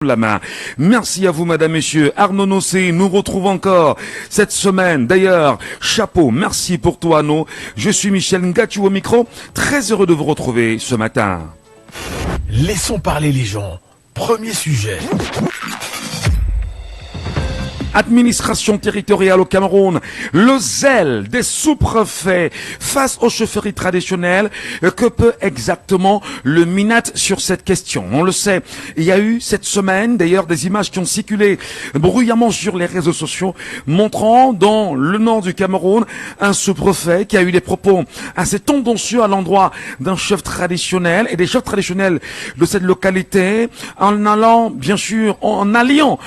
la main. Merci à vous, madame, messieurs. Arnaud Nossé nous retrouve encore cette semaine. D'ailleurs, chapeau, merci pour toi, Arnaud. Je suis Michel Ngati au micro. Très heureux de vous retrouver ce matin. Laissons parler les gens. Premier sujet. Administration territoriale au Cameroun, le zèle des sous-préfets face aux chefferies traditionnelles, que peut exactement le MINAT sur cette question? On le sait, il y a eu cette semaine d'ailleurs des images qui ont circulé bruyamment sur les réseaux sociaux montrant dans le nord du Cameroun un sous-préfet qui a eu des propos assez tendancieux à l'endroit d'un chef traditionnel et des chefs traditionnels de cette localité en allant, bien sûr, en alliant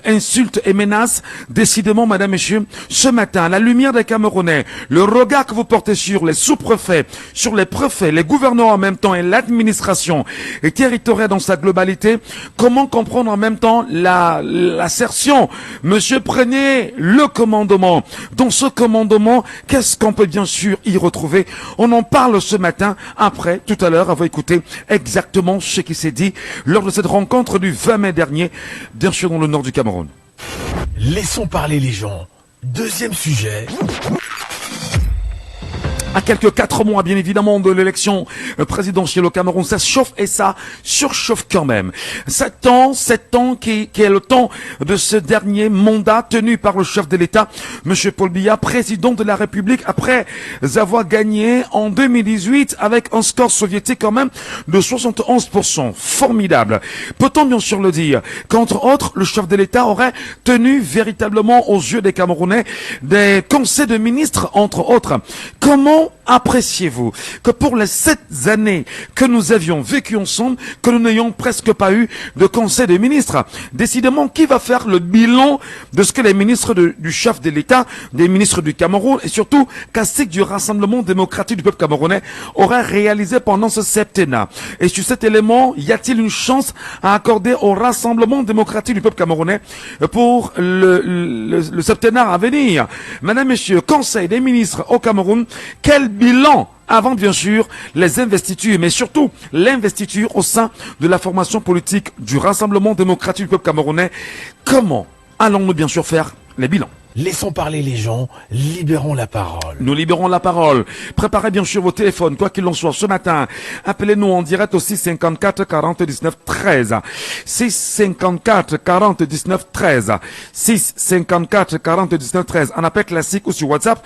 insultes et menaces. Décidément, madame, messieurs, ce matin, à la lumière des Camerounais, le regard que vous portez sur les sous-préfets, sur les préfets, les gouverneurs en même temps et l'administration et territoriale dans sa globalité, comment comprendre en même temps l'assertion? Monsieur, prenez le commandement. Dans ce commandement, qu'est-ce qu'on peut bien sûr y retrouver? On en parle ce matin. Après, tout à l'heure, avoir écouté exactement ce qui s'est dit lors de cette rencontre du 20 mai dernier, bien sûr dans le nord du Cameroun. Laissons parler les gens. Deuxième sujet. À quelques 4 mois, bien évidemment, de l'élection présidentielle au Cameroun, ça chauffe et ça surchauffe quand même. 7 ans qui est le temps de ce dernier mandat tenu par le chef de l'État, Monsieur Paul Biya, président de la République, après avoir gagné en 2018 avec un score soviétique quand même de 71%. Formidable. Peut-on bien sûr le dire qu'entre autres, le chef de l'État aurait tenu véritablement aux yeux des Camerounais des conseils de ministres, entre autres. Comment appréciez-vous que pour les 7 années que nous avions vécues ensemble, que nous n'ayons presque pas eu de conseil des ministres? Décidément, qui va faire le bilan de ce que les ministres du chef de l'État, des ministres du Cameroun et surtout caciques du Rassemblement démocratique du peuple camerounais auraient réalisé pendant ce septennat? Et sur cet élément, y a-t-il une chance à accorder au Rassemblement démocratique du peuple camerounais pour le septennat à venir? Madame, messieurs, conseil des ministres au Cameroun, quel bilan avant bien sûr les investitures, mais surtout l'investiture au sein de la formation politique du Rassemblement démocratique du peuple camerounais? Comment allons-nous bien sûr faire les bilans? Laissons parler les gens, libérons la parole. Nous libérons la parole. Préparez bien sûr vos téléphones, quoi qu'il en soit. Ce matin, appelez-nous en direct au 654 40 19 13. 654 40 19 13. 654 40 19 13. En appel classique ou sur WhatsApp.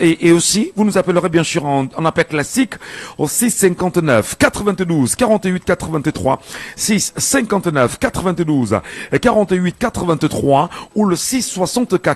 Et aussi, vous nous appellerez bien sûr en appel classique au 659 92 48 83. 659 92 48 83 ou le 674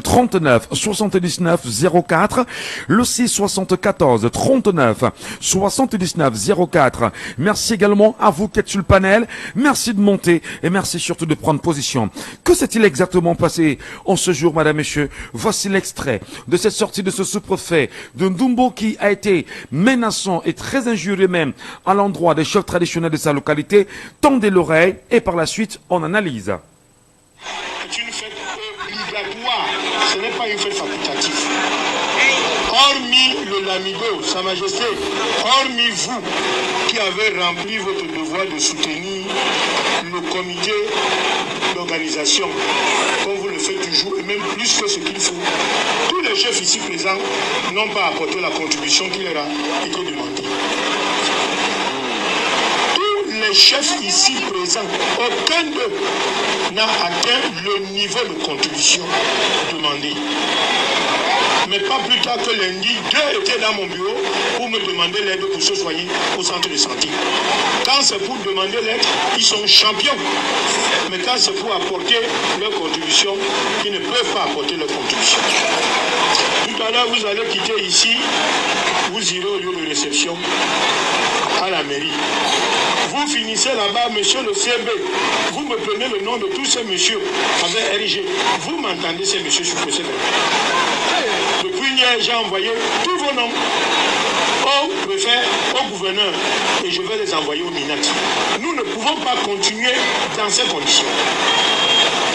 39 79 04, le 674 39 79 04. Merci également à vous qui êtes sur le panel. Merci de monter et merci surtout de prendre position. Que s'est-il exactement passé en ce jour, madame, messieurs? Voici l'extrait de cette sortie de ce sous-préfet de Ndumbo qui a été menaçant et très injurieux même à l'endroit des chefs traditionnels de sa localité. Tendez l'oreille et par la suite on analyse. C'est une fête obligatoire, ce n'est pas une fête facultative. Hormis le Lamido, Sa Majesté, hormis vous qui avez rempli votre devoir de soutenir le comité d'organisation, comme vous le faites toujours, et même plus que ce qu'il faut, tous les chefs ici présents n'ont pas apporté la contribution qui leur a été demandée. Les chefs ici présents, aucun d'eux n'a atteint le niveau de contribution demandé. Mais pas plus tard que lundi, 2 étaient dans mon bureau pour me demander l'aide pour se soigner au centre de santé. Quand c'est pour demander l'aide, ils sont champions. Mais quand c'est pour apporter leur contribution, ils ne peuvent pas apporter leur contribution. Tout à l'heure, vous allez quitter ici, vous irez au lieu de réception à la mairie. Vous finissez là-bas, monsieur le CB. Vous me prenez le nom de tous ces messieurs avec RG. Vous m'entendez, ces messieurs sur le CB. Depuis hier, j'ai envoyé tous vos noms au préfet, au gouverneur, et je vais les envoyer au MINAT. Nous ne pouvons pas continuer dans ces conditions.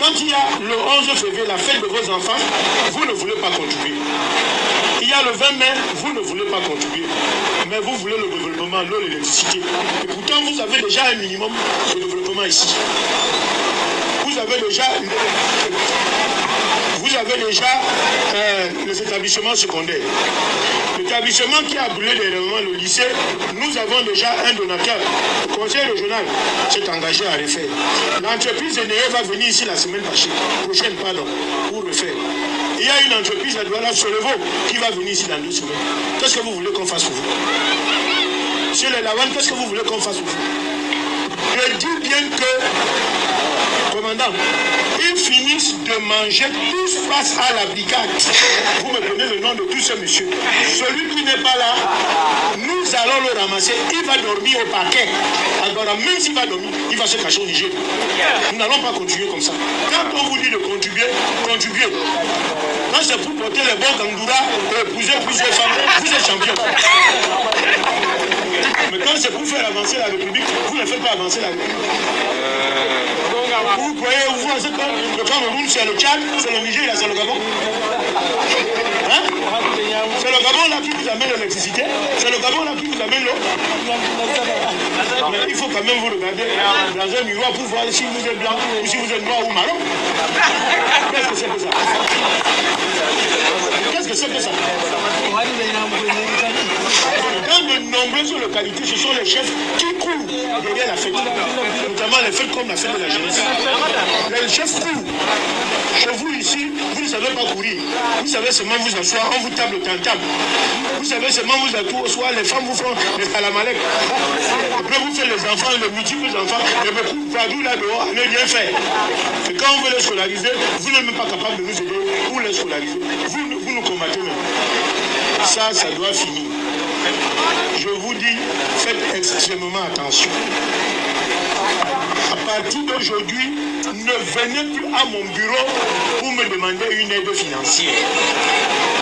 Quand il y a le 11 février, la fête de vos enfants, vous ne voulez pas contribuer. il y a le 20 mai, vous ne voulez pas contribuer. Mais vous voulez le développement, l'eau, l'électricité. Et pourtant, vous avez déjà un minimum de développement ici. Vous avez déjà les établissements secondaires. L'établissement qui a brûlé dernièrement, le lycée, nous avons déjà un donateur. Le conseil régional s'est engagé à refaire. L'entreprise Eneye va venir ici la semaine prochaine, pour refaire. Il y a une entreprise à Douala Solevo qui va venir ici dans 2 semaines. Qu'est-ce que vous voulez qu'on fasse pour vous? Sur les Lavannes, qu'est-ce que vous voulez qu'on fasse pour vous? Je dis bien que, commandant, ils finissent de manger tous face à la brigade. Vous me donnez le nom de tous ces messieurs. Celui qui n'est pas là, nous allons le ramasser. Il va dormir au parquet. Alors, même s'il va dormir, il va se cacher au Niger. Nous n'allons pas continuer comme ça. Quand on vous dit de contribuer, contribuez. Quand c'est pour porter les bons kangoura, épouser plusieurs femmes, vous êtes champion. Mais quand c'est pour faire avancer la République, vous ne faites pas avancer la République. Vous croyez, vous pensez que le Cameroun c'est le Tchad, c'est le Niger, c'est le Gabon? Hein? C'est le Gabon là qui vous amène l'électricité, c'est le Gabon là qui vous amène l'eau. Mais il faut quand même vous regarder dans un miroir pour voir si vous êtes blanc ou si vous êtes noir ou marron. Qu'est-ce que c'est que ça? Qu'est-ce que c'est que ça? Dans de nombreuses localités, ce sont les chefs qui courent derrière la fête, notamment les fêtes comme la fête de la jeunesse. Les chefs courent. Chez vous ici, vous ne savez pas courir. Vous savez seulement vous asseoir, on vous table au table. Vous savez seulement vous asseoir, les femmes vous font les salamalek. Après vous faites les enfants, les multiples enfants, et beaucoup de là dehors, à ne rien faire. Et quand on veut les scolariser, vous n'êtes même pas capable de nous aider pour les scolariser. Vous nous combattez même. Ça doit finir. Je vous dis, faites extrêmement attention. À partir d'aujourd'hui, ne venez plus à mon bureau pour me demander une aide financière.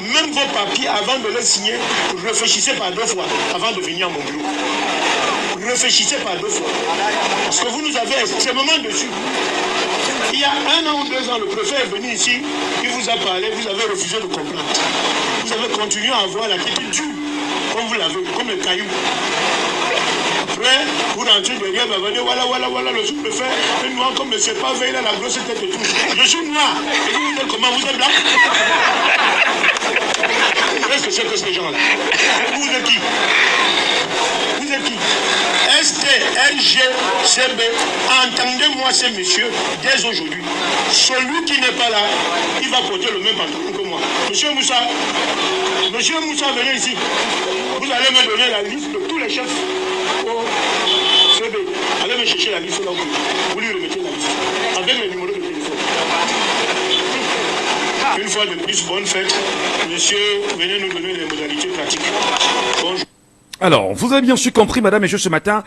Même vos papiers, avant de les signer, réfléchissez par 2 fois avant de venir à mon bureau. Réfléchissez par 2 fois. Parce que vous nous avez extrêmement dessus. Il y a 1 an ou 2 ans, le préfet est venu ici, il vous a parlé, vous avez refusé de comprendre. Vous avez continué à avoir la tête dure, comme vous l'avez, comme le caillou. Après, vous rentrez derrière, vous allez voilà, le sous-préfet est noir comme le pas veille là, la grosse tête et tout. Je suis noir. Et vous dites comment vous êtes blanc? Qu'est-ce que c'est que ces gens-là? Vous êtes qui? Vous êtes qui? STLGCB, entendez-moi ces messieurs dès aujourd'hui. Celui qui n'est pas là, il va porter le même pantalon que moi. Monsieur Moussa, venez ici. Vous allez me donner la liste de tous les chefs au CB. Allez me chercher la liste là où vous lui remettez la liste. Avec les numéros de téléphone. Une fois de plus, bonne fête. Monsieur, venez nous donner les modalités pratiques. Bonjour. Alors, vous avez bien sûr compris, madame et messieurs, ce matin,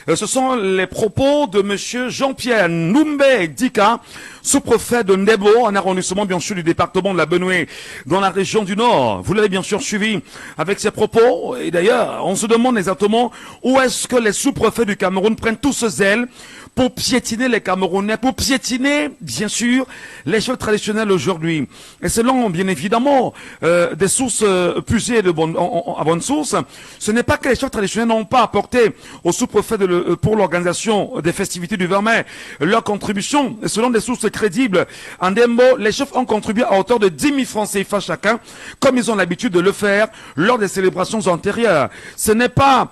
ce sont les propos de monsieur Jean-Pierre Noumbe Dika, sous-préfet de Ndebo, un arrondissement bien sûr du département de la Benoué, dans la région du Nord. Vous l'avez bien sûr suivi avec ces propos, et d'ailleurs, on se demande exactement où est-ce que les sous-préfets du Cameroun prennent tout ce zèle pour piétiner les Camerounais, pour piétiner, bien sûr, les chefs traditionnels aujourd'hui. Et selon, bien évidemment, des sources puisées à bonne source, ce n'est pas que les chefs traditionnels n'ont pas apporté au sous-préfet pour l'organisation des festivités du 20 mai leur contribution. Et selon des sources crédibles, en des mots, les chefs ont contribué à hauteur de 10 000 francs CFA chacun, comme ils ont l'habitude de le faire lors des célébrations antérieures. Ce n'est pas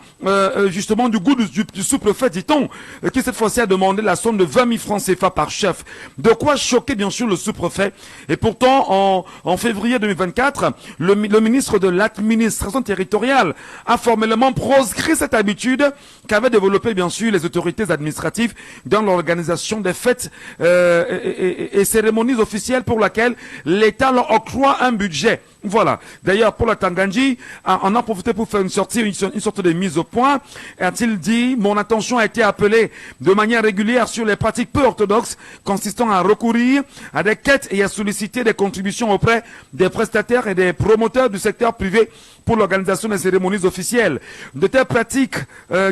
justement du goût du sous-préfet, dit-on, qui cette fois-ci a demandé la somme de 20 000 francs CFA par chef. De quoi choquer bien sûr le sous-préfet. Et pourtant, en février 2024, le ministre de l'administration territoriale a formellement proscrit cette habitude qu'avaient développé bien sûr les autorités administratives dans l'organisation des fêtes et cérémonies officielles pour laquelle l'État leur octroie un budget. Voilà. D'ailleurs, pour la Tangandji, on a profité pour faire une sorte de mise au point. A-t-il dit, mon attention a été appelée de manière régulière sur les pratiques peu orthodoxes consistant à recourir à des quêtes et à solliciter des contributions auprès des prestataires et des promoteurs du secteur privé pour l'organisation des cérémonies officielles. De telles pratiques,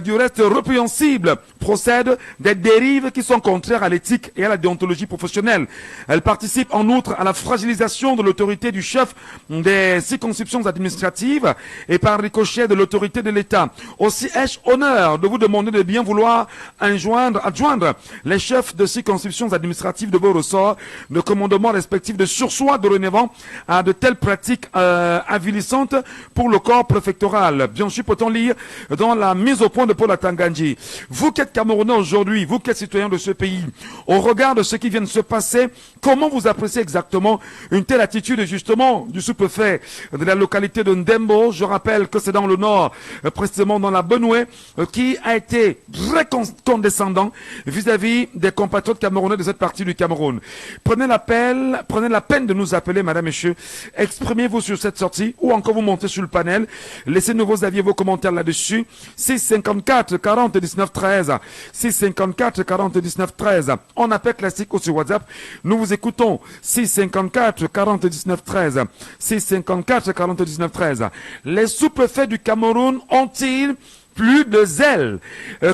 du reste répréhensibles, procèdent des dérives qui sont contraires à l'éthique et à la déontologie professionnelle. Elles participent en outre à la fragilisation de l'autorité du chef des circonscriptions administratives et par ricochet de l'autorité de l'État. Aussi ai-je honneur de vous demander de bien vouloir adjoindre les chefs de circonscriptions administratives de vos ressorts de commandement respectifs de sursoir dorénavant à de telles pratiques avilissantes pour le corps préfectoral. Bien sûr, peut-on lire dans la mise au point de Paul Atangandji. Vous qui êtes Camerounais aujourd'hui, vous qui êtes citoyens de ce pays, au regard de ce qui vient de se passer, comment vous appréciez exactement une telle attitude justement du sous-préfet de la localité de Ndembo? Je rappelle que c'est dans le nord, précisément dans la Benoué, qui a été très condescendant vis-à-vis des compatriotes camerounais de cette partie du Cameroun. Prenez la peine de nous appeler, madame, messieurs. Exprimez-vous sur cette sortie ou encore vous montez sur le panel. Laissez-nous vos avis et vos commentaires là-dessus. 654 40 19 13. 654 40 19 13. En appel classique ou sur WhatsApp. Nous vous écoutons. 654 40 19 13. 654 40 19 13. Les sous-préfets du Cameroun ont-ils plus de zèle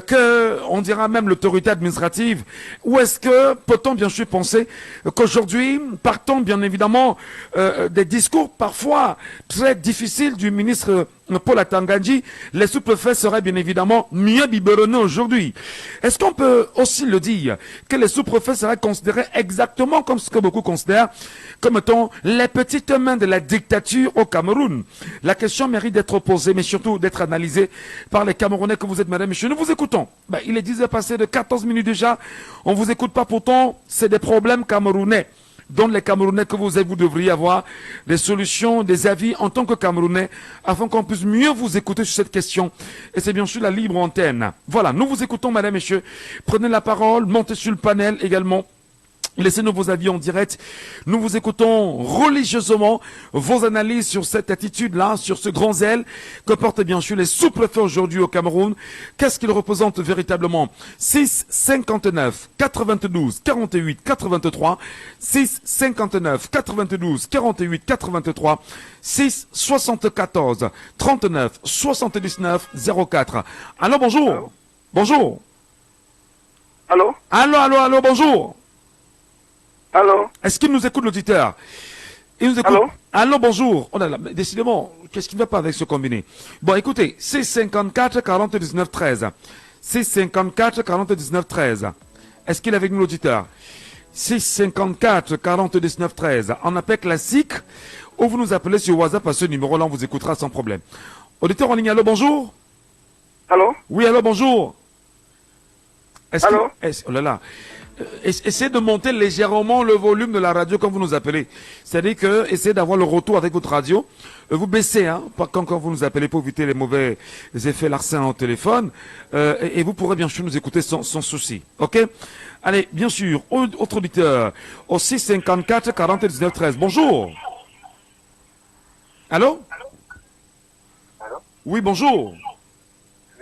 que, on dira même, l'autorité administrative? Ou est-ce que peut-on bien sûr penser qu'aujourd'hui, partant bien évidemment des discours parfois très difficiles du ministre Paul Atangandji, les sous-préfets seraient bien évidemment mieux biberonnés aujourd'hui? Est-ce qu'on peut aussi le dire que les sous-préfets seraient considérés exactement comme ce que beaucoup considèrent comme étant les petites mains de la dictature au Cameroun? La question mérite d'être posée, mais surtout d'être analysée par les Camerounais que vous êtes, madame, messieurs. Nous vous écoutons. Il est 10 heures passées de 14 minutes déjà. On vous écoute pas, pourtant, c'est des problèmes camerounais. Dont les Camerounais que vous êtes, vous devriez avoir des solutions, des avis en tant que Camerounais, afin qu'on puisse mieux vous écouter sur cette question. Et c'est bien sûr la libre antenne. Voilà, nous vous écoutons, madame, messieurs. Prenez la parole, montez sur le panel également. Laissez-nous vos avis en direct. Nous vous écoutons religieusement vos analyses sur cette attitude-là, sur ce grand zèle que portent bien sûr les sous-préfets aujourd'hui au Cameroun. Qu'est-ce qu'ils représentent véritablement? 6 59 92 48 83 6 59 92 48 83 6 74 39 79 04. Allô, bonjour. Allô? Bonjour. Allô? Allô, bonjour. Allô? Est-ce qu'il nous écoute, l'auditeur? Il nous écoute. Allô? Allô, bonjour. Oh là là, décidément, qu'est-ce qui ne va pas avec ce combiné? Bon, écoutez, 654 40 19 13. 654 40 19 13. Est-ce qu'il est avec nous, l'auditeur? 654 40 19 13. En appel classique, ou vous nous appelez sur WhatsApp à ce numéro-là, on vous écoutera sans problème. Auditeur en ligne, allô, bonjour? Allô? Oui, allô, bonjour. Allô? Oh là là. Essayez de monter légèrement le volume de la radio quand vous nous appelez. C'est-à-dire que essayez d'avoir le retour avec votre radio. Vous baissez, pas quand vous nous appelez pour éviter les mauvais effets larcins au téléphone. Et vous pourrez bien sûr nous écouter sans souci. Ok? Allez, bien sûr, autre auditeur, au 654 40 19 13. Bonjour. Allô? Allô? Oui, bonjour.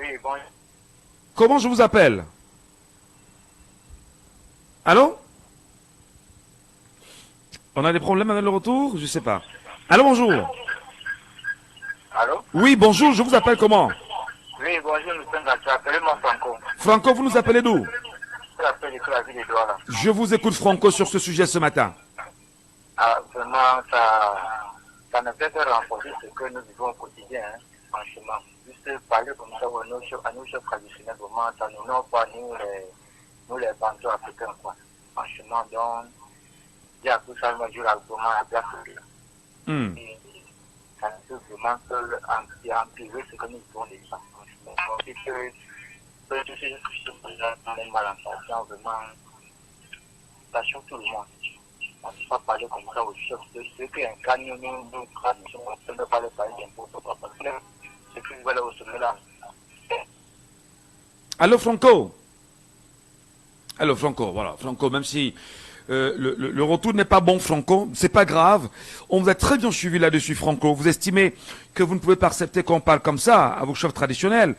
Oui, bon. Comment je vous appelle? Allô? On a des problèmes avec le retour? Je sais pas. Allô, bonjour. Allô? Oui, bonjour, je vous appelle comment? Oui, bonjour, nous appelez-moi Franco. Franco, vous nous appelez d'où? Je l'appelle de la ville de Douala. Je vous écoute, Franco, sur ce sujet ce matin. Ah, vraiment, ça ne fait que renforcer ce que nous vivons au quotidien, franchement. Juste parler comme ça à nos chefs traditionnels, vraiment, ça nous n'ont pas, nous les bandeaux africains, quoi. Franchement, donc, il y a tout ça, moi, je vraiment à place. Et ça ne peut vraiment que empirer ce que nous vivons déjà. Franchement, c'est que tous ces choses dans les malentendances, vraiment, ça choque tout le monde. On ne peut pas parler comme ça aux chefs de ceux qui incarnent nos traditions, on ne peut pas les parler n'importe quoi. Parce que ceux qui veulent au sommet là. Allô, Franco? Allô, Franco, voilà. Franco, même si le retour n'est pas bon, Franco, c'est pas grave. On vous a très bien suivi là-dessus, Franco. Vous estimez que vous ne pouvez pas accepter qu'on parle comme ça à vos chefs traditionnels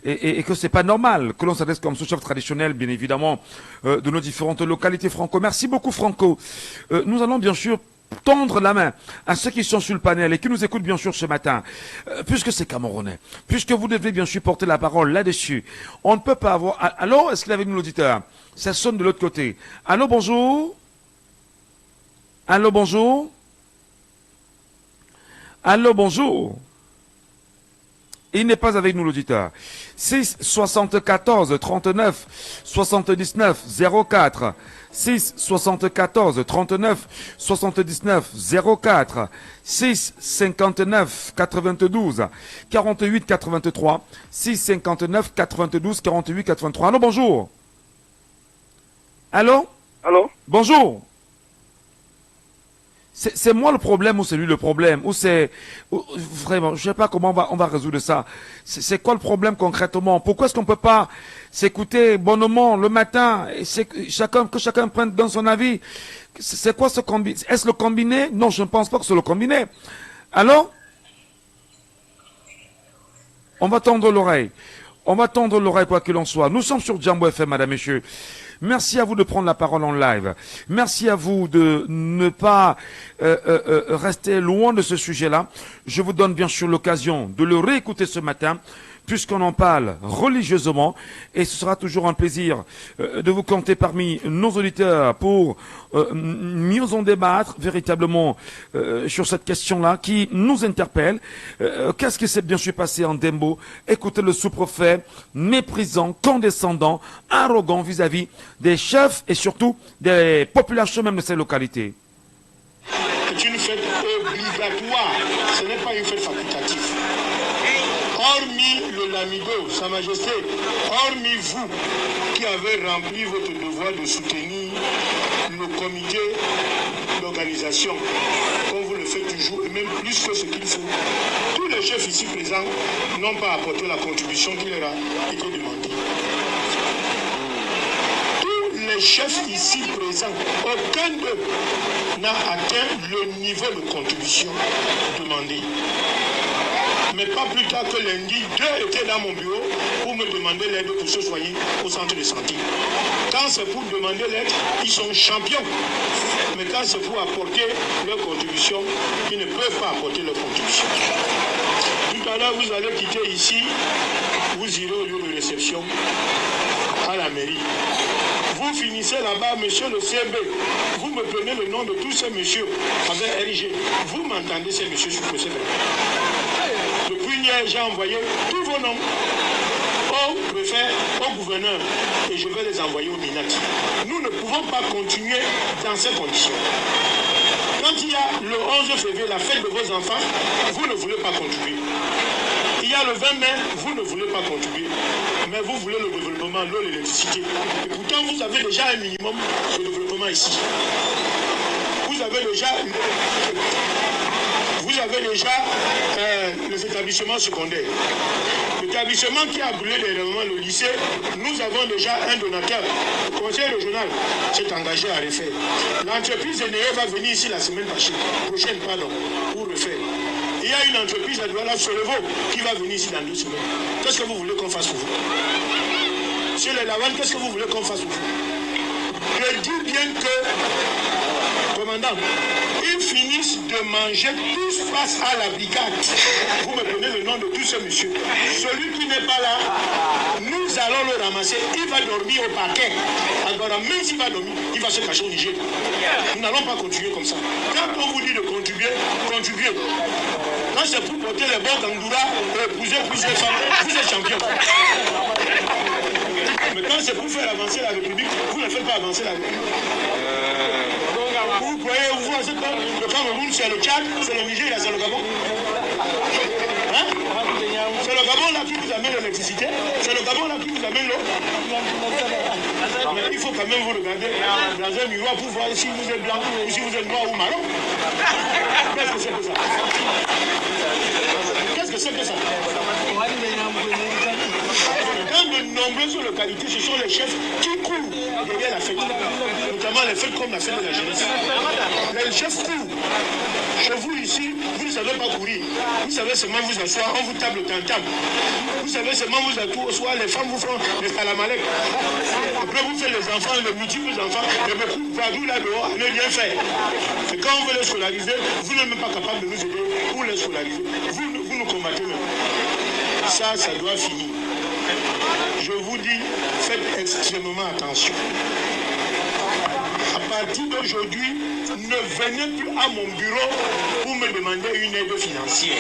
et que c'est pas normal que l'on s'adresse comme ce chef traditionnel, bien évidemment, de nos différentes localités, Franco. Merci beaucoup, Franco. Nous allons bien sûr tendre la main à ceux qui sont sur le panel et qui nous écoutent bien sûr ce matin, puisque c'est Camerounais, puisque vous devez bien sûr porter la parole là-dessus. On ne peut pas avoir... Allô, est-ce qu'il est avec nous l'auditeur? Ça sonne de l'autre côté. Allô, bonjour? Allô, bonjour? Allô, bonjour? Il n'est pas avec nous l'auditeur. 6 74 39 79 04. 6 74 39 79 04. 6 59 92 48 83. 6 59 92 48 83. Allô, bonjour. Allô? Allô? Bonjour. C'est moi le problème ou c'est lui le problème? Ou c'est... Vraiment, je sais pas comment on va résoudre ça. C'est quoi le problème concrètement? Pourquoi est-ce qu'on peut pas s'écouter bonnement le matin et que chacun prenne dans son avis? C'est quoi ce combiné? Est-ce le combiné? Non, je ne pense pas que c'est le combiné. Alors? On va tendre l'oreille. On va tendre l'oreille quoi qu'il en soit. Nous sommes sur Jambo FM, madame, messieurs. Merci à vous de prendre la parole en live. Merci à vous de ne pas rester loin de ce sujet-là. Je vous donne bien sûr l'occasion de le réécouter ce matin, puisqu'on en parle religieusement. Et ce sera toujours un plaisir de vous compter parmi nos auditeurs pour mieux en débattre véritablement sur cette question-là qui nous interpelle. Qu'est-ce qui s'est bien sûr passé en Dembo? Écoutez le sous-préfet méprisant, condescendant, arrogant vis-à-vis des chefs et surtout des populations même de ces localités. C'est une fête obligatoire, ce n'est pas une fête facultative. Hormis le Lamido, Sa Majesté, hormis vous qui avez rempli votre devoir de soutenir le comité d'organisation, comme vous le faites toujours, et même plus que ce qu'il faut, tous les chefs ici présents n'ont pas apporté la contribution qui leur a été demandée. Tous les chefs ici présents, aucun d'eux n'a atteint le niveau de contribution demandé. Mais pas plus tard que lundi, deux étaient dans mon bureau pour me demander l'aide pour se soigner au centre de santé. Quand c'est pour demander l'aide, ils sont champions. Mais quand c'est pour apporter leur contribution, ils ne peuvent pas apporter leur contribution. Tout à l'heure, vous allez quitter ici, vous irez au lieu de réception à la mairie. Vous finissez là-bas, monsieur le CB. Vous me prenez le nom de tous ces messieurs avec RIG. Vous m'entendez, ces messieurs sur le CB. Depuis hier, j'ai envoyé tous vos noms au préfet, au gouverneur, et je vais les envoyer au MINAT. Nous ne pouvons pas continuer dans ces conditions. Quand il y a le 11 février, la fête de vos enfants, vous ne voulez pas contribuer. Il y a le 20 mai, vous ne voulez pas contribuer. Mais vous voulez le développement, l'eau, l'électricité. Et pourtant, vous avez déjà un minimum de développement ici. Vous avez déjà les établissements secondaires. L'établissement qui a brûlé dernièrement le lycée, nous avons déjà un donateur. Le conseil régional s'est engagé à refaire. L'entreprise Eneo va venir ici la semaine prochaine, pour refaire. Il y a une entreprise à Douala Solevo qui va venir ici dans 2 semaines. Qu'est-ce que vous voulez qu'on fasse pour vous? Sur les lavanes, qu'est-ce que vous voulez qu'on fasse pour vous? Je dis bien que, commandant, ils finissent de manger tous face à la brigade. Vous me donnez le nom de tous ces messieurs. Celui qui n'est pas là, nous allons le ramasser. Il va dormir au parquet. Alors, même s'il va dormir, il va se cacher au Niger. Nous n'allons pas continuer comme ça. Quand on vous dit de contribuer, contribuez. Quand c'est pour porter les bons kangoura et épouser plusieurs femmes, vous êtes champion. Mais quand c'est pour faire avancer la République, vous ne faites pas avancer la République. Vous croyez, vous pensez que le Cameroun, c'est le Tchad, c'est le Niger, c'est le Gabon? Hein? C'est le Gabon là qui vous amène l'électricité, c'est le Gabon là qui vous amène l'eau. Mais il faut quand même vous regarder dans un miroir pour voir si vous êtes blanc ou si vous êtes noir ou marron. Qu'est-ce que c'est que ça? Qu'est-ce que c'est que ça? Quand de nombreuses localités, ce sont les chefs qui courent derrière la fête. Notamment les fêtes comme la fête de la jeunesse. Les chefs courent. Chez vous ici, vous ne savez pas courir. Vous savez seulement vous asseoir, on vous table le tam-tam. Vous savez seulement vous asseoir, les femmes vous font les salamalek. Après vous faites les enfants, les multiples enfants, et beaucoup vadouillent là dehors à ne rien faire. Et quand on veut les scolariser, vous n'êtes même pas capable de nous aider pour les scolariser. Vous nous combattez même. Ça doit finir. Je vous dis, faites extrêmement attention. À partir d'aujourd'hui, ne venez plus à mon bureau pour me demander une aide financière.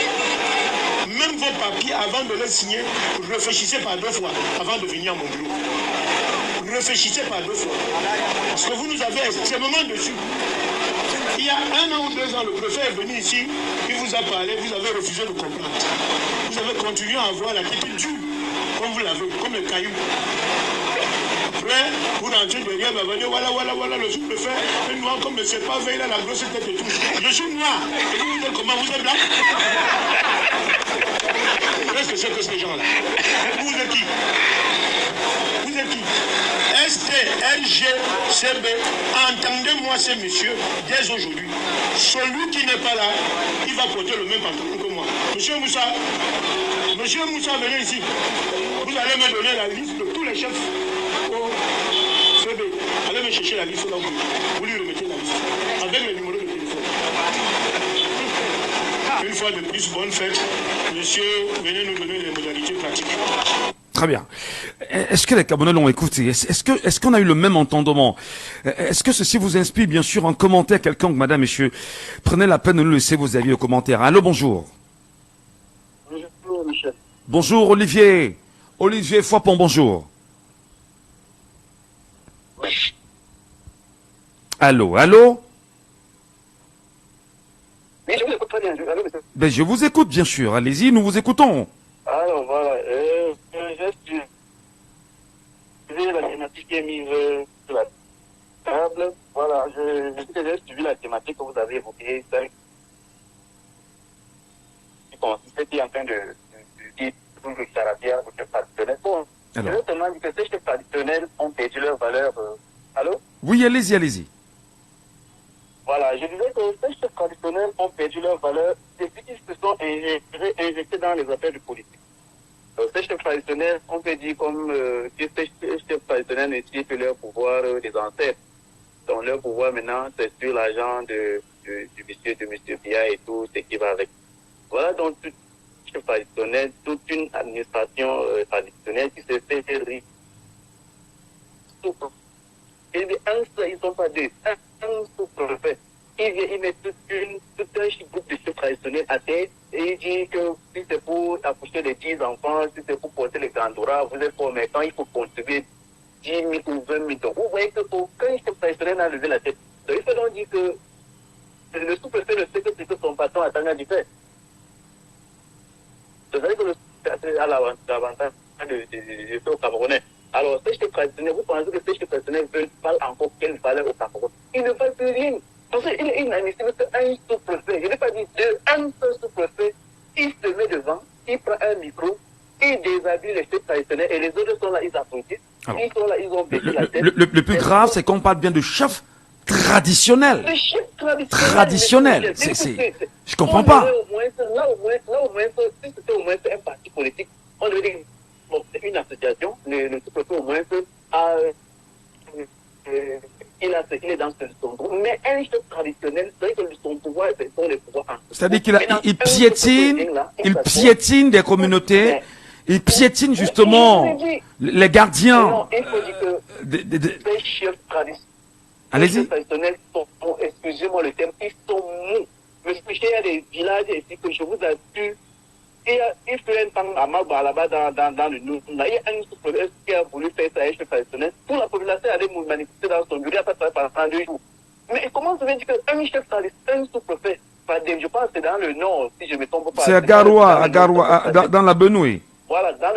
Même vos papiers, avant de les signer, réfléchissez par 2 fois avant de venir à mon bureau. Réfléchissez par 2 fois. Parce que vous nous avez extrêmement dessus. Il y a 1 an ou 2 ans, le préfet est venu ici, il vous a parlé, vous avez refusé de comprendre. Vous avez continué à avoir la tête dure, comme vous l'avez, comme le caillou. Après, vous rentrez derrière, vous allez dire, voilà, le sous-préfet est noir comme c'est pas veille, là, la grosse tête et tout. Je suis noir. Et vous dites comment vous êtes blanc? Qu'est-ce que c'est que ces gens-là? Vous êtes qui? Vous êtes qui? STLGCB, entendez-moi ces messieurs dès aujourd'hui. Celui qui n'est pas là, il va porter le même pantalon que moi. Monsieur Moussa, venez ici. Vous allez me donner la liste de tous les chefs au CB. Allez me chercher la liste là où vous lui remettez la liste. Avec le numéro de téléphone. Une fois de plus, bonne fête. Monsieur, venez nous donner les modalités pratiques. Très bien. Est-ce que les Camerounais l'ont écouté? Est-ce qu'on a eu le même entendement? Est-ce que ceci vous inspire, bien sûr, en commentaire quelqu'un, madame, messieurs? Prenez la peine de nous laisser vos avis aux commentaires. Allô, bonjour. Bonjour, Michel. Bonjour, Olivier. Olivier Foipon, bonjour. Oui. Allô? Oui, je vous écoute très bien. Allô, monsieur. Ben, je vous écoute, bien sûr. Allez-y, nous vous écoutons. Alors, voilà. J'ai la thématique qui est mise sur la table. Voilà, j'ai suivi la thématique que vous avez évoquée, celle qui consistait en train de dire tout le caractère de chefs traditionnels. Bon, je veux seulement dire que ces chefs traditionnels ont perdu leur valeur. Allô? Oui, allez-y. Voilà, je disais que ces chefs traditionnels ont perdu leur valeur depuis qu'ils se sont injectés dans les affaires de politique. Ces chefs traditionnels, on peut dire comme que ces chefs traditionnels ne tirent que leur pouvoir des ancêtres. Donc leur pouvoir maintenant, c'est sur l'argent de monsieur Bia et tout ce qui va avec. Voilà donc tout chef traditionnel, toute une administration traditionnelle qui se fait rire. Et ils ne sont pas deux. Un sous-préfet. Il met tout un groupe de chefs traditionnels à tête et il dit que si c'est pour accoucher les 10 enfants, si c'est pour porter les grandoras, vous êtes fort, mais quand il faut contribuer 10 000 ou 20 000 euros, vous voyez qu'aucun chef traditionnel n'a levé la tête. Donc il faut donc dire que le sous-préfet ne sait que c'est que son patron a tendance à dire. C'est-à-dire que le sous-préfet a l'avantage de faire au Camerounais. Alors, ces chefs traditionnels, vous pensez que ces chefs traditionnels veulent pas encore quelle valeur au Cameroun? Ils ne valent plus rien. Parce qu'il est inadmissible qu'un sous-préfet, je n'ai pas dit deux, un seul sous-préfet, il se met devant, il prend un micro, il déshabille les chefs traditionnels et les autres sont là, ils applaudissent. Ils sont là, ils ont baissé la tête. Le plus grave, c'est qu'on parle bien de chef traditionnel. Le chef traditionnel. Je comprends pas. Là au moins, si c'était au moins un parti politique, on devait dire, bon, c'est une association, le sous-préfet au moins il est dans son groupe, mais un chef traditionnel, c'est que son pouvoir, c'est les pouvoirs. C'est-à-dire qu'il piétine des communautés, il piétine justement les gardiens. Non, il faut dire que ces chefs traditionnels sont, excusez-moi le terme, ils sont mous. Monsieur, il y a des villages ici que je vous assure, il fait un temps à Magba là-bas dans le Nord. Il y a un sous-préfet qui a voulu faire ça à un chef traditionnel. Toute la population allait manifester dans son bureau, il n'y a pas de travail pendant 2 jours. Mais comment ça veut dire qu'un chef traditionnel, un sous-préfet, je pense que c'est dans le Nord, si je ne me trompe pas. C'est à Garoua, dans la Benoué. Voilà, dans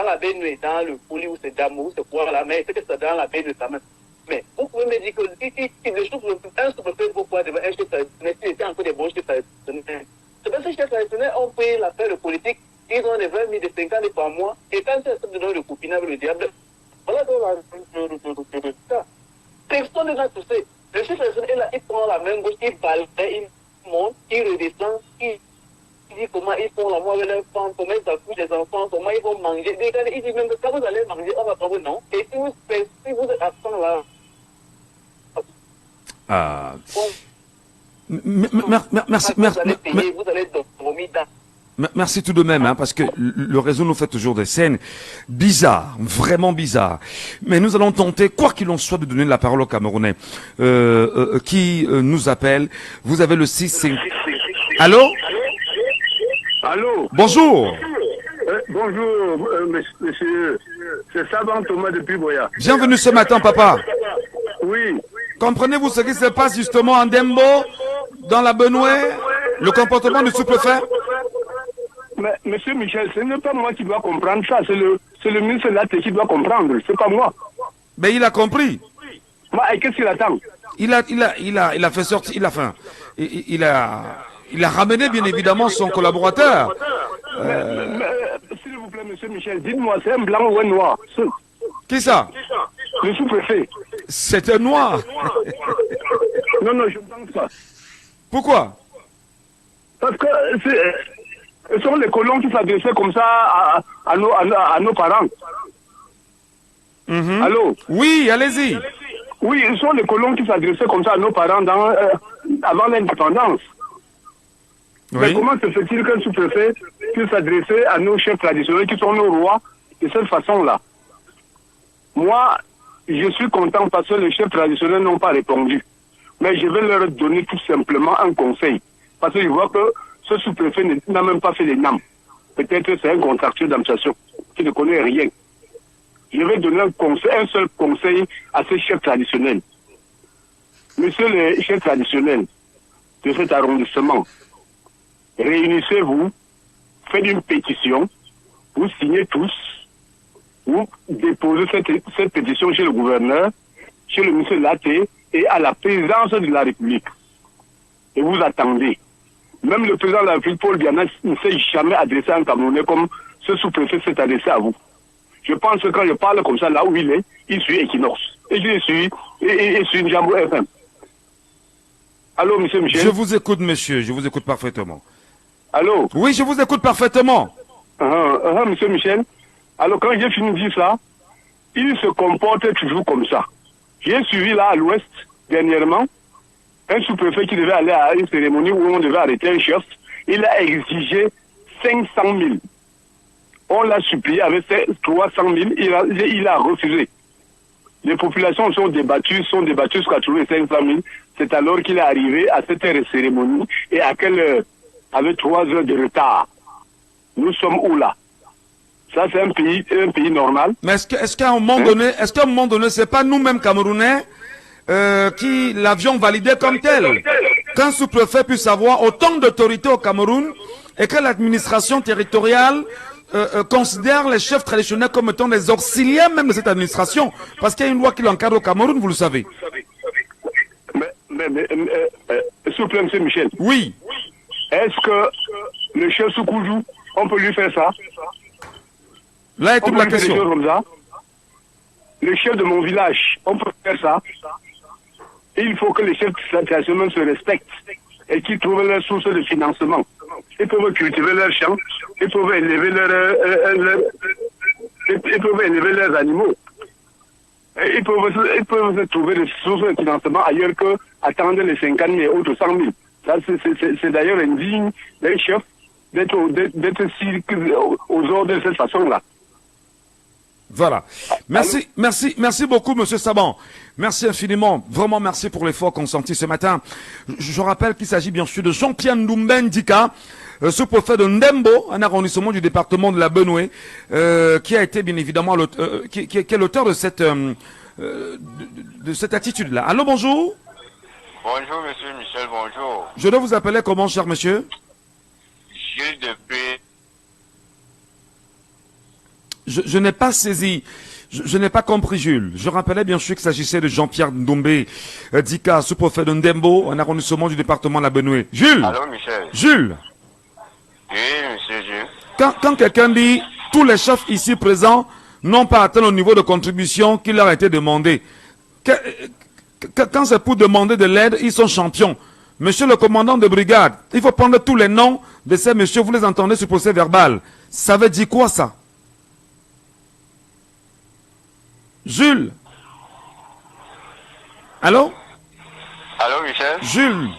la Benoué, dans le Pouli ou c'est Damou, c'est quoi là, mais c'est que c'est dans la Benoué quand même. Mais vous pouvez me dire que un sous-préfet vaut quoi devant un chef traditionnel, s'il était encore des bons chefs traditionnels. C'est parce que les chefs traditionnels ont payé l'affaire de politique, ils ont des 20 000, des 50 000 par mois, et quand c'est de donner le copinage, sont déjà touchés. Le chef traditionnel est là, il prend la main gauche, il balaye, il monte, il redescend, il dit comment ils font l'amour avec leurs femmes, comment ils accouchent des enfants, comment ils vont manger. Il dit même que quand vous allez manger, on va pas vous non. Et si vous êtes absent là, Ah. Merci, vous allez dormir dans. Merci tout de même, hein, parce que le réseau nous fait toujours des scènes bizarres, vraiment bizarres. Mais nous allons tenter, quoi qu'il en soit, de donner la parole aux Camerounais qui nous appellent. Vous avez le 6... Allô? Allô? Bonjour. Bonjour, monsieur. C'est Saban Thomas depuis Boya. Bienvenue ce matin, papa. Oui. Comprenez-vous ce qui se passe justement en Dembo, dans la Benoué, le comportement du sous-préfet? Mais, monsieur Michel, ce n'est pas moi qui dois comprendre ça, c'est le ministre Laté qui doit comprendre, c'est pas moi. Mais il a compris. Et qu'est-ce qu'il attend? Il a fait sortir, il a ramené bien évidemment son collaborateur. S'il vous plaît, monsieur Michel, dites-moi, c'est un blanc ou un noir? Qui ça? Le sous-préfet. C'est un noir. Non, je ne pense pas. Pourquoi? Parce que ce sont les colons qui s'adressaient comme ça à nos parents. Allô? Oui, allez-y. Oui, ce sont les colons qui s'adressaient comme ça à nos parents avant l'indépendance. Oui. Mais comment se fait-il qu'un sous-préfet puisse s'adresser à nos chefs traditionnels qui sont nos rois de cette façon-là? Moi, je suis content parce que les chefs traditionnels n'ont pas répondu. Mais je vais leur donner tout simplement un conseil. Parce que je vois que ce sous-préfet n'a même pas fait les NAM. Peut-être que c'est un contractuel d'administration qui ne connaît rien. Je vais donner un seul conseil à ces chefs traditionnels. Messieurs les chefs traditionnels de cet arrondissement, réunissez-vous, faites une pétition, vous signez tous, vous déposez cette pétition chez le gouverneur, chez le ministre Laté et à la présidence de la République. Et vous attendez. Même le président de la République, Paul Biya, ne s'est jamais adressé à un Camerounais comme ce sous-préfet s'est adressé à vous. Je pense que quand je parle comme ça, là où il suit Equinox. Et il suit Njambo FM. Allô, monsieur Michel? Je vous écoute, monsieur, je vous écoute parfaitement. Allô? Oui, je vous écoute parfaitement. Monsieur Michel? Alors, quand j'ai fini de dire ça, il se comporte toujours comme ça. J'ai suivi là à l'ouest, dernièrement, un sous-préfet qui devait aller à une cérémonie où on devait arrêter un chef. Il a exigé 500 000. On l'a supplié avec 300 000. Il a refusé. Les populations sont débattues jusqu'à trouver 500 000. C'est alors qu'il est arrivé à cette cérémonie et à quelle heure? Avec 3 heures de retard. Nous sommes où là? Ça, c'est un pays normal. Mais est-ce qu'à un moment donné, c'est pas nous-mêmes Camerounais qui l'avions validé comme tel? Qu'un sous-préfet puisse avoir autant d'autorité au Cameroun et que l'administration territoriale considère les chefs traditionnels comme étant des auxiliaires même de cette administration. Parce qu'il y a une loi qui l'encadre au Cameroun, vous le savez. S'il vous plaît, monsieur Michel. Oui. Est-ce que le chef Soukoujou, on peut lui faire ça? Là est toute la question. Comme ça. Le chef de mon village, on peut faire ça. Et il faut que les chefs traditionnels se respectent et qu'ils trouvent leur source de financement. Ils peuvent cultiver leurs champs, ils peuvent élever leurs animaux. Et ils peuvent trouver des sources de financement ailleurs que attendre les 50 000 et autres 100 000. Ça, c'est d'ailleurs indigne d'un chef d'être aux ordres de cette façon-là. Voilà. Merci beaucoup, monsieur Saban. Merci infiniment. Vraiment merci pour l'effort consenti ce matin. Je rappelle qu'il s'agit bien sûr de Jean-Pierre Ndoumben Dika, sous-préfet de Ndembo, un arrondissement du département de la Benoué, qui a été bien évidemment qui est l'auteur de cette attitude-là. Allô, bonjour. Bonjour, monsieur Michel, bonjour. Je dois vous appeler comment, cher monsieur? Gilles depuis... Je n'ai pas saisi, je n'ai pas compris, Jules. Je rappelais bien sûr qu'il s'agissait de Jean-Pierre Ndombé Dika, sous-préfet de Ndembo, un arrondissement du département de la Benoué. Jules. Allô, Michel. Jules. Oui, monsieur Jules. Quand quelqu'un dit tous les chefs ici présents n'ont pas atteint le niveau de contribution qui leur a été demandé, Quand c'est pour demander de l'aide, ils sont champions. Monsieur le commandant de brigade, il faut prendre tous les noms de ces messieurs, vous les entendez sur procès verbal. Ça veut dire quoi ça? Jules? Allô? Allô, Michel? Jules?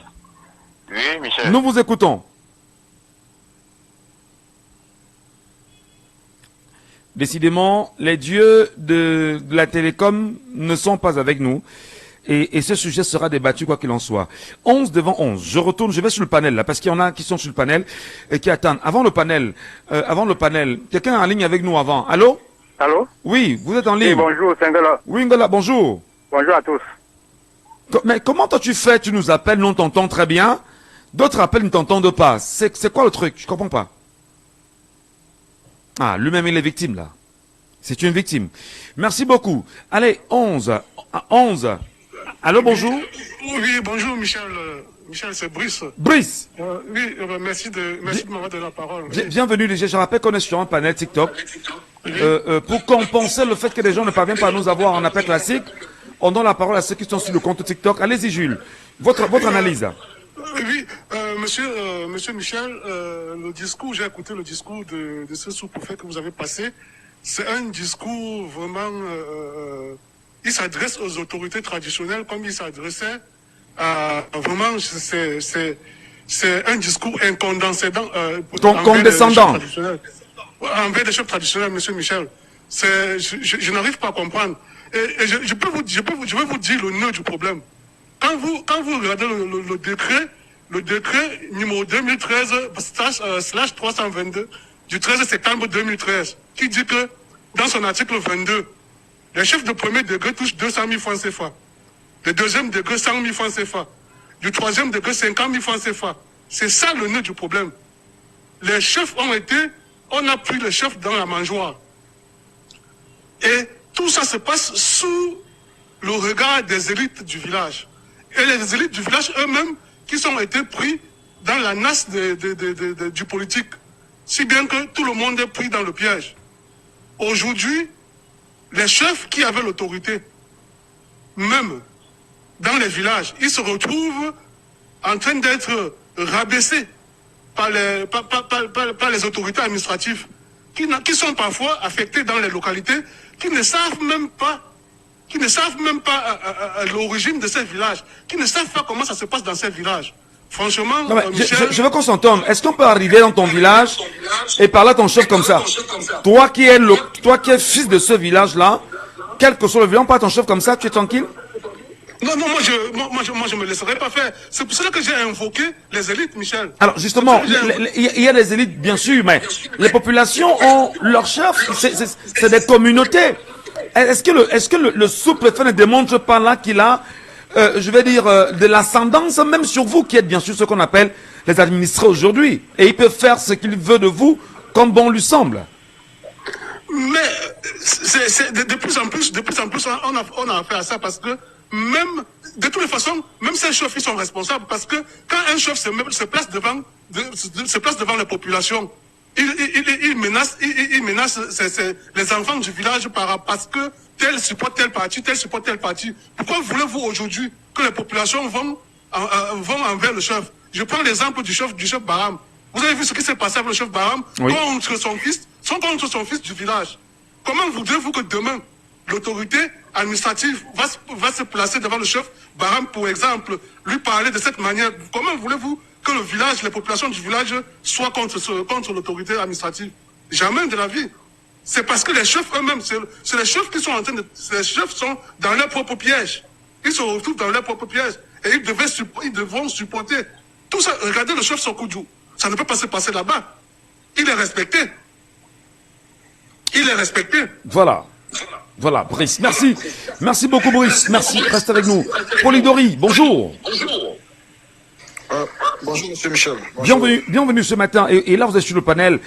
Oui, Michel. Nous vous écoutons. Décidément, les dieux de la télécom ne sont pas avec nous. Et ce sujet sera débattu quoi qu'il en soit. 11 devant 11. Je retourne, je vais sur le panel là, parce qu'il y en a qui sont sur le panel et qui attendent. Avant le panel, quelqu'un est en ligne avec nous avant. Allô? Allô? Oui, vous êtes en ligne. Oui, bonjour, Sengola. Oui, Ngola, bonjour. Bonjour à tous. Mais comment toi tu fais? Tu nous appelles, nous on t'entend très bien. D'autres appellent, ne t'entendent pas. C'est quoi le truc? Je comprends pas. Ah, lui-même il est victime là. C'est une victime. Merci beaucoup. Allez, 11. Allô, bonjour. Oui, bonjour Michel. Michel, c'est Brice. Brice. Oui, merci de m'avoir donné la parole. Bienvenue, je rappelle qu'on est sur un panel TikTok. Pour compenser le fait que les gens ne parviennent pas à nous avoir en appel classique, on donne la parole à ceux qui sont sur le compte TikTok. Allez-y, Jules. Votre analyse. Oui, monsieur Michel, j'ai écouté le discours de ce sous-préfet que vous avez passé. C'est un discours vraiment... il s'adresse aux autorités traditionnelles comme il s'adressait à... Vraiment, c'est un discours incondescendant. Condescendant. Envers des chefs traditionnels, monsieur Michel. Je n'arrive pas à comprendre. Et je vais vous dire le nœud du problème. Quand vous regardez le décret numéro 2013/322 du 13 septembre 2013, qui dit que dans son article 22, les chefs de premier degré touchent 200 000 francs CFA. Le deuxième degré, 100 000 francs CFA. Du troisième degré, 50 000 francs CFA. C'est ça le nœud du problème. Les chefs on a pris les chefs dans la mangeoire. Et tout ça se passe sous le regard des élites du village. Et les élites du village eux-mêmes qui ont été pris dans la nasse du politique. Si bien que tout le monde est pris dans le piège. Aujourd'hui, les chefs qui avaient l'autorité, même dans les villages, ils se retrouvent en train d'être rabaissés par les autorités administratives qui sont parfois affectées dans les localités, qui ne savent même pas l'origine de ces villages, qui ne savent pas comment ça se passe dans ces villages. Franchement, Michel... je veux qu'on s'entende. Est-ce qu'on peut arriver dans ton village et parler à ton chef comme ça? Toi qui es fils de ce village-là, quel que soit le village, pas ton chef comme ça, tu es tranquille? Non, moi je me laisserai pas faire. C'est pour cela que j'ai invoqué les élites, Michel. Alors justement, il y a des élites, bien sûr, mais les populations ont leurs chefs. C'est des communautés. Est-ce que le sous-préfet ne démontre pas là qu'il a, de l'ascendance même sur vous, qui êtes bien sûr ce qu'on appelle les administrés aujourd'hui, et il peut faire ce qu'il veut de vous comme bon lui semble. Mais c'est de plus en plus, on a affaire à ça parce que même de toutes les façons, même ces chefs ils sont responsables parce que quand un chef se place devant les populations, il menace les enfants du village parce que tel supporte tel parti. Pourquoi voulez-vous aujourd'hui que les populations vont envers le chef? Je prends l'exemple du chef Baram. Vous avez vu ce qui s'est passé avec le chef Baram contre son fils du village. Comment voudrez-vous que demain l'autorité administrative va se placer devant le chef Baram, pour exemple, lui parler de cette manière? Comment voulez-vous que le village, les populations du village soient contre l'autorité administrative? Jamais de la vie. C'est parce que les chefs eux-mêmes, c'est les chefs qui sont les chefs sont dans leur propre piège. Ils se retrouvent dans leur propre piège. Et ils devront supporter tout ça. Regardez le chef Sokoudjou. Ça ne peut pas se passer là-bas. Il est respecté. Voilà, Brice. Merci. Merci beaucoup, Brice. Merci. Reste avec nous. Polidori, bonjour. Bonjour, monsieur Michel. Bonjour. Bienvenue ce matin. Et là, vous êtes sur le panel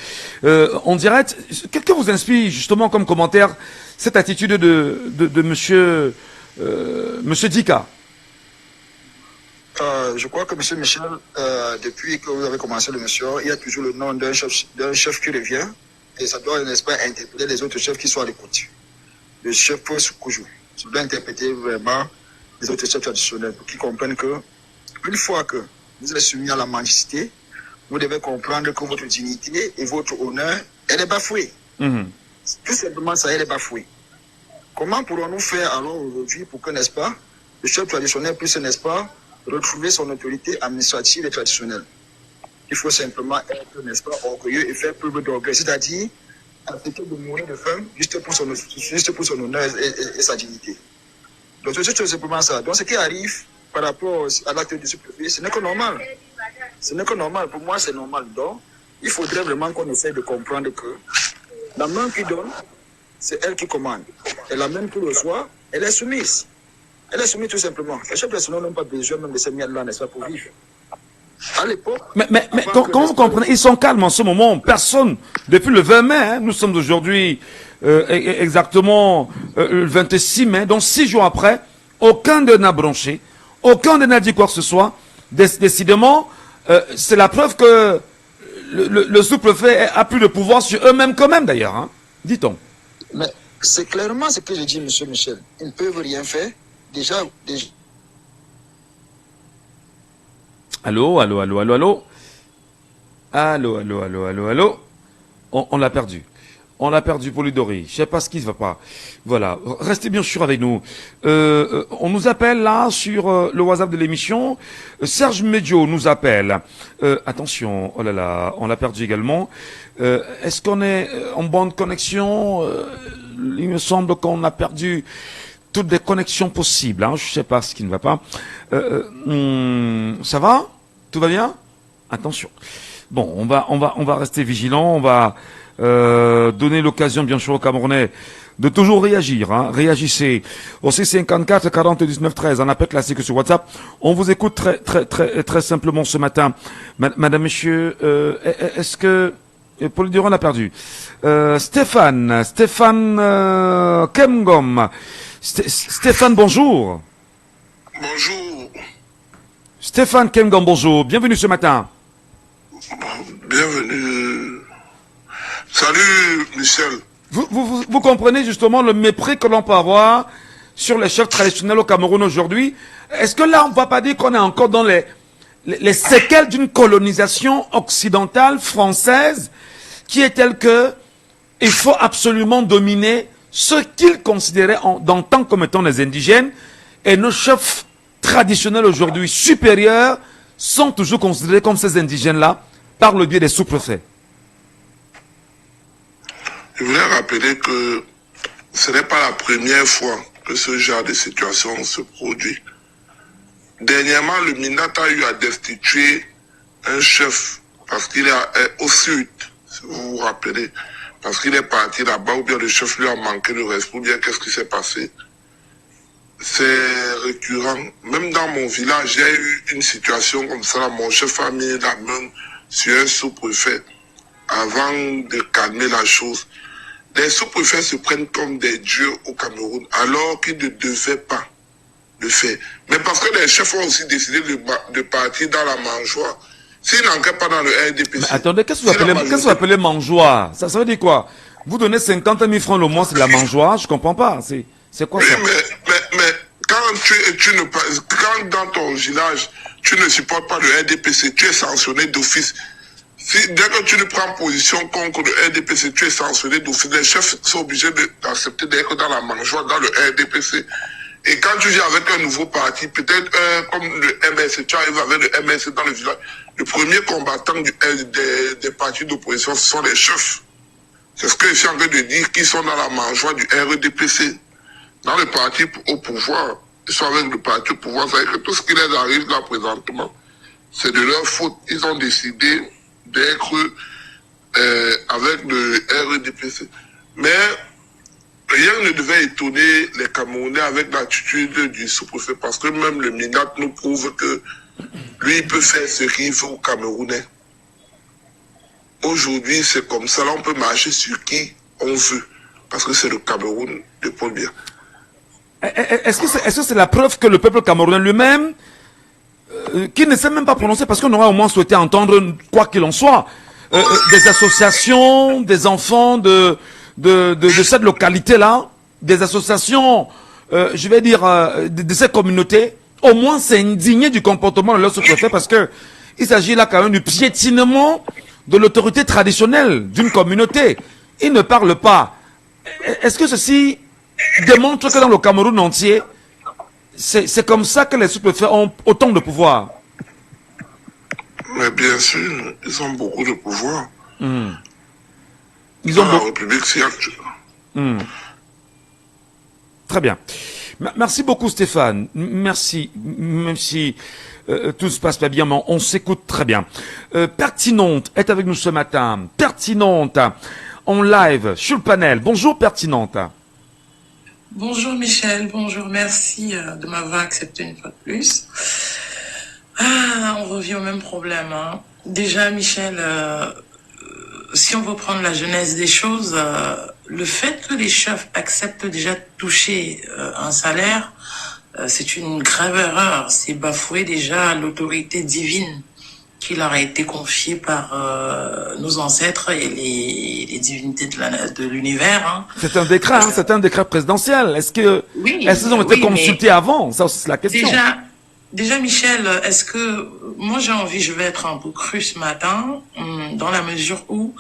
en direct. Qu'est-ce que vous inspire justement comme commentaire cette attitude de monsieur Dika? Je crois que monsieur Michel, depuis que vous avez commencé l'émission, il y a toujours le nom d'un chef qui revient. Et ça doit, n'est-ce pas, interpréter les autres chefs qui sont à l'écoute. Le chef Sokoudjou. Ça doit interpréter vraiment les autres chefs traditionnels pour qu'ils comprennent que, une fois que vous êtes soumis à la mendicité, vous devez comprendre que votre dignité et votre honneur, elle est bafouée. Tout simplement, ça, elle est bafouée. Comment pourrons-nous faire alors aujourd'hui pour que, n'est-ce pas, le chef traditionnel puisse, n'est-ce pas, retrouver son autorité administrative et traditionnelle? Il faut simplement être, n'est-ce pas, orgueilleux et faire preuve d'orgueil, c'est-à-dire accepter de mourir de faim juste pour son honneur et sa dignité. Donc, c'est tout simplement ça. Donc, ce qui arrive par rapport à l'acte du sous-préfet, ce n'est que normal. Ce n'est que normal. Pour moi, c'est normal. Donc, il faudrait vraiment qu'on essaie de comprendre que la main qui donne, c'est elle qui commande. Et la main qui reçoit, elle est soumise. Elle est soumise tout simplement. Les chefs nationaux n'ont pas besoin même de ces miels-là, n'est-ce pas, pour vivre. À l'époque... Mais quand vous comprenez, ils sont calmes en ce moment. Personne, depuis le 20 mai, hein, nous sommes aujourd'hui exactement le 26 mai, donc 6 jours après, aucun d'eux n'a bronché, aucun d'eux n'a dit quoi que ce soit. Décidément, c'est la preuve que le sous-préfet a plus de pouvoir sur eux-mêmes quand même d'ailleurs, hein, dit-on. Mais c'est clairement ce que je dis, monsieur Michel. Ils ne peuvent rien faire. Déjà... Allô. On l'a perdu. On l'a perdu, Polidori. Je sais pas ce qui ne va pas. Voilà. Restez bien sûr avec nous. On nous appelle là sur le WhatsApp de l'émission. Serge Medio nous appelle. Attention. Oh là là. On l'a perdu également. Est-ce qu'on est en bonne connexion? Il me semble qu'on a perdu toutes les connexions possibles. Hein. Je sais pas ce qui ne va pas. Ça va? Tout va bien? Attention. Bon, on va rester vigilant. On va donner l'occasion, bien sûr, aux Camerounais de toujours réagir. Hein. Réagissez au 654 40 19 13. Un appel classique sur WhatsApp. On vous écoute très simplement ce matin. Madame, Monsieur, est-ce que Paul Durand a perdu? Stéphane Kemgom. Stéphane, bonjour. Bonjour. Stéphane Kemgom, bonjour. Bienvenue ce matin. Bienvenue. Salut, Michel. Vous comprenez justement le mépris que l'on peut avoir sur les chefs traditionnels au Cameroun aujourd'hui. Est-ce que là, on ne va pas dire qu'on est encore dans les séquelles d'une colonisation occidentale française qui est telle que il faut absolument dominer ce qu'ils considéraient d'antan comme étant les indigènes, et nos chefs traditionnels aujourd'hui supérieurs sont toujours considérés comme ces indigènes-là par le biais des sous-préfets. Je voulais rappeler que ce n'est pas la première fois que ce genre de situation se produit. Dernièrement, le Minat a eu à destituer un chef parce qu'il est au sud, si vous vous rappelez. Parce qu'il est parti là-bas, ou bien le chef lui a manqué de respect, ou bien qu'est-ce qui s'est passé. C'est récurrent. Même dans mon village, j'ai eu une situation comme ça. Mon chef a mis la main sur un sous-préfet avant de calmer la chose. Les sous-préfets se prennent comme des dieux au Cameroun, alors qu'ils ne devaient pas le faire. Mais parce que les chefs ont aussi décidé de partir dans la mangeoire. S'ils n'enquêtent pas dans le RDPC... Mais attendez, qu'est-ce que vous appelez mangeoire? Ça veut dire quoi? Vous donnez 50 000 francs le mois, c'est de la mangeoire? Je comprends pas. C'est quoi ça? Mais quand dans ton village, tu ne supportes pas le RDPC, tu es sanctionné d'office. Dès que tu ne prends position contre le RDPC, tu es sanctionné d'office. Les chefs sont obligés d'accepter d'être dans la mangeoire, dans le RDPC. Et quand tu viens avec un nouveau parti, peut-être comme le MSC, tu arrives avec le MSC dans le village, le premier combattant des partis d'opposition, ce sont les chefs. C'est ce que je suis en train de dire, qu'ils sont dans la mangeoire du RDPC. Dans le parti au pouvoir, ils sont avec le parti au pouvoir. Ça veut dire que tout ce qui les arrive là présentement, c'est de leur faute. Ils ont décidé d'être avec le RDPC. Mais rien ne devait étonner les Camerounais avec l'attitude du sous-préfet, parce que même le Minat nous prouve que lui, il peut faire ce qu'il veut aux Camerounais. Aujourd'hui, c'est comme ça. Là, on peut marcher sur qui on veut, parce que c'est le Cameroun de Paul Biya. Est-ce que c'est la preuve que le peuple camerounais lui-même, qui ne s'est même pas prononcé, parce qu'on aurait au moins souhaité entendre, quoi qu'il en soit, des associations, des enfants de cette localité-là, des associations je vais dire, de ces communautés, au moins s'indigner du comportement de leur sous-préfet, parce que il s'agit là quand même du piétinement de l'autorité traditionnelle d'une communauté. Ils ne parlent pas. Est-ce que ceci démontre que dans le Cameroun entier, c'est comme ça que les sous-préfets ont autant de pouvoir? Mais bien sûr, ils ont beaucoup de pouvoir. Ils ont la République, c'est Très bien. Merci beaucoup Stéphane. Merci. Même si tout se passe pas bien, mais on s'écoute très bien. Pertinente est avec nous ce matin. Pertinente en live sur le panel. Bonjour Pertinente. Bonjour Michel, bonjour, merci de m'avoir accepté une fois de plus. On revient au même problème. Hein. Déjà Michel, si on veut prendre la genèse des choses, le fait que les chefs acceptent déjà de toucher un salaire, c'est une grave erreur. C'est bafouer déjà l'autorité divine qui leur a été confiée par nos ancêtres et les divinités de l'univers. Hein. C'est un décret, hein, c'est un décret présidentiel. Est-ce qu'ils ont été consultés avant? Ça, c'est la question. Déjà, Michel, est-ce que moi j'ai envie, je vais être un peu cru ce matin, dans la mesure où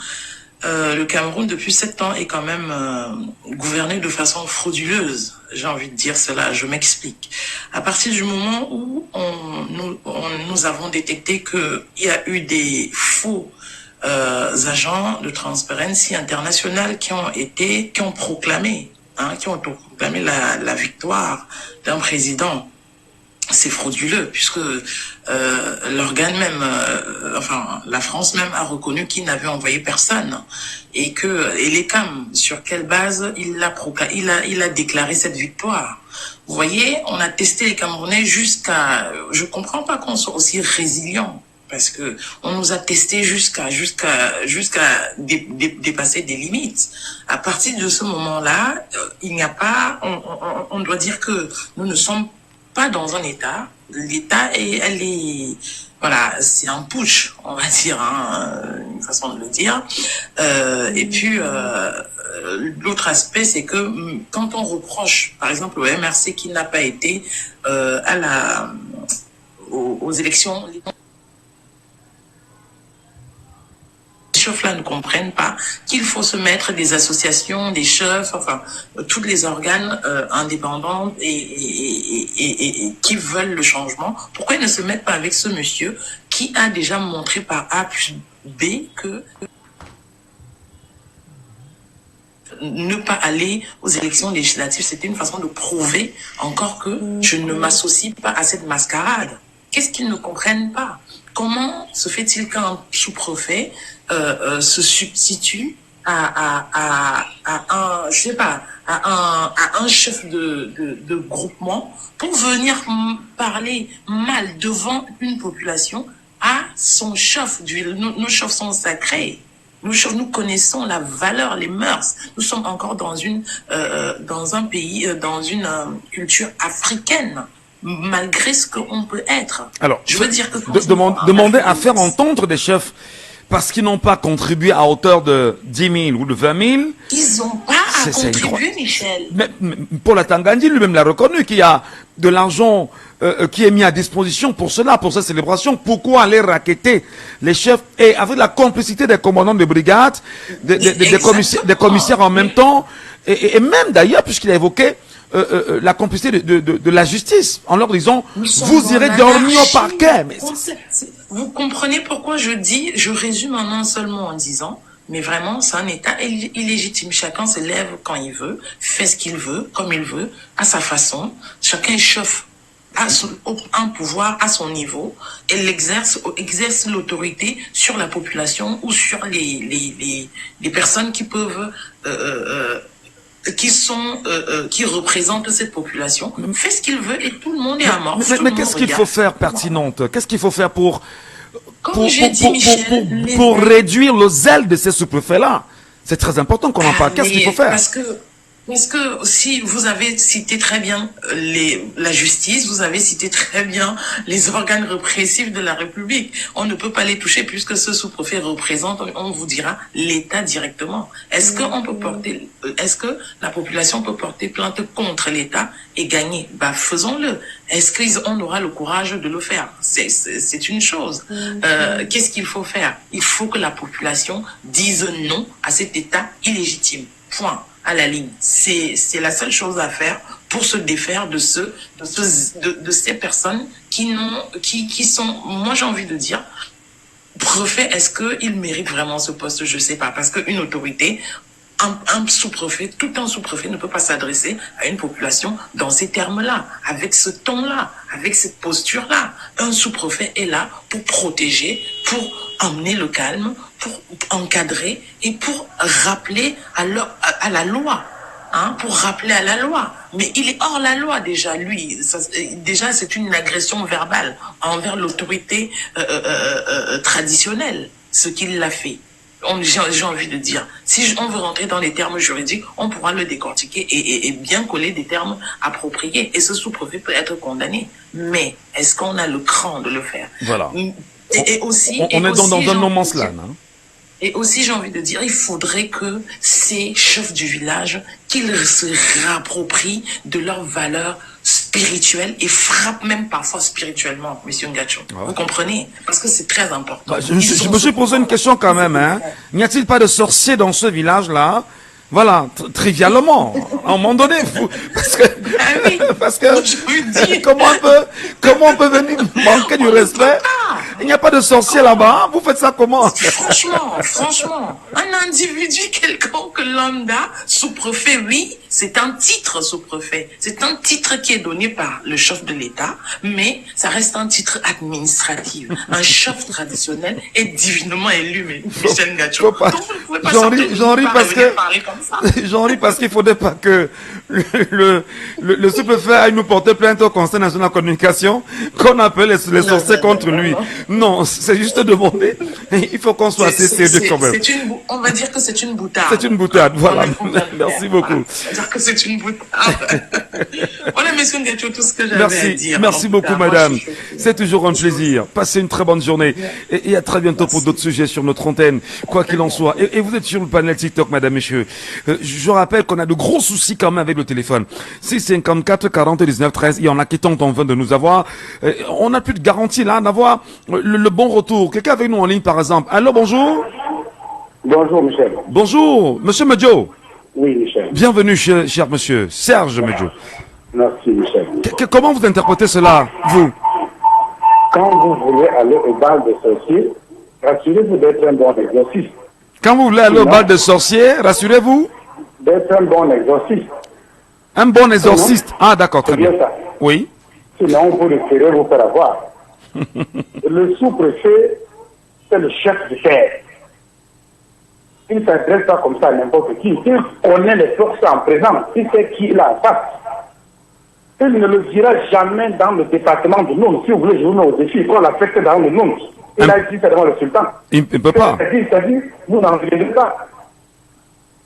le Cameroun depuis 7 ans est quand même gouverné de façon frauduleuse. J'ai envie de dire cela, je m'explique. À partir du moment où nous avons détecté qu'il y a eu des faux agents de Transparency International qui ont proclamé la victoire d'un président. C'est frauduleux puisque l'organe même, la France même a reconnu qu'il n'avait envoyé personne et les CAM, sur quelle base il a déclaré cette victoire. Vous voyez, on a testé les Camerounais jusqu'à, je comprends pas qu'on soit aussi résilient parce que on nous a testé jusqu'à dépasser des limites. À partir de ce moment-là, il n'y a pas, on doit dire que nous ne sommes pas dans un État. L'État voilà, c'est un putsch, on va dire, hein, une façon de le dire. Et puis l'autre aspect, c'est que quand on reproche, par exemple, au MRC qui n'a pas été aux élections, les chefs là ne comprennent pas qu'il faut se mettre des associations, des chefs, tous les organes indépendants et qui veulent le changement. Pourquoi ils ne se mettent pas avec ce monsieur qui a déjà montré par A plus B que ne pas aller aux élections législatives, c'était une façon de prouver encore que je ne m'associe pas à cette mascarade. Qu'est-ce qu'ils ne comprennent pas? Comment se fait-il qu'un sous-préfet se substitue à un chef de groupement pour venir parler mal devant une population à son chef? Nos chefs sont sacrés. Nous connaissons la valeur, les mœurs. Nous sommes encore dans un pays, dans une culture africaine. Malgré ce qu'on peut être. Alors, je veux dire que demander à faire entendre des chefs parce qu'ils n'ont pas contribué à hauteur de 10 000 ou de 20 000. Ils n'ont pas à contribuer, Michel. Mais pour la Tangandi, lui-même l'a reconnu qu'il y a de l'argent qui est mis à disposition pour cela, pour cette célébration. Pourquoi aller racketter les chefs et avec la complicité des commandants de brigade, des commissaires en même temps, et même d'ailleurs, puisqu'il a évoqué la complicité de la justice, en leur disant vous irez dormir au parquet. Mais vous comprenez pourquoi je résume en un seul mot en disant, mais vraiment c'est un État illégitime. Chacun se lève quand il veut, fait ce qu'il veut, comme il veut, à sa façon. Chacun chauffe un pouvoir à son niveau et exerce l'autorité sur la population ou sur les personnes qui peuvent qui représentent cette population, fait ce qu'il veut et tout le monde est à mort. Mais qu'est-ce qu'il faut faire, Pertinente? Qu'est-ce qu'il faut faire pour Michel, réduire le zèle de ces sous-préfets-là? C'est très important qu'on en parle. Qu'est-ce qu'il faut faire? Parce que Parce que si vous avez cité très bien la justice, vous avez cité très bien les organes répressifs de la République. On ne peut pas les toucher puisque ce sous-préfet représente, on vous dira, l'État directement. Est-ce que la population peut porter plainte contre l'État et gagner? Bah, faisons-le. Est-ce qu'on aura le courage de le faire? C'est une chose. Qu'est-ce qu'il faut faire? Il faut que la population dise non à cet État illégitime. Point. À la ligne. C'est la seule chose à faire pour se défaire de ces personnes qui sont, moi j'ai envie de dire, préfet, est-ce qu'il mérite vraiment ce poste? Je sais pas, parce qu'une autorité, un sous-préfet, tout un sous-préfet ne peut pas s'adresser à une population dans ces termes-là, avec ce ton-là, avec cette posture-là. Un sous-préfet est là pour protéger, pour emmener le calme, pour encadrer et pour rappeler à la loi. Pour rappeler à la loi. Mais il est hors la loi déjà, lui. Déjà, c'est une agression verbale envers l'autorité traditionnelle, ce qu'il a fait. J'ai envie de dire, si on veut rentrer dans les termes juridiques, on pourra le décortiquer et bien coller des termes appropriés. Et ce sous-préfet peut être condamné. Mais est-ce qu'on a le cran de le faire? Voilà. Et aussi, on est dans un no-man's-land. Et aussi, j'ai envie de dire, il faudrait que ces chefs du village, qu'ils se réapproprient de leurs valeurs spirituelles et frappent même parfois spirituellement, monsieur Ngacho. Ouais. Vous comprenez? Parce que c'est très important. Je me suis posé une question quand même. N'y a-t-il pas de sorciers dans ce village-là? Voilà, trivialement, à un moment donné, parce que, parce que, comment on peut venir manquer du respect? Il n'y a pas de sorcier là-bas, vous faites ça comment? Franchement, un individu quelconque lambda, sous-préfet, oui, c'est un titre sous-préfet. C'est un titre qui est donné par le chef de l'État, mais ça reste un titre administratif. Un chef traditionnel est divinement élu, mais Michel Ngacho. J'en ris parce qu'il faudrait pas que le sous-préfet aille nous porter plainte au Conseil national de la communication, qu'on appelle les sorciers contre lui. Non, c'est juste demander. Il faut qu'on soit assez sérieux quand même. On va dire que c'est une boutade. C'est une boutade, voilà. Merci beaucoup. On va dire que c'est une boutade. Voilà, monsieur Ngacho, tout ce que j'avais à dire. Merci beaucoup, madame. C'est toujours un plaisir. Passez une très bonne journée. Et à très bientôt pour d'autres sujets sur notre antenne. Quoi qu'il en soit. Et vous êtes sur le panel TikTok, madame, messieurs. Je rappelle qu'on a de gros soucis quand même avec le téléphone. 654 40 19 13. Il y en a qui tentent en vain de nous avoir. On n'a plus de garantie là d'avoir le bon retour. Quelqu'un avec nous en ligne par exemple. Allô, bonjour. Bonjour Michel. Bonjour, monsieur Medjo. Oui Michel. Bienvenue cher monsieur, Serge Medjo. Merci Michel. Comment vous interprétez cela, vous? Quand vous voulez aller au bal de sorciers, rassurez-vous d'être un bon exorciste. Quand vous voulez aller au bal de sorciers, rassurez-vous d'être un bon exorciste. Un bon exorciste. Ah d'accord, très bien. Ça. Oui. Sinon, vous risquerez vous faire avoir. Le sous-préfet, c'est le chef du terre. Il ne s'adresse pas comme ça à n'importe qui. Il connaît les forces en présence. Il sait qui il a en face. Il ne le dira jamais dans le département de Noun. Si vous voulez jouer au défi, il faut l'affecter dans le Noun. Il a dit ça devant le sultan. Il ne peut pas. C'est-à-dire, vous n'en voulez pas.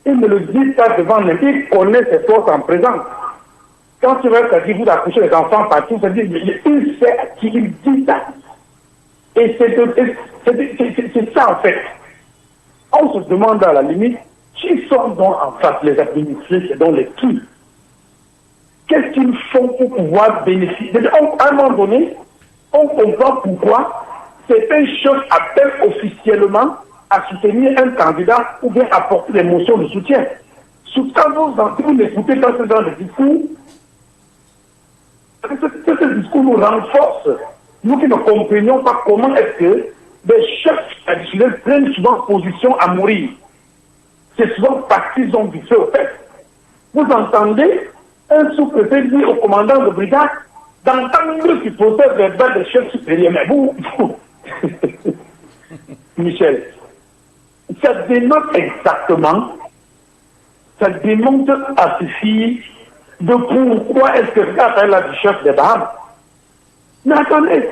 Il ne le dit pas devant lui. Il connaît ses forces en présence. Quand tu vas, c'est-à-dire, vous accouchez les enfants partout, c'est-à-dire, il sait à qui il dit ça. Et c'est ça en fait. On se demande à la limite, qui sont donc en face les administrés, c'est donc les qui? Qu'est-ce qu'ils font pour pouvoir bénéficier? À un moment donné, on comprend pourquoi certains chefs appellent officiellement à soutenir un candidat ou bien apporter des motions de soutien. Quand vous écoutez dans ce genre de discours, ce discours nous renforce. Nous qui ne comprenions pas comment est-ce que des chefs traditionnels prennent souvent position à mourir. C'est souvent parce qu'ils ont du feu au fait. Vous entendez un sous-préfet dire au commandant de brigade d'entendre ce procès verbal des chefs supérieurs. Mais vous Michel, ça dénote exactement, ça démontre à ceci de pourquoi est-ce que ça fait là du chef des Bahamas. Mais attendez,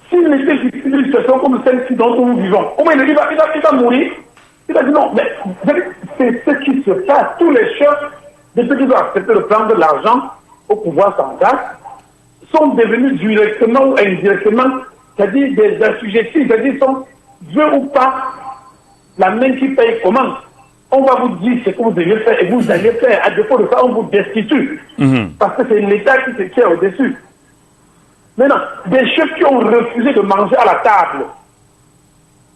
s'il était victime d'une situation comme celle-ci dont nous vivons, au moins il va mourir. Il a dit non, mais c'est ce qui se passe. Tous les chefs depuis qu'ils ont accepté de prendre de l'argent au pouvoir central, sont devenus directement ou indirectement, c'est-à-dire des assujettis, c'est-à-dire sont, veut ou pas, la main qui paye comment. On va vous dire ce que vous devez faire et vous allez faire. À défaut de ça, on vous destitue. Parce que c'est l'État qui se tient au-dessus. Maintenant, des chefs qui ont refusé de manger à la table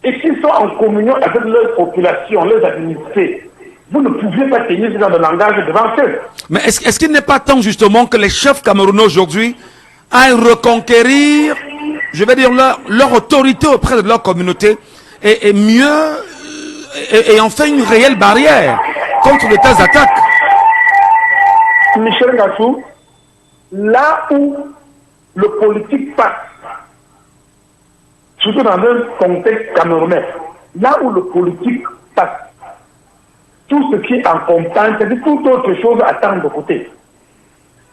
et qui sont en communion avec leur population, leurs administrés, vous ne pouvez pas tenir ce genre de langage devant eux. Mais est-ce qu'il n'est pas temps justement que les chefs camerounais aujourd'hui aillent reconquérir, je vais dire, leur autorité auprès de leur communauté et mieux, et en fait une réelle barrière contre de telles attaques? Michel Gassou, là où le politique passe, surtout dans un contexte camerounais, là où le politique passe, tout ce qui est en campagne, c'est-à-dire toute autre chose attend de côté.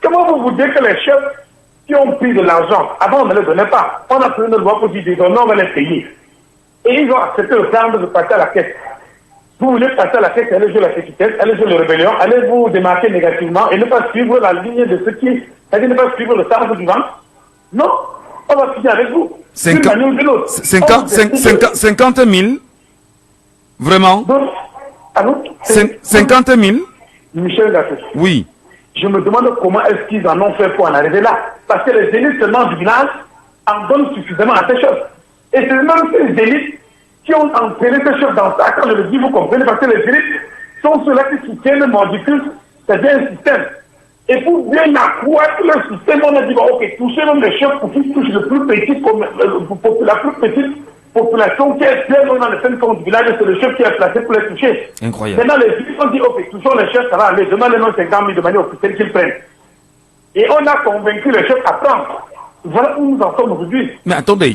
Comment vous dites que les chefs qui ont pris de l'argent, avant on ne les donnait pas, on a pris une loi pour dire non, on va les payer. Et ils ont accepté le plan de passer à la caisse. Vous voulez passer à la caisse, allez jouer la sécurité, allez jouer la rébellion, allez vous démarquer négativement et ne pas suivre la ligne de ceux qui, c'est-à-dire ne pas suivre le sens du vent. Non, on va finir avec vous. 50 000 vraiment? Allô? 50 000? Michel Gassou. Oui. Je me demande comment est-ce qu'ils en ont fait pour en arriver là. Parce que les élites seulement du village en donnent suffisamment à ces choses. Et c'est même ces élites qui ont entraîné ces choses dans ça. Quand je le dis, vous comprenez, parce que les élites sont ceux-là qui soutiennent le mordicus, c'est-à-dire un système. Et pour bien accroître le système, on a dit, bon, ok, touchez même les chefs pour qu'ils touchent le plus petit, la plus petite population qui est bien dans le centre du village, c'est le chef qui est placé pour les toucher. Incroyable. Maintenant, les filles ont dit, ok, touchons les chefs, ça va aller, demandez les 50 000 de manière officielle qu'ils prennent. Et on a convaincu les chefs à prendre. Voilà où nous en sommes aujourd'hui. Mais attendez,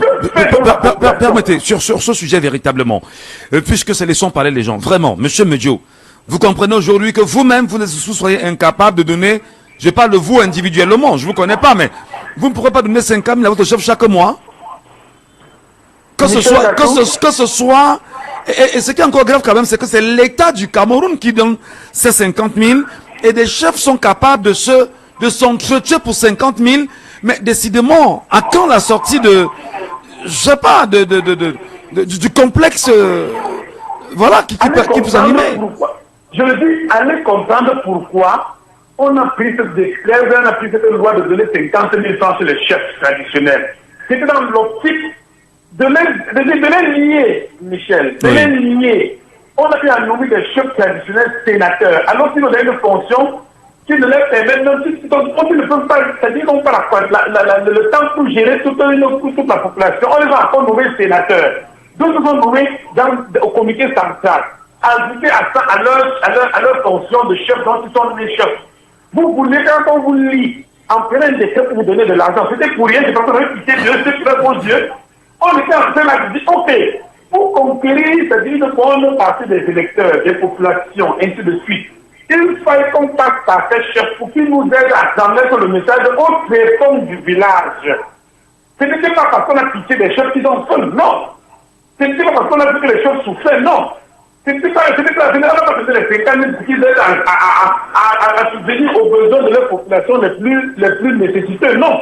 permettez, sur ce sujet véritablement, puisque c'est laissons parler les gens, vraiment, monsieur Medjo, vous comprenez aujourd'hui que vous-même, vous soyez incapable de donner, je parle de vous individuellement, je ne vous connais pas, mais vous ne pourrez pas donner 50 000 à votre chef chaque mois? Que ce soit, et ce qui est encore grave quand même, c'est que c'est l'État du Cameroun qui donne ces 50 000 et des chefs sont capables de s'entretuer pour 50 000, mais décidément, à quand la sortie de, je sais pas, du complexe, voilà, qui peut vous animer? Je le dis, allez comprendre pourquoi on a pris cette décision, on a pris cette loi de donner 50 000 francs sur les chefs traditionnels. C'était dans l'optique de les lier, Michel, de les lier. On a pu nommer des chefs traditionnels sénateurs, alors qu'ils ont une fonction qui ne leur permet même si ils ne peuvent pas, c'est-à-dire qu'ils n'ont pas le temps pour gérer toute la population. On les a encore nommés sénateurs. D'autres sont nommés au comité central, ajoutés à ça à leur fonction de chef, donc ils sont nommés chefs. Vous voulez, quand on vous lit, en prenant des chefs pour vous donner de l'argent, c'était pour rien, c'est parce qu'on avait quitté Dieu, c'est pour bon Dieu. On était en train de dire, ok, pour conquérir, c'est-à-dire une bonne partie des électeurs, des populations, ainsi de suite, il fallait qu'on passe par ces chefs pour qu'ils nous aident à transmettre le message aux tréfonds du village. Ce n'était pas parce qu'on a pitié des chefs qui sont seuls, non. Ce n'était pas parce qu'on a vu que les chefs souffraient, non. C'était la génération parce que les 50 000 qui aident à subvenir aux besoins de leur population les plus nécessiteux, non.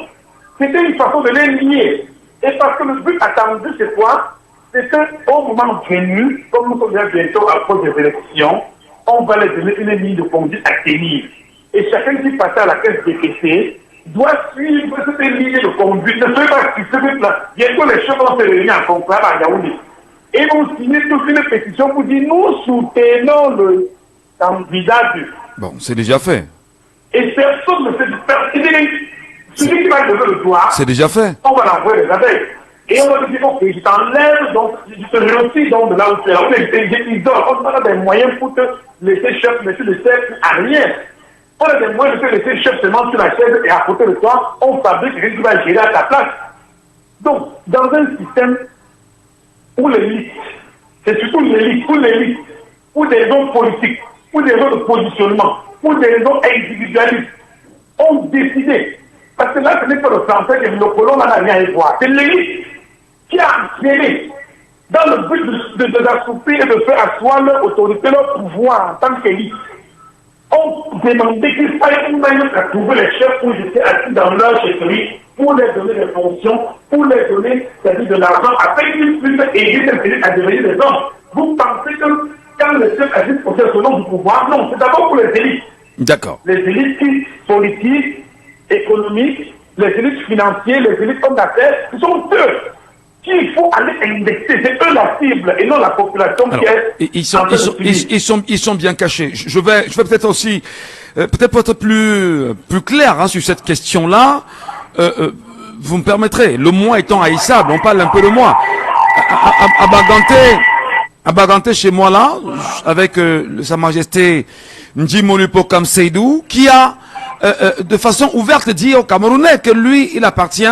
C'était une façon de les lier. Et parce que le but attendu, c'est quoi? C'est qu'au moment venu, comme nous sommes bientôt à cause des élections, on va les donner une ligne de conduite à tenir. Et chacun qui passe à la caisse décaissée doit suivre cette ligne de conduite. Ne soyez pas suffisant là. Bientôt, les chefs vont se réunir en conclave à Yaoundé. Et vont signer toute une pétition pour dire nous soutenons le candidat du. Bon, c'est déjà fait. Et personne ne fait du faire. Celui qui va lever le doigt, c'est déjà fait. On va l'envoyer les abeilles. Et on va lui dire, ok, je t'enlève, donc je te remercie donc de là où tu es là. J'isole. On a des moyens pour te laisser chef, mais tu ne sais à rien. On a des moyens de te laisser chef seulement sur la chaise et à côté de toi, on fabrique quelqu'un qui va gérer à ta place. Donc, dans un système où l'élite, c'est surtout l'élite, où des raisons politiques, où des raisons de positionnement, où des raisons individualistes ont décidé. Parce que là, ce n'est pas le français que le colon n'a rien à voir. C'est l'élite qui a accéléré dans le but d'assouplir et de faire asseoir leur autorité, leur pouvoir en tant qu'élite. ont demandé qu'il fallait même trouver les chefs où j'étais assis dans leur chefferie pour leur donner des fonctions, pour leur donner c'est-à-dire de l'argent, afin qu'ils puissent aider ces élites à devenir des hommes. Vous pensez que quand les chefs agissent pour ce nom du pouvoir, non, c'est d'abord pour les élites. D'accord. Les élites politiques, économiques, les élites financières, les élites hommes d'affaires, ce sont eux qu'il faut aller indexer. C'est eux la cible et non la population. Alors, qui est ils sont bien cachés. Je vais peut-être aussi peut-être être plus clair hein, sur cette question-là. Vous me permettrez, le moi étant haïssable, on parle un peu de moi. À Baganté chez moi là, avec Sa Majesté Ndjimolupo Kamseidou, qui a de façon ouverte dit aux Camerounais que lui, il appartient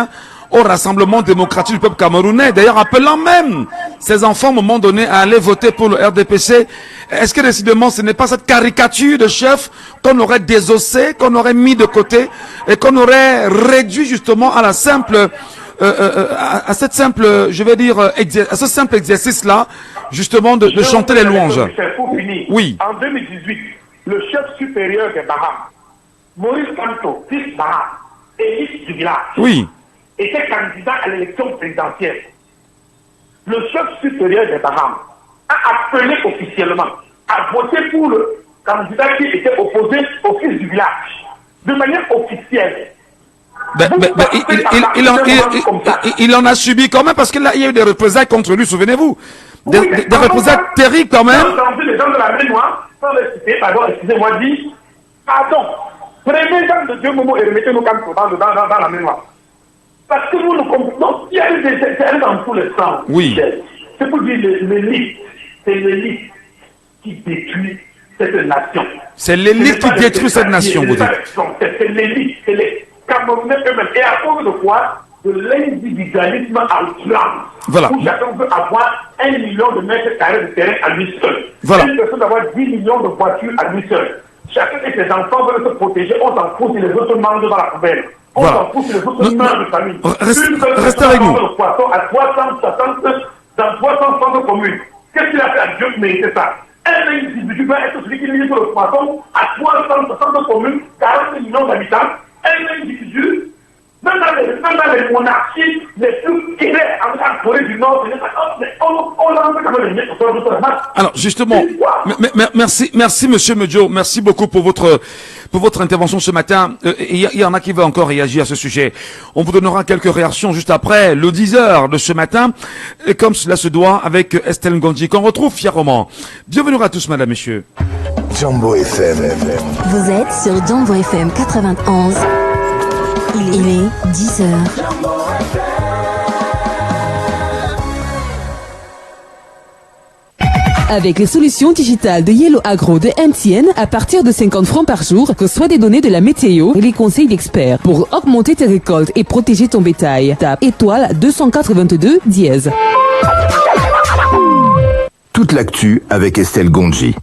au Rassemblement démocratique du peuple camerounais, d'ailleurs appelant même ses enfants à un moment donné à aller voter pour le RDPC. Est-ce que décidément ce n'est pas cette caricature de chef qu'on aurait désossé, qu'on aurait mis de côté et qu'on aurait réduit justement à la simple à cette simple, je vais dire, à ce simple exercice-là, justement de chanter les louanges. Oui. En 2018, le chef supérieur des Bahamas, Maurice Kanto, fils Baham, élite du village, oui, était candidat à l'élection présidentielle. Le chef supérieur des Bahamas a appelé officiellement à voter pour le candidat qui était opposé au fils du village, de manière officielle. Il en a subi quand même parce qu'il y a eu des représailles contre lui, souvenez-vous. Des représailles terribles quand même. J'ai entendu les gens de la mémoire, sans les citer, pardon, excusez-moi, dit, pardon, prenez gens de Dieu Momo et remettez-nous dans la mémoire. Parce que nous comprenons, il y a des dans tous les sens. Oui. C'est pour dire l'élite, c'est l'élite qui détruit cette nation. C'est l'élite qui détruit cette nation, vous dites. C'est l'élite, c'est les Camerounais eux-mêmes. Et à cause de quoi? De l'individualisme à outrance. Voilà. Où chacun veut avoir 1 million de mètres carrés de terrain à lui seul. Voilà. Une personne d'avoir 10 millions de voitures à lui seul. Chacun et ses enfants veulent se protéger. On s'en fout si les autres mangent dans la poubelle. On s'en fout si les autres meurent de famille. Restez avec nous. Le poisson à 360 dans 360 communes. Qu'est-ce qu'il a fait à Dieu pour mériter ça? Un individu va être celui qui livre le poisson à 360 communes, 40 millions d'habitants. Un individu, même dans les monarchies les plus claires en Corée du Nord, alors justement, merci Monsieur Medjo, merci beaucoup pour votre intervention ce matin. Il y en a qui veulent encore réagir à ce sujet. On vous donnera quelques réactions juste après le 10h de ce matin, et comme cela se doit avec Estelle Ngondji qu'on retrouve fièrement. Bienvenue à tous, madame, messieurs. Jambo FM. Vous êtes sur Jambo FM 91. Il est 10h. Avec les solutions digitales de Yellow Agro de MTN, à partir de 50 francs par jour, reçois des données de la météo et les conseils d'experts pour augmenter tes récoltes et protéger ton bétail. Tape étoile 282 dièse. Toute l'actu avec Estelle Ngondji.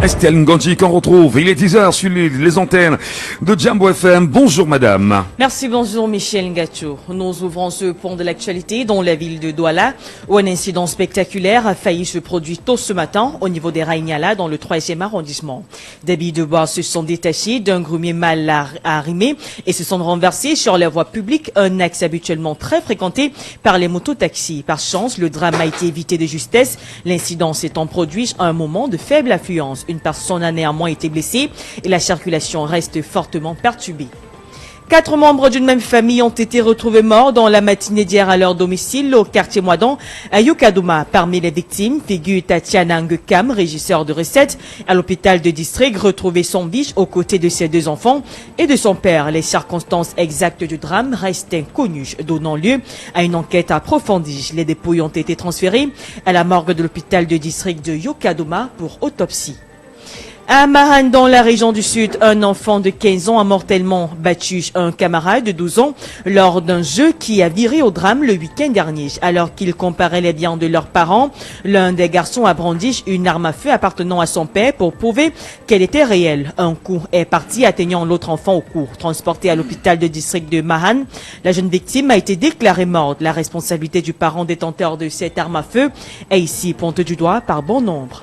Estelle Ngondji qu'on retrouve, il est 10h sur les antennes de Jambo FM. Bonjour madame. Merci, bonjour Michel Ngacho. Nous ouvrons ce pont de l'actualité dans la ville de Douala où un incident spectaculaire a failli se produire tôt ce matin au niveau des Raïniala dans le 3e arrondissement. Des billes de bois se sont détachées d'un grumier mal arrimé et se sont renversées sur la voie publique, un axe habituellement très fréquenté par les mototaxis. Par chance, le drame a été évité de justesse, l'incident s'étant produit à un moment de faible affluence. Une personne a néanmoins été blessée et la circulation reste fortement perturbée. 4 membres d'une même famille ont été retrouvés morts dans la matinée d'hier à leur domicile au quartier Moidon à Yokadouma. Parmi les victimes figure Tatiana Ngekam, régisseur de recettes à l'hôpital de district, retrouvé sans vie aux côtés de ses 2 enfants et de son père. Les circonstances exactes du drame restent inconnues, donnant lieu à une enquête approfondie. Les dépouilles ont été transférées à la morgue de l'hôpital de district de Yokadouma pour autopsie. À Mahan, dans la région du Sud, un enfant de 15 ans a mortellement battu un camarade de 12 ans lors d'un jeu qui a viré au drame le week-end dernier. Alors qu'ils comparaient les biens de leurs parents, l'un des garçons a brandi une arme à feu appartenant à son père pour prouver qu'elle était réelle. Un coup est parti, atteignant l'autre enfant au cou. Transporté à l'hôpital de district de Mahan, la jeune victime a été déclarée morte. La responsabilité du parent détenteur de cette arme à feu est ici pointée du doigt par bon nombre.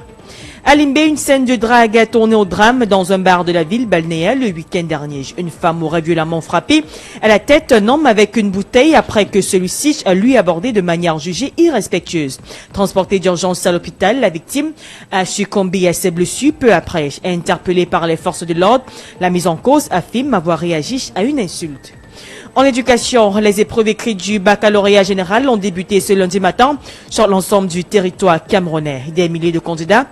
À Limbé, une scène de drague a tourné au drame dans un bar de la ville balnéaire le week-end dernier. Une femme aurait violemment frappé à la tête un homme avec une bouteille après que celui-ci lui abordé de manière jugée irrespectueuse. Transportée d'urgence à l'hôpital, la victime a succombé à ses blessures peu après. Interpellée par les forces de l'ordre, la mise en cause affirme avoir réagi à une insulte. En éducation, les épreuves écrites du baccalauréat général ont débuté ce lundi matin sur l'ensemble du territoire camerounais. Des milliers de candidats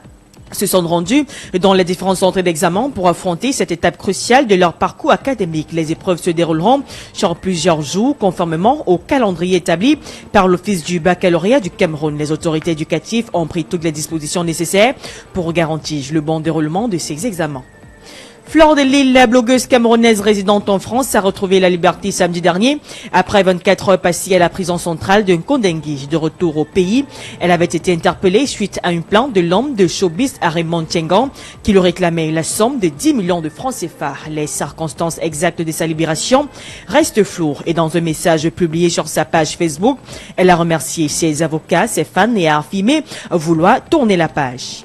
se sont rendus dans les différents centres d'examen pour affronter cette étape cruciale de leur parcours académique. Les épreuves se dérouleront sur plusieurs jours, conformément au calendrier établi par l'Office du baccalauréat du Cameroun. Les autorités éducatives ont pris toutes les dispositions nécessaires pour garantir le bon déroulement de ces examens. Flore de Lille, la blogueuse camerounaise résidente en France, a retrouvé la liberté samedi dernier après 24 heures passées à la prison centrale de Nkondengui. De retour au pays, elle avait été interpellée suite à une plainte de l'homme de showbiz Raymond Tiengan qui lui réclamait la somme de 10 millions de francs CFA. Les circonstances exactes de sa libération restent floues et dans un message publié sur sa page Facebook, elle a remercié ses avocats, ses fans et a affirmé vouloir tourner la page.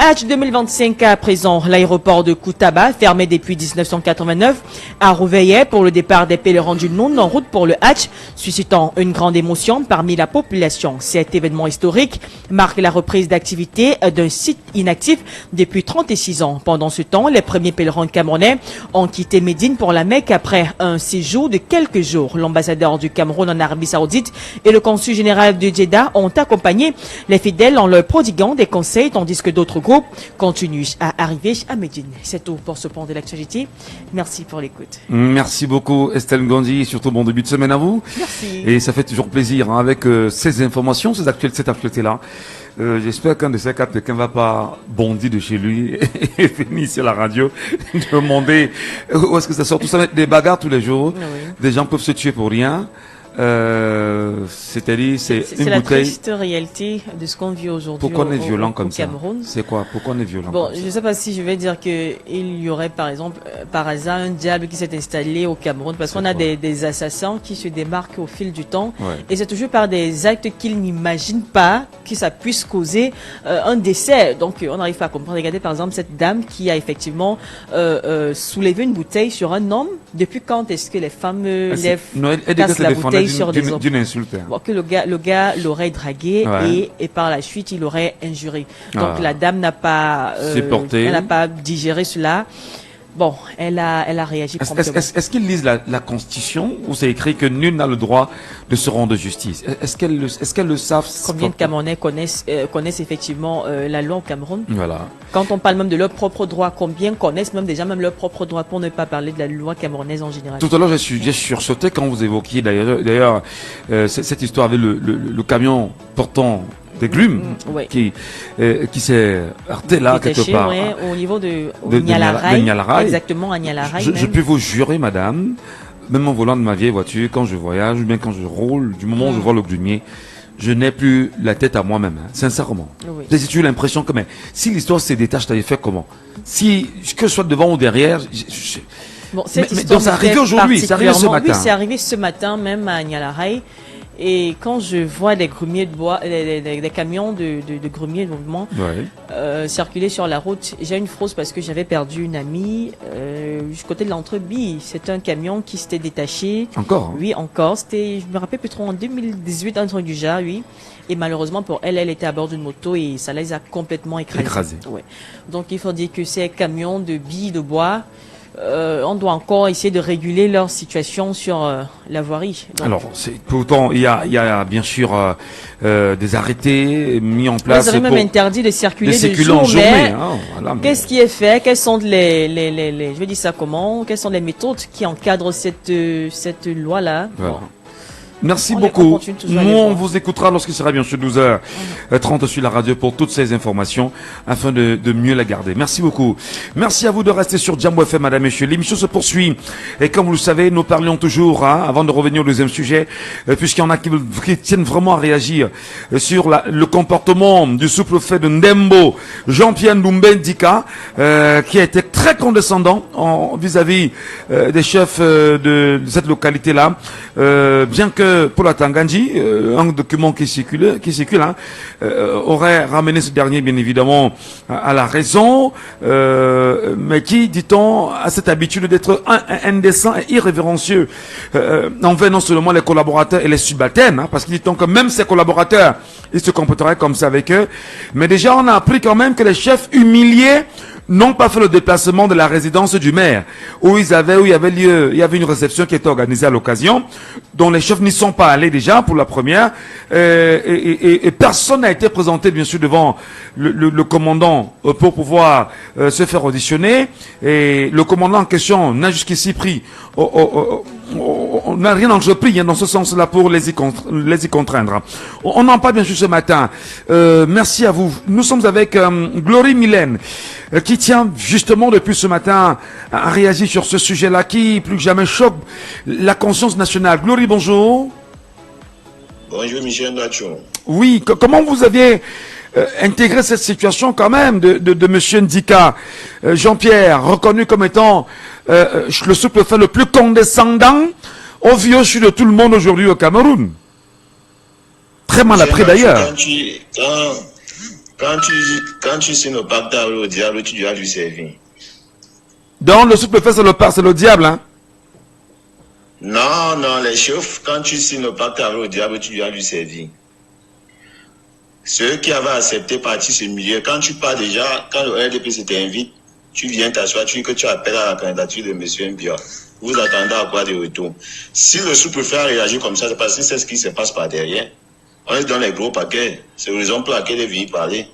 Hatch 2025 à présent, l'aéroport de Koutaba, fermé depuis 1989, a rouvert pour le départ des pèlerins du Noun en route pour le Hatch, suscitant une grande émotion parmi la population. Cet événement historique marque la reprise d'activité d'un site inactif depuis 36 ans. Pendant ce temps, les premiers pèlerins camerounais ont quitté Médine pour la Mecque après un séjour de quelques jours. L'ambassadeur du Cameroun en Arabie Saoudite et le consul général de Jeddah ont accompagné les fidèles en leur prodiguant des conseils, tandis que d'autres groupes continuent à arriver à Médine. C'est tout pour ce point de l'actualité. Merci pour l'écoute. Merci beaucoup Estelle Ngondi, surtout bon début de semaine à vous. Merci. Et ça fait toujours plaisir avec ces informations, cette actualité-là. J'espère qu'un de ces quatre, quelqu'un va pas bondir de chez lui et venir sur la radio demander où est-ce que ça sort. Tout ça va être des bagarres tous les jours. Oui. Des gens peuvent se tuer pour rien. C'est-à-dire, c'est une la bouteille. triste réalité de ce qu'on vit aujourd'hui. Pourquoi on est violent comme ça? Cameroun. C'est quoi? Pourquoi on est violent? Bon, je ne sais pas si je vais dire que il y aurait, par exemple, par hasard, un diable qui s'est installé au Cameroun, parce qu'on a des assassins qui se démarquent au fil du temps, et c'est toujours par des actes qu'ils n'imaginent pas que ça puisse causer un décès. Donc, on n'arrive pas à comprendre. Regardez, par exemple, cette dame qui a effectivement soulevé une bouteille sur un homme. Depuis quand est-ce que les femmes lèvent la bouteille sur des hommes? D'une insulte. Bon, que le gars l'aurait dragué et par la suite il l'aurait injuré. Donc la dame n'a pas elle n'a pas digéré cela. Bon, elle a réagi promptement. Est-ce qu'ils lisent la Constitution où c'est écrit que nul n'a le droit de se rendre justice? Est-ce qu'elles le savent? Combien de Camerounais connaissent effectivement la loi au Cameroun? Voilà. Quand on parle même de leurs propres droits, combien connaissent même déjà leurs propres droits, pour ne pas parler de la loi camerounaise en général? Tout à l'heure, j'ai sursauté quand vous évoquiez d'ailleurs cette histoire avec le camion portant des glumes qui s'est heurté là quelque part. Au niveau de Nialaray. Exactement, à Nialaray. Je peux vous jurer, madame, même en volant de ma vieille voiture, quand je voyage, ou bien quand je roule, du moment où je vois le glumier, je n'ai plus la tête à moi-même, sincèrement. Oui. J'ai toujours l'impression que, mais si l'histoire se détache, t'avais fait comment? Si, que ce soit devant ou derrière, bon, cette histoire, ça arrive aujourd'hui, ça arrive ce matin. Oui, c'est arrivé ce matin, même à Nialaray. Et quand je vois des grumiers de bois, des camions de grumiers de mouvement circuler sur la route, j'ai une frousse parce que j'avais perdu une amie du côté de l'Entrebie. C'est un camion qui s'était détaché. Encore? Oui, encore. C'était, je me rappelle plus trop, en 2018, un truc du genre, oui. Et malheureusement pour elle était à bord d'une moto et ça les a complètement écrasés. Ouais. Donc il faut dire que ces camions de billes de bois, on doit encore essayer de réguler leur situation sur la voirie. Donc, alors, pourtant, il y a bien sûr des arrêtés mis en place. Ils auraient même interdit de circuler de jour, mais qu'est-ce qui est fait? Quelles sont je vais dire ça comment? Quelles sont les méthodes qui encadrent cette loi-là? Voilà. Bon. Merci beaucoup. Nous, on vous écoutera lorsqu'il sera bien sûr 12h30 sur la radio pour toutes ces informations afin de mieux la garder. Merci beaucoup. Merci à vous de rester sur Jambo FM, madame, messieurs. L'émission se poursuit. Et comme vous le savez, nous parlions toujours, avant de revenir au deuxième sujet, puisqu'il y en a qui tiennent vraiment à réagir sur le comportement du sous-préfet de Ndembo, Jean-Pierre Ndoumbé-Ndika, qui a été très condescendant vis-à-vis des chefs de cette localité-là, bien que pour la Tangandji, un document qui circule, aurait ramené ce dernier, bien évidemment, à la raison, mais qui, dit-on, a cette habitude d'être indécent et irrévérencieux envers non seulement les collaborateurs et les subalternes, parce qu'il dit-on que même ses collaborateurs, ils se comporteraient comme ça avec eux. Mais déjà, on a appris quand même que les chefs humiliés n'ont pas fait le déplacement de la résidence du maire, où il y avait une réception qui était organisée à l'occasion, dont les chefs n'y sont pas allés déjà pour la première, et personne n'a été présenté bien sûr devant le commandant pour pouvoir se faire auditionner, et le commandant en question n'a jusqu'ici pris, on n'a rien entrepris dans ce sens-là pour les y contraindre. On en parle bien sûr ce matin. Merci à vous. Nous sommes avec Glory Mylène, qui tient justement depuis ce matin à réagir sur ce sujet-là qui, plus que jamais, choque la conscience nationale. Glory, bonjour. Bonjour Michel Gachou. Oui, comment vous aviez intégré cette situation quand même de monsieur Ndika, Jean-Pierre, reconnu comme étant le sous-préfet le plus condescendant au vieux sur de tout le monde aujourd'hui au Cameroun. Très mal appris d'ailleurs. Quand tu signes le pacte au diable, tu dois lui servir. Donc le sous-préfet c'est le diable, hein? Non, les chefs, quand tu signes le pacte au diable, tu dois lui servir. Ceux qui avaient accepté partir ce milieu, quand tu pars déjà, quand le RDP t'invite, tu viens t'asseoir, tu dis que tu appelles à la candidature de M. Mbia. Vous attendez à quoi de retour? Si le sous-préfet a réagi comme ça, c'est parce que c'est ce qui se passe par derrière. On est dans les gros paquets. C'est la raison pour laquelle il est venu parler.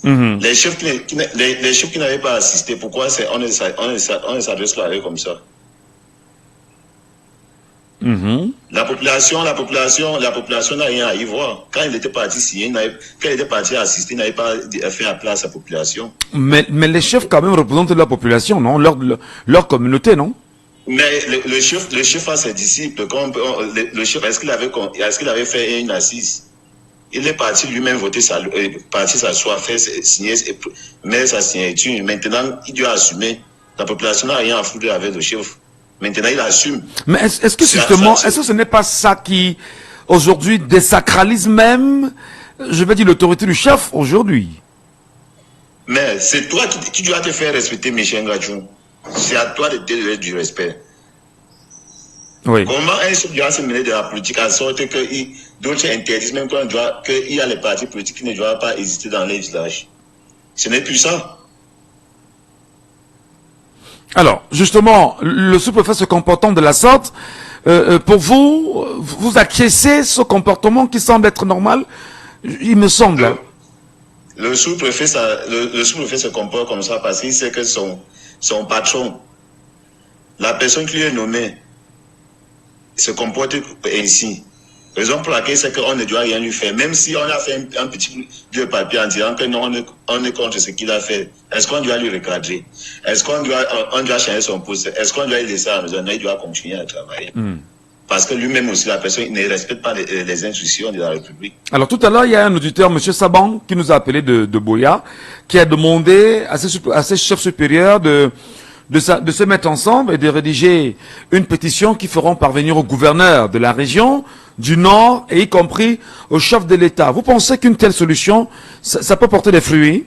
Les chefs qui n'avaient pas assisté, pourquoi on ne s'adresse pas à eux comme ça? La population n'a rien à y voir. Quand il était parti signer, quand il était parti assister, il n'avait pas fait appel à sa population. Mais les chefs quand même représentent la population, non? Leur communauté, non? Mais le chef a ses disciples. Le chef, est-ce qu'il avait fait une assise? Il est parti lui-même voter parti s'asseoir, faire signer, mettre sa signature. Maintenant, il doit assumer. La population n'a rien à foutre avec le chef. Maintenant, il assume. Mais est-ce que justement, est-ce que ce n'est pas ça qui, aujourd'hui, désacralise même, je vais dire, l'autorité du chef aujourd'hui? Mais c'est toi qui dois te faire respecter, Michel Gachou. C'est à toi de te donner du respect. Oui. Comment un chef doit se mêler de la politique à sorte que d'autres interdisent même qu'il y a les partis politiques qui ne doivent pas exister dans les villages? Ce n'est plus ça. Alors, justement, le sous-préfet se comportant de la sorte, pour vous acquiescez ce comportement qui semble être normal, il me semble. Le sous-préfet se comporte comme ça parce qu'il sait que son patron, la personne qui lui est nommée, se comporte ainsi. Raison pour laquelle c'est qu'on ne doit rien lui faire. Même si on a fait un petit bout de papier en disant que non, on est contre ce qu'il a fait. Est-ce qu'on doit lui recadrer? Est-ce qu'on doit changer son poste? Est-ce qu'on doit lui laisser à la maison? Non, il doit continuer à travailler. Parce que lui-même aussi, la personne, il ne respecte pas les instructions de la République. Alors tout à l'heure, il y a un auditeur, M. Saban, qui nous a appelé de Boya, qui a demandé à ses chefs supérieurs de se mettre ensemble et de rédiger une pétition qui feront parvenir au gouverneur de la région du Nord et y compris au chef de l'État. Vous pensez qu'une telle solution, ça peut porter des fruits?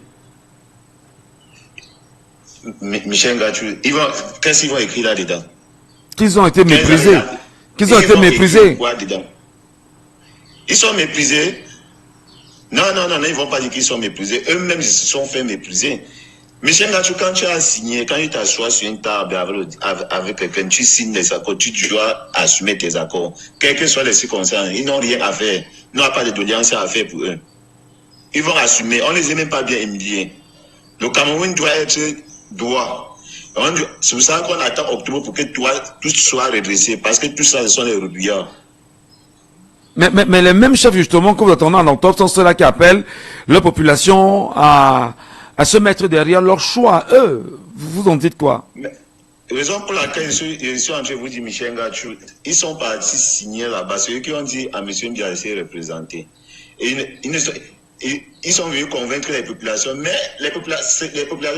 Michel Gachou, qu'est-ce qu'ils vont écrire là-dedans? Qu'ils ont été méprisés. Qu'ils ont été méprisés. Ils sont méprisés. Non, ils ne vont pas dire qu'ils sont méprisés. Eux-mêmes, ils se sont fait mépriser. Michel Gachou, quand tu as signé, quand tu t'assois sur une table avec quelqu'un, tu signes les accords, tu dois assumer tes accords. Quelles que soient les circonstances, ils n'ont rien à faire. Ils n'ont pas de doléances à faire pour eux. Ils vont assumer. On ne les a même pas bien humiliés. Le Cameroun doit être droit. C'est pour ça qu'on attend octobre pour que tout soit redressé. Parce que tout ça, ce sont les rebuyards. Mais les mêmes chefs, justement, que vous attendez en octobre, sont ceux-là qui appellent la population à se mettre derrière leur choix. Eux, vous en dites quoi? Raison pour laquelle je suis en train de vous dire, Michel Ngachou, ils sont partis signer là-bas, ceux qui ont dit à M. Ndiaye représenté. Et ils sont venus convaincre les populations, mais les populations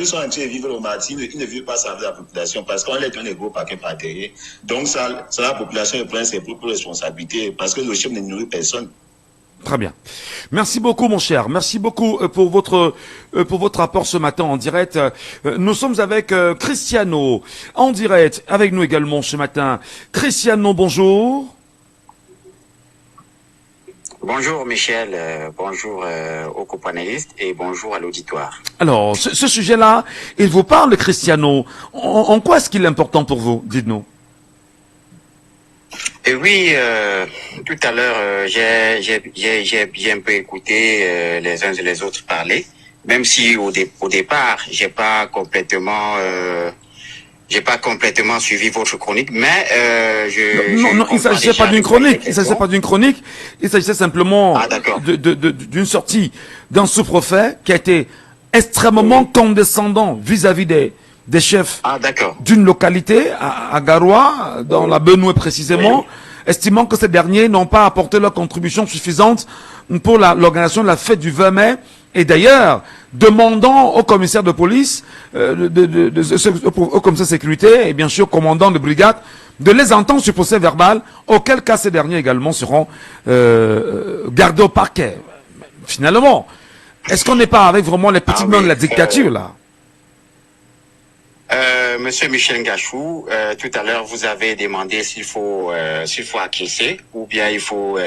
sont en train de vivre au martyr, ils ne veulent pas savoir la population parce qu'on les donne des gros paquets par derrière. Donc ça, la population prend ses propres responsabilités parce que le chef ne nourrit personne. Très bien. Merci beaucoup, mon cher. Merci beaucoup pour votre rapport ce matin en direct. Nous sommes avec Cristiano en direct avec nous également ce matin. Cristiano, bonjour. Bonjour Michel, bonjour aux copanélistes et bonjour à l'auditoire. Alors, ce sujet-là, il vous parle, Cristiano. En quoi est-ce qu'il est important pour vous? Dites-nous. Et oui, tout à l'heure, j'ai un peu écouté les uns et les autres parler, même si au départ, j'ai pas complètement suivi votre chronique, mais non, il s'agissait pas d'une chronique. Il s'agissait pas d'une chronique. Il s'agissait simplement d'une sortie d'un sous-préfet qui a été extrêmement condescendant vis-à-vis des chefs d'une localité, à Garoua, dans la Benoué précisément, estimant que ces derniers n'ont pas apporté leur contribution suffisante pour l'organisation de la fête du 20 mai, et d'ailleurs, demandant au commissaire de police, au commissaire de sécurité, et bien sûr au commandant de brigade, de les entendre sur procès verbal, auquel cas ces derniers également seront gardés au parquet. Finalement, est-ce qu'on n'est pas avec vraiment les petites mains de la dictature, là? Monsieur Michel Ngachou, tout à l'heure vous avez demandé s'il faut acquiescer ou bien il faut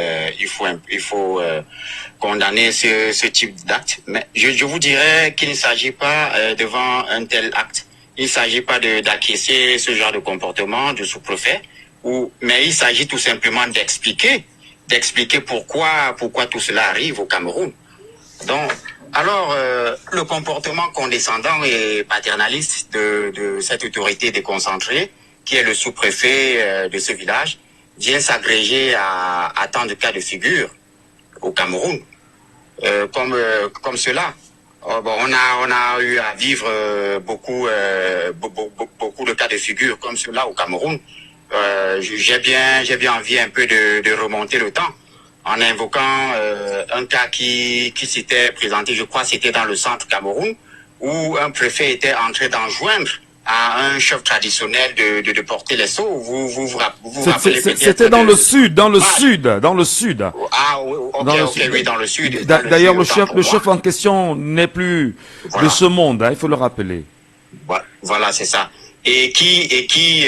condamner ce type d'acte. Mais je vous dirais qu'il ne s'agit pas devant un tel acte. Il ne s'agit pas d'acquiescer ce genre de comportement de sous-préfet, mais il s'agit tout simplement d'expliquer pourquoi tout cela arrive au Cameroun. Donc, alors, le comportement condescendant et paternaliste de cette autorité déconcentrée, qui est le sous-préfet de ce village, vient s'agréger à tant de cas de figure au Cameroun, comme cela. On a eu à vivre beaucoup de cas de figure comme cela au Cameroun. J'ai bien envie un peu de remonter le temps, en invoquant un cas qui s'était présenté, je crois c'était dans le centre Cameroun, où un préfet était en train d'enjoindre à un chef traditionnel de porter les seaux. Vous rappelez peut-être. C'était dans le sud. Ah, oui, dans le sud. D'ailleurs, le chef en question n'est plus de ce monde, il faut le rappeler. Voilà, c'est ça. Et qui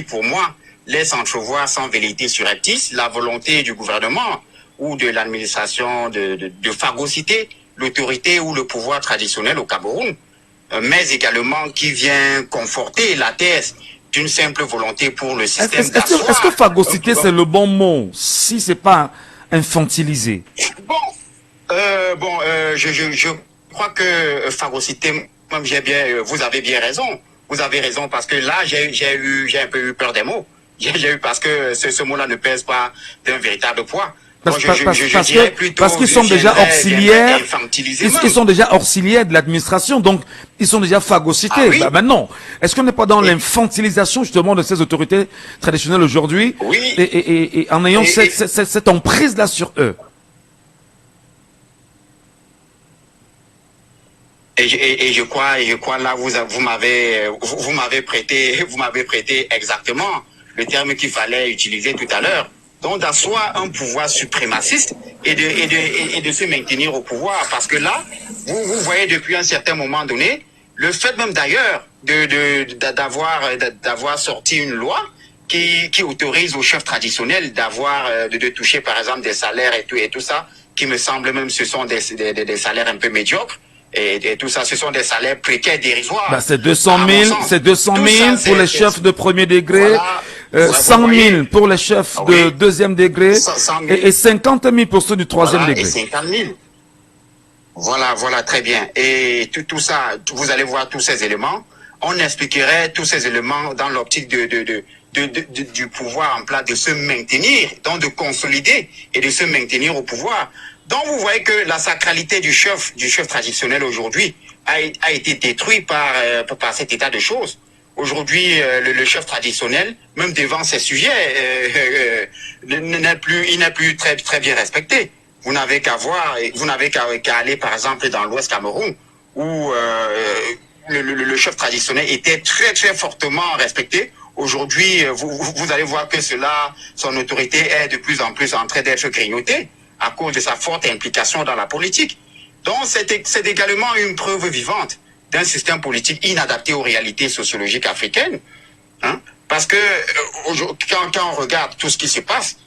pour moi laisse entrevoir sans velléité surreptice la volonté du gouvernement ou de l'administration de phagocyter l'autorité ou le pouvoir traditionnel au Cameroun, mais également qui vient conforter la thèse d'une simple volonté pour le système d'asseoir. Est-ce que phagocyter c'est le bon mot, si c'est pas infantiliser? Je crois que phagocyter, vous avez bien raison. Vous avez raison parce que là, j'ai un peu eu peur des mots. J'ai eu parce que ce mot-là ne pèse pas d'un véritable poids. Parce qu'ils sont déjà auxiliaires, ils sont déjà auxiliaires de l'administration, donc ils sont déjà phagocytés. Oui. Maintenant, est-ce qu'on n'est pas dans l'infantilisation justement de ces autorités traditionnelles aujourd'hui, et en ayant cette emprise-là sur eux? Et je crois là vous m'avez prêté exactement le terme qu'il fallait utiliser tout à l'heure. Donc d'asseoir un pouvoir suprémaciste et de se maintenir au pouvoir, parce que là vous voyez depuis un certain moment donné le fait même d'ailleurs d'avoir sorti une loi qui autorise aux chefs traditionnels de toucher par exemple des salaires et tout ça, qui me semble même ce sont des salaires un peu médiocres. Et tout ça, ce sont des salaires précaires dérisoires. C'est 200 000 pour les chefs de premier degré, 100 000 pour les chefs de deuxième degré, et 50 000 pour ceux du troisième degré. Et 50 000. Voilà, très bien. Et tout ça, vous allez voir tous ces éléments. On expliquerait tous ces éléments dans l'optique du pouvoir en place, de se maintenir, donc de consolider et de se maintenir au pouvoir. Donc vous voyez que la sacralité du chef traditionnel aujourd'hui a été détruite par cet état de choses. Aujourd'hui, le chef traditionnel, même devant ses sujets, il n'est plus très bien respecté. Vous n'avez qu'à aller par exemple dans l'Ouest Cameroun où le chef traditionnel était très fortement respecté. Aujourd'hui, vous allez voir que son autorité est de plus en plus en train d'être grignotée à cause de sa forte implication dans la politique. Donc c'est également une preuve vivante d'un système politique inadapté aux réalités sociologiques africaines. Hein? Parce que quand on regarde tout ce qui se passe,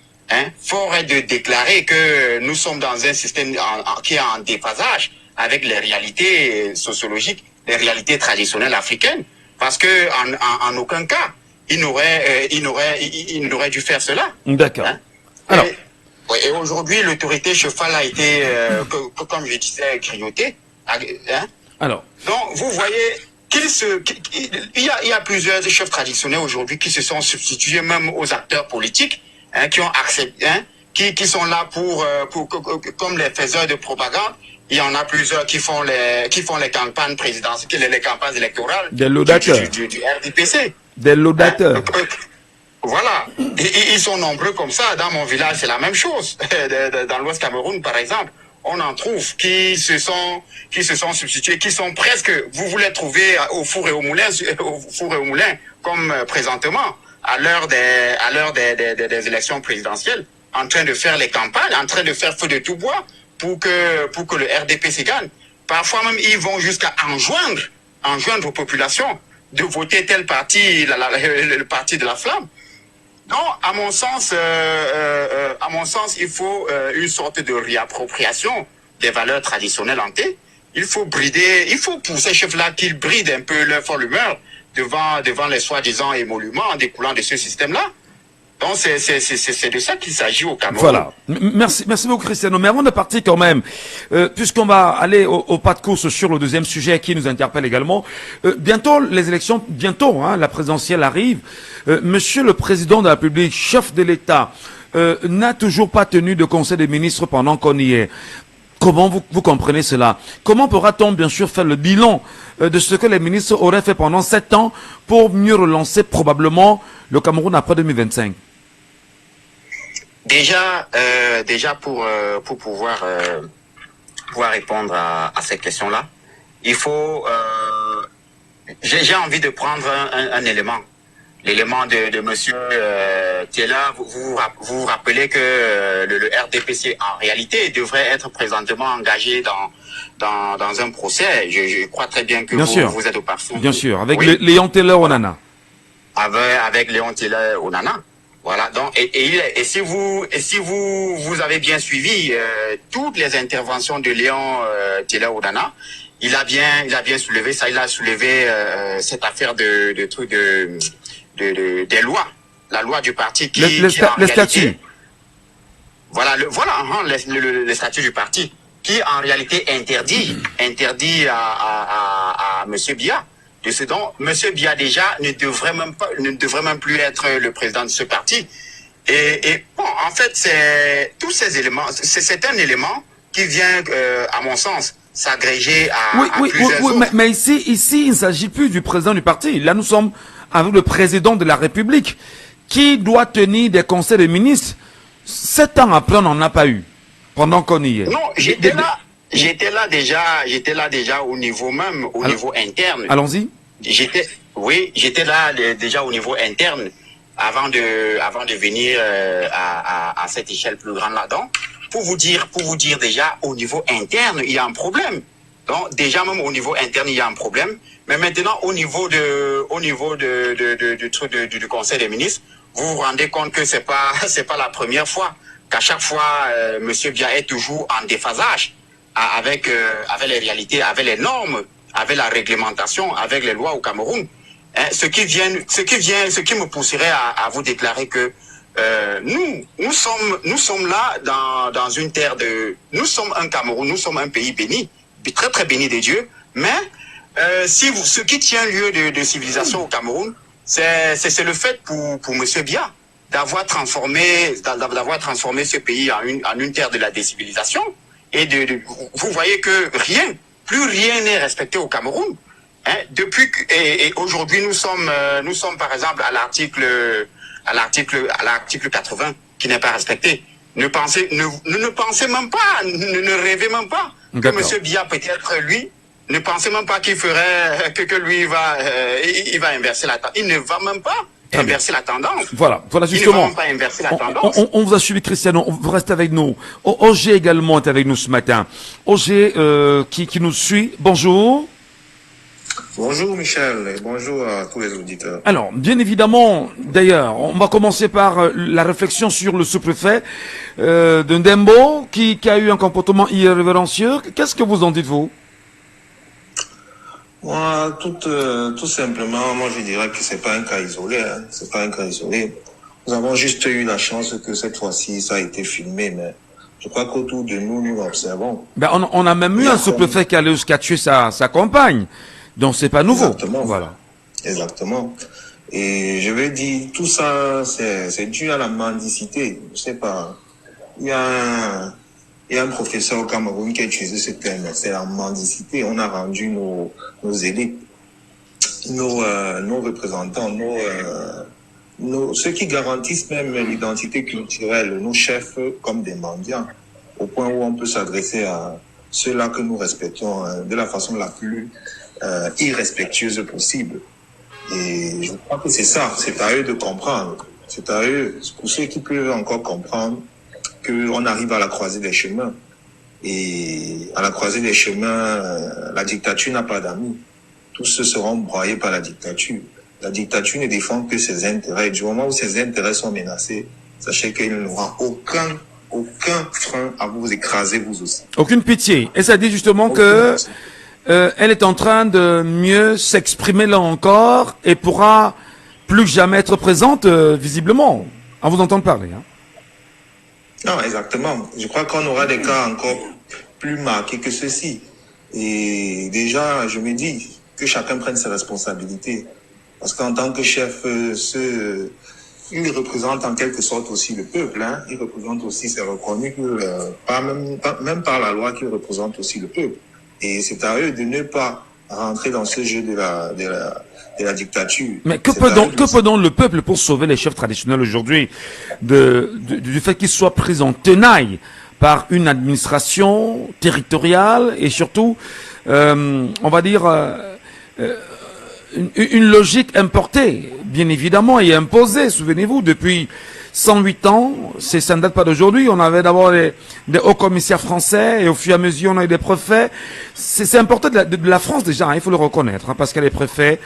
fort est de déclarer que nous sommes dans un système qui est en déphasage avec les réalités sociologiques, les réalités traditionnelles africaines. Parce que en aucun cas, il n'aurait dû faire cela. D'accord. Hein? Et aujourd'hui, l'autorité chefale a été, comme je disais, grignotée. Hein? Alors. Donc, vous voyez il y a plusieurs chefs traditionnels aujourd'hui qui se sont substitués même aux acteurs politiques, qui ont accepté, qui sont là pour comme les faiseurs de propagande. Il y en a plusieurs qui font les campagnes présidentielles, les campagnes électorales. Des laudateurs. Du RDPC. Des laudateurs. Voilà. Et ils sont nombreux comme ça. Dans mon village, c'est la même chose. Dans l'Ouest Cameroun, par exemple, on en trouve qui se sont substitués, qui sont presque, vous voulez trouver au four et au moulin, comme présentement, à l'heure des élections présidentielles, en train de faire les campagnes, en train de faire feu de tout bois pour que le RDPC gagne. Parfois même, ils vont jusqu'à enjoindre aux populations de voter tel parti, le parti de la flamme. Non, à mon sens, il faut une sorte de réappropriation des valeurs traditionnelles hantées. Il faut pour ces chefs-là qu'ils brident un peu leur folle humeur devant les soi-disant émoluments découlant de ce système-là. Donc c'est de ça qu'il s'agit au Cameroun. Voilà. Merci beaucoup Cristiano. Mais avant de partir quand même, puisqu'on va aller au pas de course sur le deuxième sujet qui nous interpelle également, bientôt les élections, la présidentielle arrive. Monsieur le Président de la République, chef de l'État, n'a toujours pas tenu de conseil des ministres pendant qu'on y est. Comment vous comprenez cela? Comment pourra-t-on bien sûr faire le bilan de ce que les ministres auraient fait pendant 7 ans pour mieux relancer probablement le Cameroun après 2025? Déjà pour pouvoir répondre à cette question-là, il faut j'ai envie de prendre un élément. L'élément de monsieur Thiela, vous vous rappelez que le RDPC en réalité devrait être présentement engagé dans un procès. Je crois très bien que vous êtes au parfum. Bien sûr, avec Léon Taylor-Onana. Avec Léon Taylor-Onana. Voilà. Donc et si vous avez bien suivi toutes les interventions de Léon Taylor-Onana, il a bien soulevé ça. Il a soulevé cette affaire des lois, la loi du parti qui les statuts. Voilà les statuts du parti qui en réalité interdit à monsieur Biya de ce dont monsieur Biya déjà ne devrait même plus être le président de ce parti. Et bon, en fait, c'est tous ces éléments, c'est un élément qui vient à mon sens s'agréger à plusieurs autres. Mais ici il ne s'agit plus du président du parti. Là nous sommes avec le président de la République qui doit tenir des conseils de ministres. 7 ans après, on n'en a pas eu pendant qu'on y est. Non, j'étais là déjà au niveau niveau interne. Allons-y. J'étais là déjà au niveau interne avant de venir à cette échelle plus grande là-dedans. Pour vous dire déjà au niveau interne, il y a un problème. Donc déjà même au niveau interne, il y a un problème. Mais maintenant au niveau du Conseil des ministres, vous vous rendez compte que c'est pas la première fois qu'à chaque fois monsieur Biya est toujours en déphasage avec les réalités, avec les normes, avec la réglementation, avec les lois au Cameroun. Ce qui me pousserait à vous déclarer que nous sommes là dans une terre nous sommes un Cameroun, nous sommes un pays béni, très très béni de Dieu, mais ce qui tient lieu de civilisation au Cameroun, c'est le fait pour Monsieur Biya d'avoir transformé ce pays en une terre de la décivilisation. Et vous voyez que plus rien n'est respecté au Cameroun. Hein, et aujourd'hui nous sommes par exemple à l'article 80 qui n'est pas respecté. Ne pensez même pas, ne rêvez même pas que Monsieur Biya peut-être lui, ne pensez même pas qu'il ferait que lui il va inverser la tendance. Il ne va même pas inverser la tendance. Voilà justement. Il ne va même pas inverser la tendance. On vous a suivi, Cristiano. Vous restez avec nous. Oger également est avec nous ce matin. Oger qui nous suit. Bonjour. Bonjour Michel et bonjour à tous les auditeurs. Alors, bien évidemment, d'ailleurs, on va commencer par la réflexion sur le sous-préfet de Ndembo qui a eu un comportement irrévérencieux. Qu'est-ce que vous en dites, vous? Moi, tout simplement, je dirais que c'est pas un cas isolé. Hein. C'est pas un cas isolé. Nous avons juste eu la chance que cette fois-ci, ça a été filmé, mais je crois qu'autour de nous observons. On a même eu un sous-préfet qui allait jusqu'à tuer sa compagne. Donc c'est pas nouveau. Exactement. Voilà. Exactement. Et je veux dire, tout ça, c'est dû à la mendicité. Je sais pas. Il y a un professeur au Cameroun qui a utilisé ce terme. C'est la mendicité. On a rendu nos élites, nos représentants, ceux qui garantissent même l'identité culturelle, nos chefs comme des mendiants, au point où on peut s'adresser à ceux-là que nous respectons de la façon la plus irrespectueuse possible. Et je crois que c'est ça, c'est à eux de comprendre. C'est à eux, pour ceux qui peuvent encore comprendre, qu'on arrive à la croisée des chemins. Et à la croisée des chemins, la dictature n'a pas d'amis. Tous ceux seront broyés par la dictature. La dictature ne défend que ses intérêts. Du moment où ses intérêts sont menacés, sachez qu'il n'aura aucun frein à vous écraser vous aussi. Aucune pitié. Et ça dit justement que elle est en train de mieux s'exprimer là encore et pourra plus que jamais être présente visiblement, à vous entendre parler. Hein. Non, exactement. Je crois qu'on aura des cas encore plus marqués que ceux-ci. Et déjà, je me dis que chacun prenne ses responsabilités. Parce qu'en tant que chef, il représente en quelque sorte aussi le peuple. Hein. Il représente aussi, c'est reconnu que, même par la loi, qu'il représente aussi le peuple. Et c'est à eux de ne pas rentrer dans ce jeu de la dictature. Mais que peut donc le peuple pour sauver les chefs traditionnels aujourd'hui du fait qu'ils soient pris en tenaille par une administration territoriale et surtout, on va dire, une logique importée, bien évidemment, et imposée, souvenez-vous, depuis 108 ans, ça ne date pas d'aujourd'hui. On avait d'abord des hauts commissaires français et au fur et à mesure on a eu des préfets. C'est importé de la France déjà, hein, il faut le reconnaître, hein, parce qu'il y a des préfets.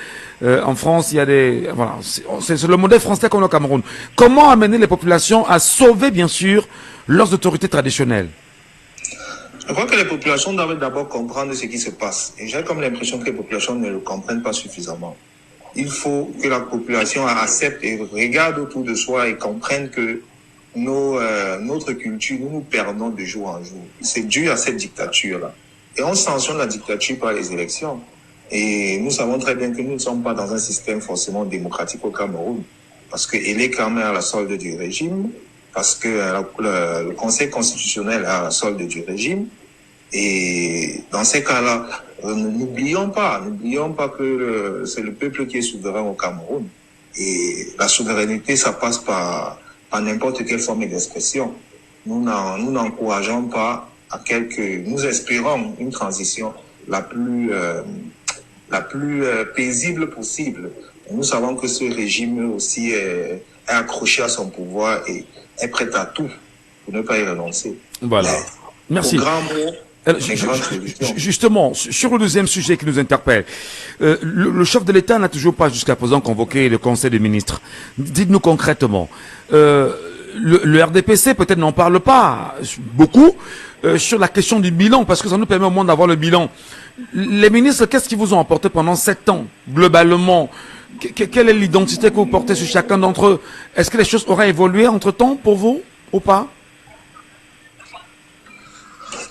En France, il y a des... Voilà, c'est le modèle français qu'on a au Cameroun. Comment amener les populations à sauver, bien sûr, leurs autorités traditionnelles? Je crois que les populations doivent d'abord comprendre ce qui se passe. Et j'ai comme l'impression que les populations ne le comprennent pas suffisamment. Il faut que la population accepte et regarde autour de soi et comprenne que notre culture, nous perdons de jour en jour. C'est dû à cette dictature-là. Et on sanctionne la dictature par les élections. Et nous savons très bien que nous ne sommes pas dans un système forcément démocratique au Cameroun. Parce qu'elle est quand même à la solde du régime. Parce que le Conseil constitutionnel est à la solde du régime. Et dans ces cas-là, n'oublions pas que c'est le peuple qui est souverain au Cameroun. Et la souveraineté, ça passe par n'importe quelle forme d'expression. Nous n'encourageons pas nous espérons une transition la plus paisible possible. Et nous savons que ce régime aussi est accroché à son pouvoir et est prêt à tout pour ne pas y renoncer. Voilà. Merci. Justement, sur le deuxième sujet qui nous interpelle, le chef de l'État n'a toujours pas jusqu'à présent convoqué le Conseil des ministres. Dites-nous concrètement, le RDPC peut-être n'en parle pas beaucoup sur la question du bilan, parce que ça nous permet au moins d'avoir le bilan. Les ministres, qu'est-ce qu'ils vous ont apporté pendant 7 ans, globalement? Quelle est l'identité que vous portez sur chacun d'entre eux? Est-ce que les choses auraient évolué entre-temps pour vous ou pas?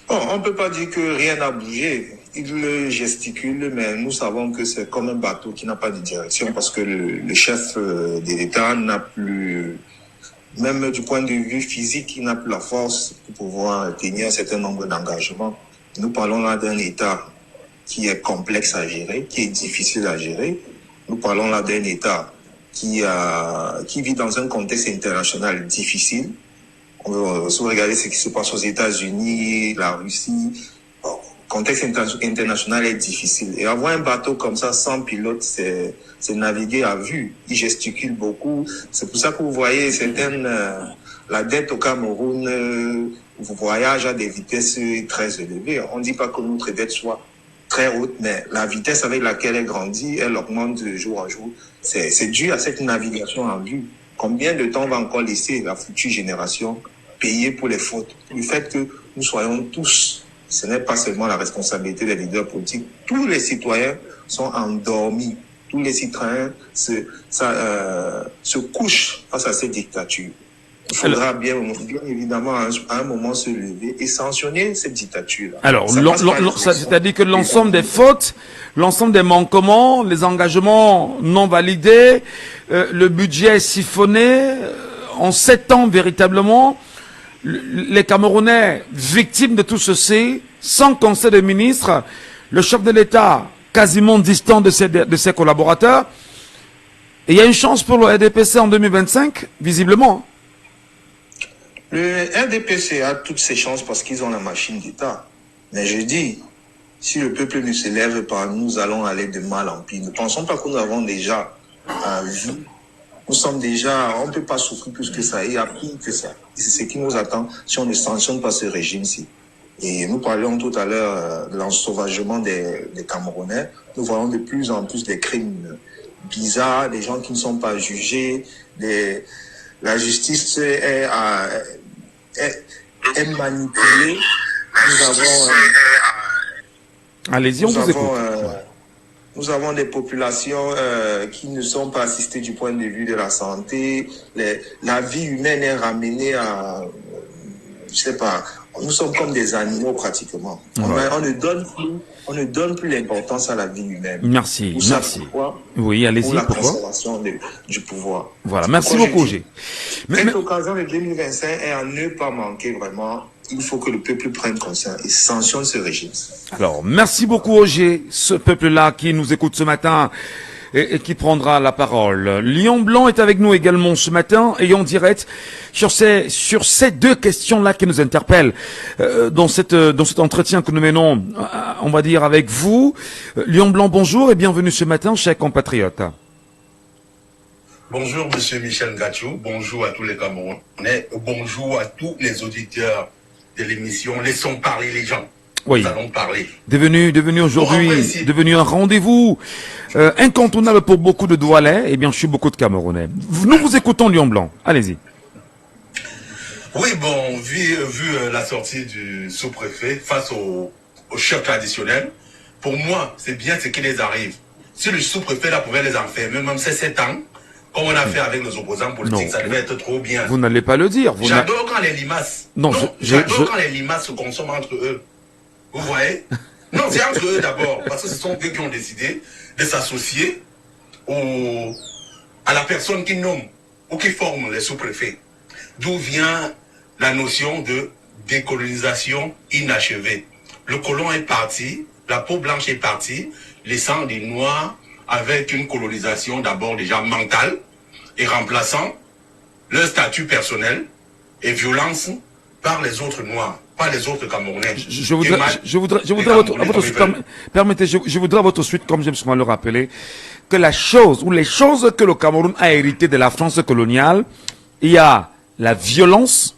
Bon, on ne peut pas dire que rien n'a bougé. il gesticule, mais nous savons que c'est comme un bateau qui n'a pas de direction parce que le chef de l'État n'a plus, même du point de vue physique, il n'a plus la force pour pouvoir tenir un certain nombre d'engagements. Nous parlons là d'un État qui est complexe à gérer, qui est difficile à gérer. Nous parlons là d'un État qui vit dans un contexte international difficile. Si vous regardez ce qui se passe aux États-Unis, la Russie, le contexte international est difficile. Et avoir un bateau comme ça sans pilote, c'est naviguer à vue. Il gesticule beaucoup. C'est pour ça que vous voyez la dette au Cameroun voyage à des vitesses très élevées. On ne dit pas que notre dette soit très haute, mais la vitesse avec laquelle elle grandit, elle augmente de jour en jour. C'est dû à cette navigation en vue. Combien de temps va encore laisser la future génération payer pour les fautes? Le fait que nous soyons tous, ce n'est pas seulement la responsabilité des leaders politiques, tous les citoyens sont endormis. Tous les citoyens se couchent face à cette dictature. Il faudra bien évidemment à un moment se lever et sanctionner cette dictature-là. Alors, c'est-à-dire que l'ensemble des fautes, l'ensemble des manquements, les engagements non validés, le budget siphonné, en 7 ans véritablement, les Camerounais victimes de tout ceci, sans conseil de ministre, le chef de l'État quasiment distant de ses collaborateurs. Et il y a une chance pour le RDPC en 2025, visiblement. Le RDPC a toutes ses chances parce qu'ils ont la machine d'État. Mais je dis, si le peuple ne se lève pas, nous allons aller de mal en pire. Ne pensons pas que nous avons déjà vu. Nous sommes déjà, on ne peut pas souffrir plus que ça. Il y a pire que ça. C'est ce qui nous attend si on ne sanctionne pas ce régime-ci. Et nous parlions tout à l'heure de l'ensauvagement des Camerounais. Nous voyons de plus en plus des crimes bizarres, des gens qui ne sont pas jugés, la justice est manipulée. Nous avons... Allez-y, on vous écoute. Nous avons des populations qui ne sont pas assistées du point de vue de la santé. La vie humaine est ramenée à... Je sais pas... Nous sommes comme des animaux pratiquement. Ouais. On ne donne plus l'importance à la vie humaine. Merci, merci. Pourquoi? Oui, allez-y. Pour la pourquoi conservation du pouvoir. Voilà, merci beaucoup, G. Cette occasion de 2025 est à ne pas manquer vraiment. Il faut que le peuple prenne conscience et sanctionne ce régime. Alors, merci beaucoup, Roger, ce peuple-là qui nous écoute ce matin et qui prendra la parole. Lion Blanc est avec nous également ce matin et en direct sur ces deux questions-là qui nous interpellent dans cet entretien que nous menons, on va dire, avec vous. Lion Blanc, bonjour et bienvenue ce matin, chers compatriotes. Bonjour, monsieur Michel Ngachou. Bonjour à tous les Camerounais. Bonjour à tous les auditeurs de l'émission Laissons parler les gens. Oui. Nous allons parler. Devenu aujourd'hui, devenu un rendez-vous incontournable pour beaucoup de Doualais et bien sûr beaucoup de Camerounais. Nous vous écoutons, Lion Blanc. Allez-y. Oui, bon, vu la sortie du sous-préfet face au chef traditionnel, pour moi, c'est bien ce qui les arrive. Si le sous-préfet là pouvait les enfermer, même ces 7 ans, comme on a fait avec nos opposants politiques, ça devait être trop bien. Vous n'allez pas le dire. J'adore quand les limaces. J'adore quand les limaces se consomment entre eux. Vous voyez? Non, c'est entre eux d'abord, parce que ce sont eux qui ont décidé de s'associer à la personne qui nomme ou qui forme les sous-préfets. D'où vient la notion de décolonisation inachevée. Le colon est parti, la peau blanche est partie, laissant des noirs avec une colonisation d'abord déjà mentale et remplaçant leur statut personnel et violence par les autres noirs, pas les autres Camerounais. Je voudrais à votre suite, permettez, je voudrais à votre suite, comme j'aime souvent le rappeler, que les choses que le Cameroun a héritées de la France coloniale, il y a la violence,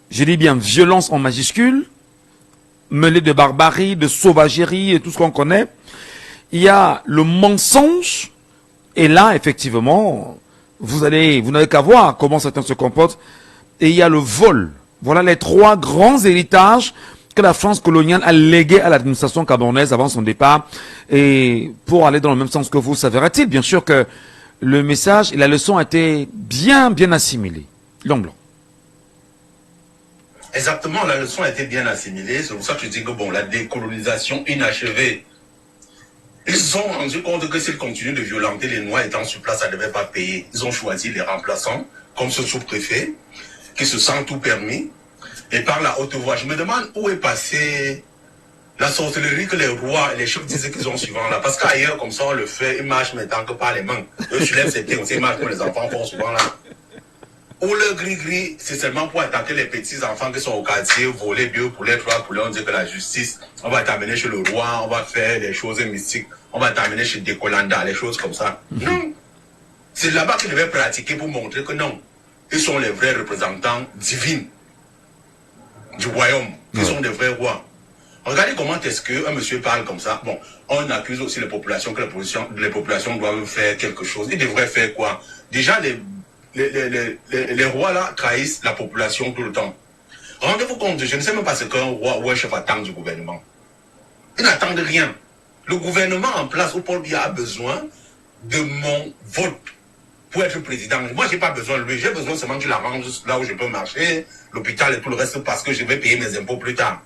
je dis bien violence en majuscule, mêlée de barbarie, de sauvagerie et tout ce qu'on connaît. Il y a le mensonge, et là, effectivement, vous n'avez qu'à voir comment certains se comportent, et il y a le vol. Voilà les 3 grands héritages que la France coloniale a légués à l'administration camerounaise avant son départ. Et pour aller dans le même sens que vous, s'avéra-t-il, bien sûr que le message et la leçon a été bien assimilés. Lion Blanc. Exactement, la leçon a été bien assimilée. C'est pour ça que je dis que bon, la décolonisation inachevée. Ils se sont rendus compte que s'ils continuent de violenter les Noirs étant sur place, ça ne devait pas payer. Ils ont choisi les remplaçants, comme ce sous-préfet, qui se sent tout permis, et par la haute voix. Je me demande où est passée la sorcellerie que les rois et les chefs disaient qu'ils ont souvent là. Parce qu'ailleurs, comme ça, on le fait, ils marchent maintenant que par les mains. Eux, je lève ces pieds, on sait marcher que les enfants font souvent là. Ou le gris-gris, c'est seulement pour attaquer les petits enfants qui sont au quartier, voler 2 poulets, 3 poulets, on dit que la justice, on va t'amener chez le roi, on va faire des choses mystiques, on va t'amener chez Dekolanda, les choses comme ça. Non. C'est là-bas qu'ils devaient pratiquer pour montrer que non, ils sont les vrais représentants divins du royaume. Ils sont des vrais rois. Regardez comment est-ce qu'un monsieur parle comme ça. Bon, on accuse aussi les populations que les populations doivent faire quelque chose. Ils devraient faire quoi? Déjà, les rois là trahissent la population tout le temps. Rendez-vous compte, je ne sais même pas ce qu'un roi ou un chef attend du gouvernement. Ils n'attendent rien. Le gouvernement en place, où Paul Biya a besoin de mon vote pour être président. Moi, j'ai pas besoin de lui. J'ai besoin seulement qu'il arrange là où je peux marcher, l'hôpital et tout le reste, parce que je vais payer mes impôts plus tard.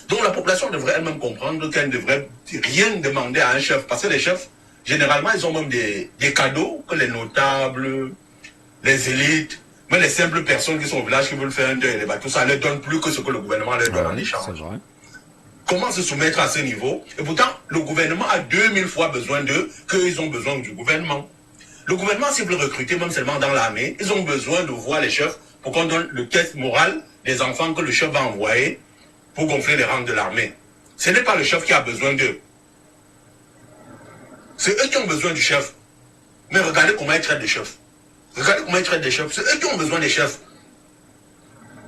Donc la population devrait elle-même comprendre qu'elle ne devrait rien demander à un chef. Parce que les chefs, généralement, ils ont même des cadeaux que les notables, les élites, mais les simples personnes qui sont au village qui veulent faire un deuil, tout ça ne leur donne plus que ce que le gouvernement leur donne en échange. Comment se soumettre à ce niveau? Et pourtant, le gouvernement a 2000 fois besoin d'eux qu'ils ont besoin du gouvernement. Le gouvernement, s'il veut recruter même seulement dans l'armée, ils ont besoin de voir les chefs pour qu'on donne le test moral des enfants que le chef va envoyer pour gonfler les rangs de l'armée. Ce n'est pas le chef qui a besoin d'eux. C'est eux qui ont besoin du chef. Mais regardez comment ils traitent les chefs. Regardez comment ils traitent les chefs. C'est eux qui ont besoin des chefs.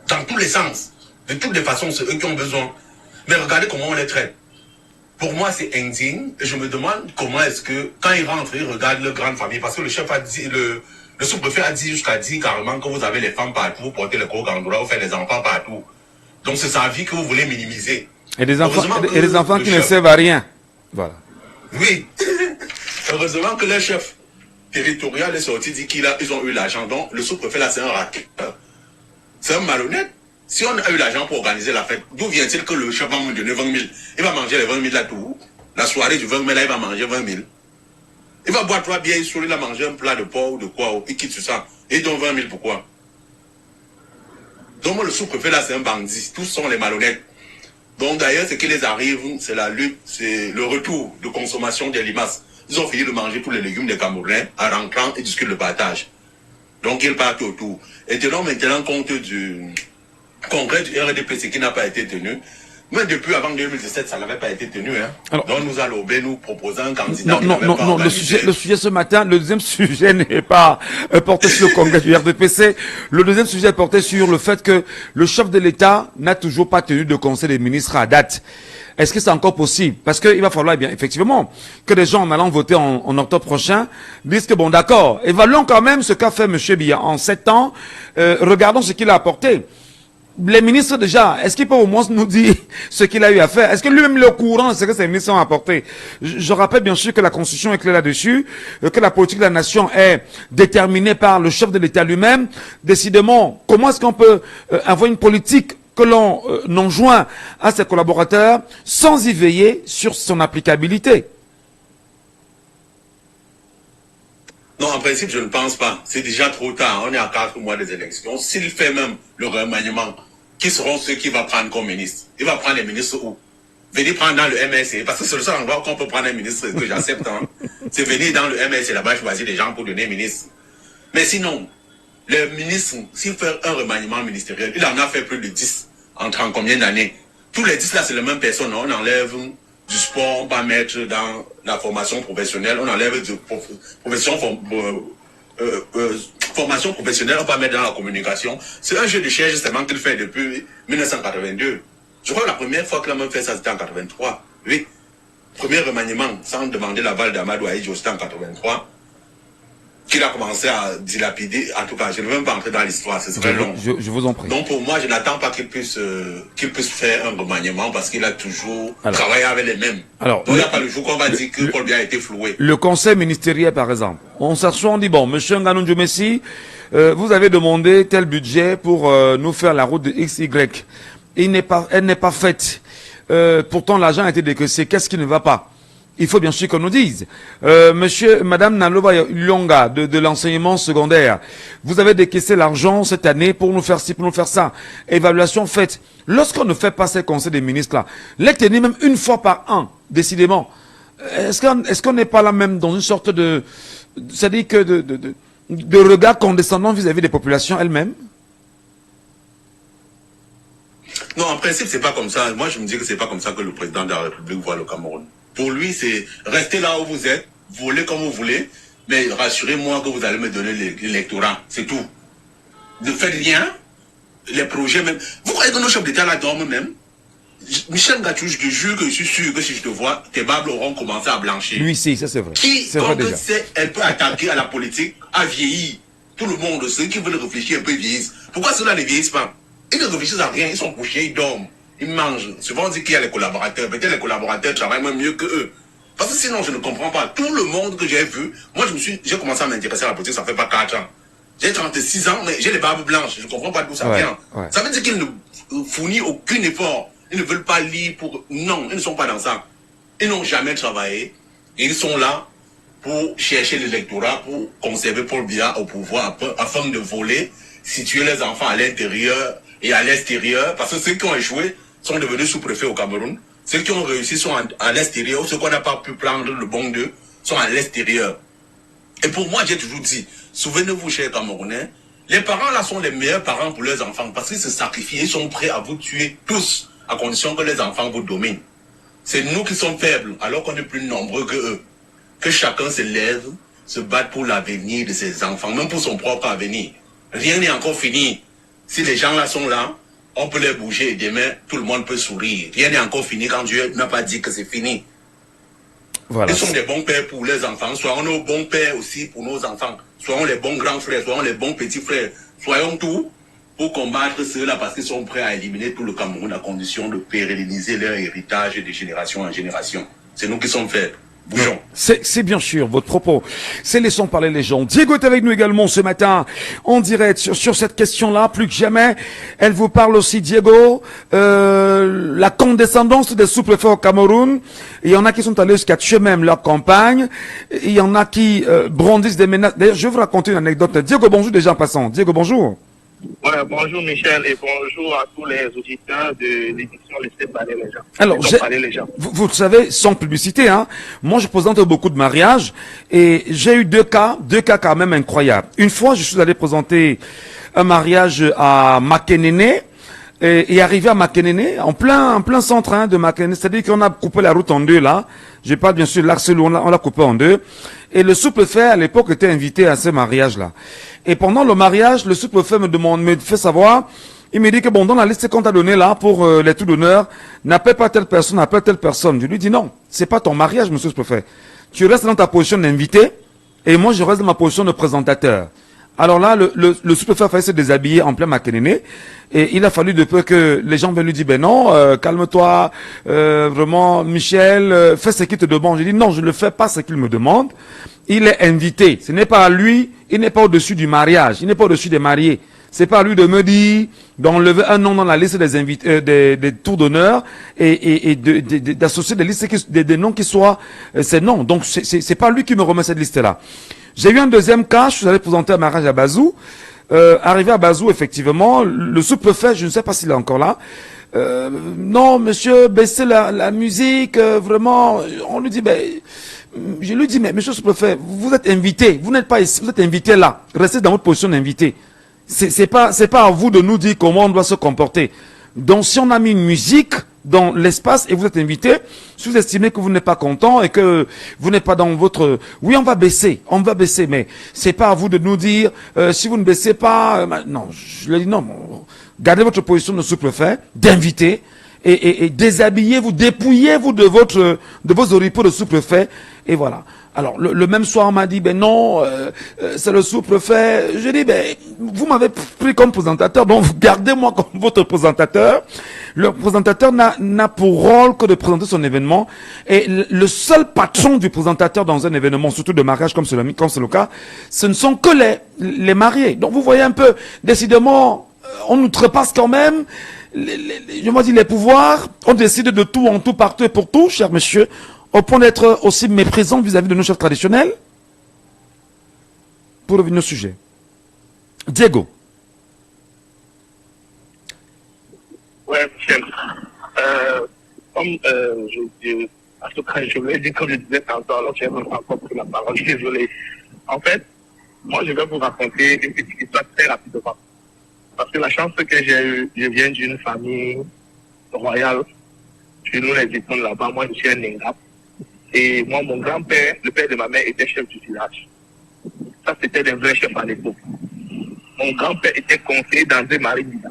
Dans tous les sens. De toutes les façons, c'est eux qui ont besoin. Mais regardez comment on les traite. Pour moi, c'est indigne. Et je me demande comment est-ce que, quand ils rentrent, ils regardent leur grande famille. Parce que le chef a dit, le sous-préfet a dit jusqu'à dire carrément que vous avez les femmes partout, vous portez le gros gandoura, vous faites les enfants partout. Donc c'est sa vie que vous voulez minimiser. Et des enfants qui ne servent à rien. Voilà. Oui. Heureusement que le chef territorial est sorti, dit qu'ils ont eu l'argent. Donc le sous-préfet là, c'est un racket. C'est un malhonnête. Si on a eu l'argent pour organiser la fête, d'où vient-il que le chef va me donner 20 000? Il va manger les 20 000 là tout. La soirée du 20 000 là, il va manger 20 000. Il va boire 3 bières, il a mangé un plat de porc ou de quoi, il quitte tout ça. Et il donne 20 000 pourquoi? Donc moi, le sous-préfet là, c'est un bandit. Tous sont les malhonnêtes. Donc d'ailleurs, ce qui les arrive, c'est la lutte, c'est le retour de consommation des limaces. Ils ont fini de manger tous les légumes des Camerounais en rentrant et discutent le partage. Donc ils partent autour. Et tenons maintenant compte du congrès du RDPC qui n'a pas été tenu. Mais depuis avant 2017, ça n'avait pas été tenu. Hein. Alors, donc nous allons nous proposer un candidat. Non, le sujet ce matin, le deuxième sujet n'est pas porté sur le congrès du RDPC. Le deuxième sujet est porté sur le fait que le chef de l'État n'a toujours pas tenu de conseil des ministres à date. Est-ce que c'est encore possible? Parce qu'il va falloir, bien, effectivement, que les gens en allant voter en octobre prochain disent que bon, d'accord, évaluons quand même ce qu'a fait M. Biya en 7 ans, regardons ce qu'il a apporté. Les ministres déjà, est-ce qu'ils peuvent au moins nous dire ce qu'il a eu à faire? Est-ce que lui-même est au courant de ce que ces ministres ont apporté? Je rappelle bien sûr que la Constitution est claire là-dessus, que la politique de la nation est déterminée par le chef de l'État lui-même. Décidément, comment est-ce qu'on peut avoir une politique que l'on enjoint à ses collaborateurs sans y veiller sur son applicabilité? Non, en principe, je ne pense pas. C'est déjà trop tard. On est à 4 mois des élections. S'il fait même le remaniement, qui seront ceux qui vont prendre comme ministre? Il va prendre les ministres où? Venir prendre dans le MSC. Parce que c'est le seul endroit qu'on peut prendre un ministre que j'accepte. Hein. C'est venir dans le MSC là-bas choisir des gens pour donner ministre. Mais sinon, le ministre, s'il fait un remaniement ministériel, il en a fait plus de 10 en combien d'années? Tous les 10 là, c'est la même personne. On enlève du sport, on va mettre dans la formation professionnelle, on enlève de formation professionnelle, on va mettre dans la communication. C'est un jeu de chaise justement qu'il fait depuis 1982. Je crois que la première fois qu'il a même fait ça, c'était en 83. Oui. Premier remaniement, sans demander l'aval d'Amadou Ahidjo, c'était en 83. qu'il a commencé à dilapider. En tout cas, je ne veux même pas entrer dans l'histoire, ce serait long. Je vous en prie. Donc pour moi, je n'attends pas qu'il puisse faire un remaniement parce qu'il a toujours travaillé avec les mêmes. Donc il n'y a pas le jour qu'on va dire que Paul Biya a été floué. Le conseil ministériel, par exemple, on s'assoit, on dit, bon, monsieur Nganou Messi, vous avez demandé tel budget pour nous faire la route de XY. Elle n'est pas faite. Pourtant, l'argent a été décaissé. Qu'est-ce qui ne va pas? Il faut bien sûr qu'on nous dise. Madame Naloba Lyonga de l'enseignement secondaire, vous avez décaissé l'argent cette année pour nous faire ci, pour nous faire ça. Évaluation faite. Lorsqu'on ne fait pas ces conseils des ministres-là, les tenir même une fois par an, décidément, est-ce qu'on n'est pas là même dans une sorte de... C'est-à-dire que de regard condescendant vis-à-vis des populations elles-mêmes? Non, en principe, c'est pas comme ça. Moi, je me dis que c'est pas comme ça que le président de la République voit le Cameroun. Pour lui, c'est rester là où vous êtes, voler comme vous voulez, mais rassurez-moi que vous allez me donner l'électorat. C'est tout. Ne faites rien. Les projets même. Vous croyez que nos chefs d'État là dorment même? Michel Gachou, je te jure que je suis sûr que si je te vois, tes babes auront commencé à blanchir. Lui, si, ça c'est vrai. Qui, c'est vrai déjà. Elle peut attaquer à la politique, à vieillir. Tout le monde, ceux qui veulent réfléchir un peu vieillissent. Pourquoi ceux-là ne vieillissent pas? Ils ne réfléchissent à rien, ils sont couchés, ils dorment. Ils mangent. Souvent on dit qu'il y a les collaborateurs. Peut-être les collaborateurs travaillent même mieux que eux. Parce que sinon je ne comprends pas. Tout le monde que j'ai vu, moi j'ai commencé à m'intéresser à la politique, ça fait pas 4 ans. J'ai 36 ans, mais j'ai les barbes blanches. Je ne comprends pas d'où ça vient. Ouais. Ça veut dire qu'ils ne fournissent aucun effort. Ils ne veulent pas lire pour... Non, ils ne sont pas dans ça. Ils n'ont jamais travaillé. Et ils sont là pour chercher l'électorat, pour conserver Paul Biya au pouvoir, afin de voler, situer les enfants à l'intérieur et à l'extérieur. Parce que ceux qui ont échoué sont devenus sous-préfets au Cameroun. Ceux qui ont réussi sont à l'extérieur. Ceux qu'on n'a pas pu prendre le bon d'eux sont à l'extérieur. Et pour moi, j'ai toujours dit, souvenez-vous, chers Camerounais, les parents là sont les meilleurs parents pour leurs enfants parce qu'ils se sacrifient, ils sont prêts à vous tuer tous à condition que les enfants vous dominent. C'est nous qui sommes faibles alors qu'on est plus nombreux que eux. Que chacun se lève, se batte pour l'avenir de ses enfants, même pour son propre avenir. Rien n'est encore fini. Si les gens là sont là, on peut les bouger et demain, tout le monde peut sourire. Rien n'est encore fini quand Dieu n'a pas dit que c'est fini. Voilà. Ils sont des bons pères pour les enfants. Soyons nos bons pères aussi pour nos enfants. Soyons les bons grands frères, soyons les bons petits frères. Soyons tout pour combattre ceux-là parce qu'ils sont prêts à éliminer tout le Cameroun à condition de pérenniser leur héritage de génération en génération. C'est nous qui sommes faibles. Bougeons. C'est bien sûr votre propos. C'est laissons parler les gens. Diego est avec nous également ce matin en direct sur cette question-là, plus que jamais. Elle vous parle aussi, Diego, la condescendance des sous-préfets au Cameroun. Il y en a qui sont allés jusqu'à tuer même leur campagne. Il y en a qui brandissent des menaces. D'ailleurs, je vais vous raconter une anecdote. Diego, bonjour déjà en passant. Diego, bonjour. Ouais, bonjour Michel et bonjour à tous les auditeurs de l'émission Laissez parler les gens. Alors, vous le savez, sans publicité, hein, moi je présente beaucoup de mariages et j'ai eu deux cas quand même incroyables. Une fois, je suis allé présenter un mariage à Makenene et arrivé à Makenene, en plein centre hein, de Makenene, c'est-à-dire qu'on a coupé la route en deux là. Je parle bien sûr de l'Axe on l'a coupé en deux. Et le sous-préfet à l'époque était invité à ce mariage-là. Et pendant le mariage, le sous-préfet me fait savoir, il me dit que bon, dans la liste qu'on t'a donnée là pour les tout d'honneur, n'appelle pas telle personne, appelle telle personne. Je lui dis non, c'est pas ton mariage, monsieur le sous-préfet. Tu restes dans ta position d'invité et moi je reste dans ma position de présentateur. Alors là, le sous-préfet a failli se déshabiller en plein Makenene et il a fallu de peu que les gens viennent lui dire ben non, calme-toi, vraiment Michel, fais ce qu'il te demande. J'ai dit non, je ne fais pas ce qu'il me demande. Il est invité. Ce n'est pas à lui, il n'est pas au-dessus du mariage, il n'est pas au-dessus des mariés. C'est pas à lui de me dire, d'enlever un nom dans la liste des invités, des tours d'honneur et d'associer des listes, des noms qui soient ces noms. Donc c'est pas lui qui me remet cette liste-là. J'ai eu un deuxième cas, je suis allé présenter un mariage à Bazou. Arrivé à Bazou, effectivement, le sous-préfet, je ne sais pas s'il est encore là. Non, monsieur, baissez la musique, vraiment. On lui dit, je lui dis, mais monsieur le sous-préfet, vous êtes invité, vous n'êtes pas ici, vous êtes invité là. Restez dans votre position d'invité. C'est pas à vous de nous dire comment on doit se comporter. Donc, si on a mis une musique dans l'espace et vous êtes invité, si vous estimez que vous n'êtes pas content et que vous n'êtes pas dans votre... Oui, on va baisser, mais c'est pas à vous de nous dire, si vous ne baissez pas... non, je lui ai dit non, gardez votre position de sous-préfet, d'invité, et déshabillez-vous, dépouillez-vous de vos oripeaux de sous-préfet, et voilà. Alors, le même soir, on m'a dit, ben non, c'est le sous-préfet. Je dis, ben, vous m'avez pris comme présentateur, donc gardez-moi comme votre présentateur. Le présentateur n'a pour rôle que de présenter son événement. Et le seul patron du présentateur dans un événement, surtout de mariage comme c'est le cas, ce ne sont que les mariés. Donc, vous voyez un peu, décidément, on nous trépasse quand même. Je me dis, les pouvoirs, on décide de tout, en tout, partout et pour tout, cher monsieur, au point d'être aussi méprisant vis-à-vis de nos chefs traditionnels. Pour revenir au sujet. Diego. Ouais, Michel. En tout cas, je voulais dire, comme je disais tantôt, alors j'ai encore pris la parole, je suis désolé. En fait, moi, je vais vous raconter une petite histoire très rapidement. Parce que la chance que j'ai eue, je viens d'une famille royale. Chez nous, les étions là-bas, moi, je suis un Nengap. Et moi, mon grand-père, le père de ma mère, était chef du village. Ça, c'était des vrais chefs à l'époque. Mon grand-père était conseiller dans un marine.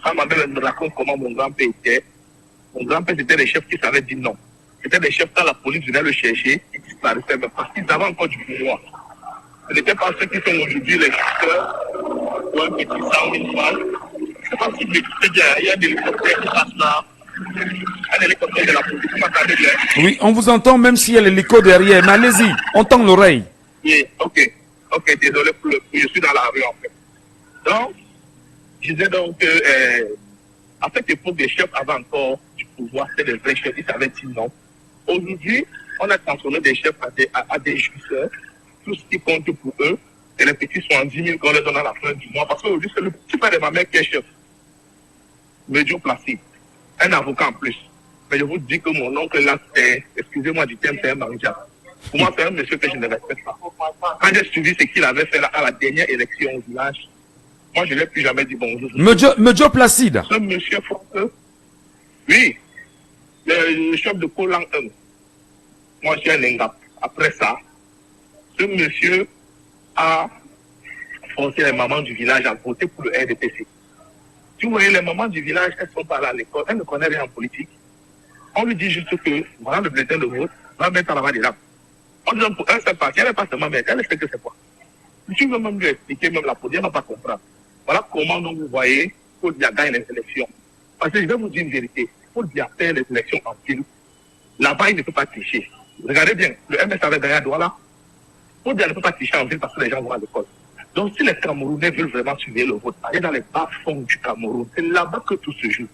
Quand ma mère me raconte comment mon grand-père était, mon grand-père, c'était des chefs qui savaient dire non. C'était des chefs, quand la police venait le chercher, ils disparaissaient, mais parce qu'ils avaient encore du pouvoir. Ce n'était pas ceux qui sont aujourd'hui les chasseurs, ou un petit sang, une femme. C'est pas si il y a des hélicoptères qui passent là. Un hélicoptère de la police, vous m'entendez bien? Oui, on vous entend même s'il y a l'hélico derrière, mais allez-y, on tend l'oreille. Oui, ok, désolé pour le coup, je suis dans la rue en fait. Donc, je disais donc que à cette époque, les chefs avaient encore du pouvoir, c'était des vrais chefs, ils savaient dire non. Aujourd'hui, on a transformé des chefs à des jouisseurs, tout ce qui compte pour eux, et les petits sont en 10 000 qu'on les donne à la fin du mois, parce qu'aujourd'hui, c'est le petit frère de ma mère qui est chef. Médio Placide. Un avocat en plus. Mais je vous dis que mon oncle là, c'est, excusez-moi du terme, c'est un mangea. Pour moi, c'est un monsieur que je ne respecte pas. Quand j'ai suivi ce qu'il avait fait là, à la dernière élection au village, moi, je ne lui ai plus jamais dit bonjour. Médio Placide. Ce monsieur, oui, le chef de Colan 1. Moi, je suis un Ngap. Après ça, ce monsieur a forcé les mamans du village à voter pour le RDPC. Si vous voyez, les mamans du village, elles sont pas là à l'école, elles ne connaissent rien en politique. On lui dit juste que, voilà le bulletin de vote, va mettre en avant des lampes. On dit pour un seul parti, elle n'est pas seulement mettre, elle sait que c'est quoi. Si tu veux même lui expliquer, même la politique, elle ne va pas comprendre. Voilà comment donc vous voyez, Paul Biya gagne les élections. Parce que je vais vous dire une vérité, Paul Biya perd les élections en ville. Là-bas, il ne peut pas tricher. Regardez bien, le MS avait gagné à Douala. Paul Biya ne peut pas tricher en ville parce que les gens vont à l'école. Donc, si les Camerounais veulent vraiment suivre le vote, aller dans les bas-fonds du Cameroun, c'est là-bas que tout se joue.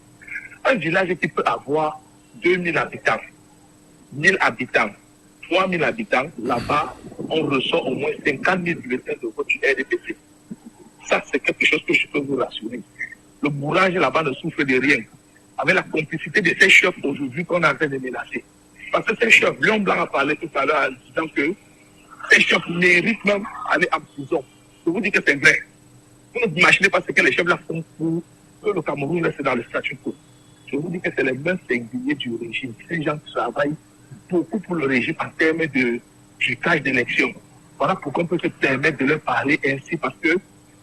Un village qui peut avoir 2000 habitants, 1000 habitants, 3000 habitants, là-bas, on ressort au moins 50 000 bulletins de vote du RDPC. Ça, c'est quelque chose que je peux vous rassurer. Le bourrage là-bas ne souffre de rien. Avec la complicité de ces chefs aujourd'hui qu'on est en train de menacer. Parce que ces chefs, Léon Blanc a parlé tout à l'heure en disant que ces chefs méritent même aller en prison. Je vous dis que c'est vrai. Vous n'imaginez pas ce que les chefs là font pour que le Cameroun reste dans le statu quo. Je vous dis que c'est les mêmes singuliers du régime. Ces gens qui travaillent beaucoup pour le régime en termes de trucage d'élection. Voilà pourquoi on peut se permettre de leur parler ainsi, parce que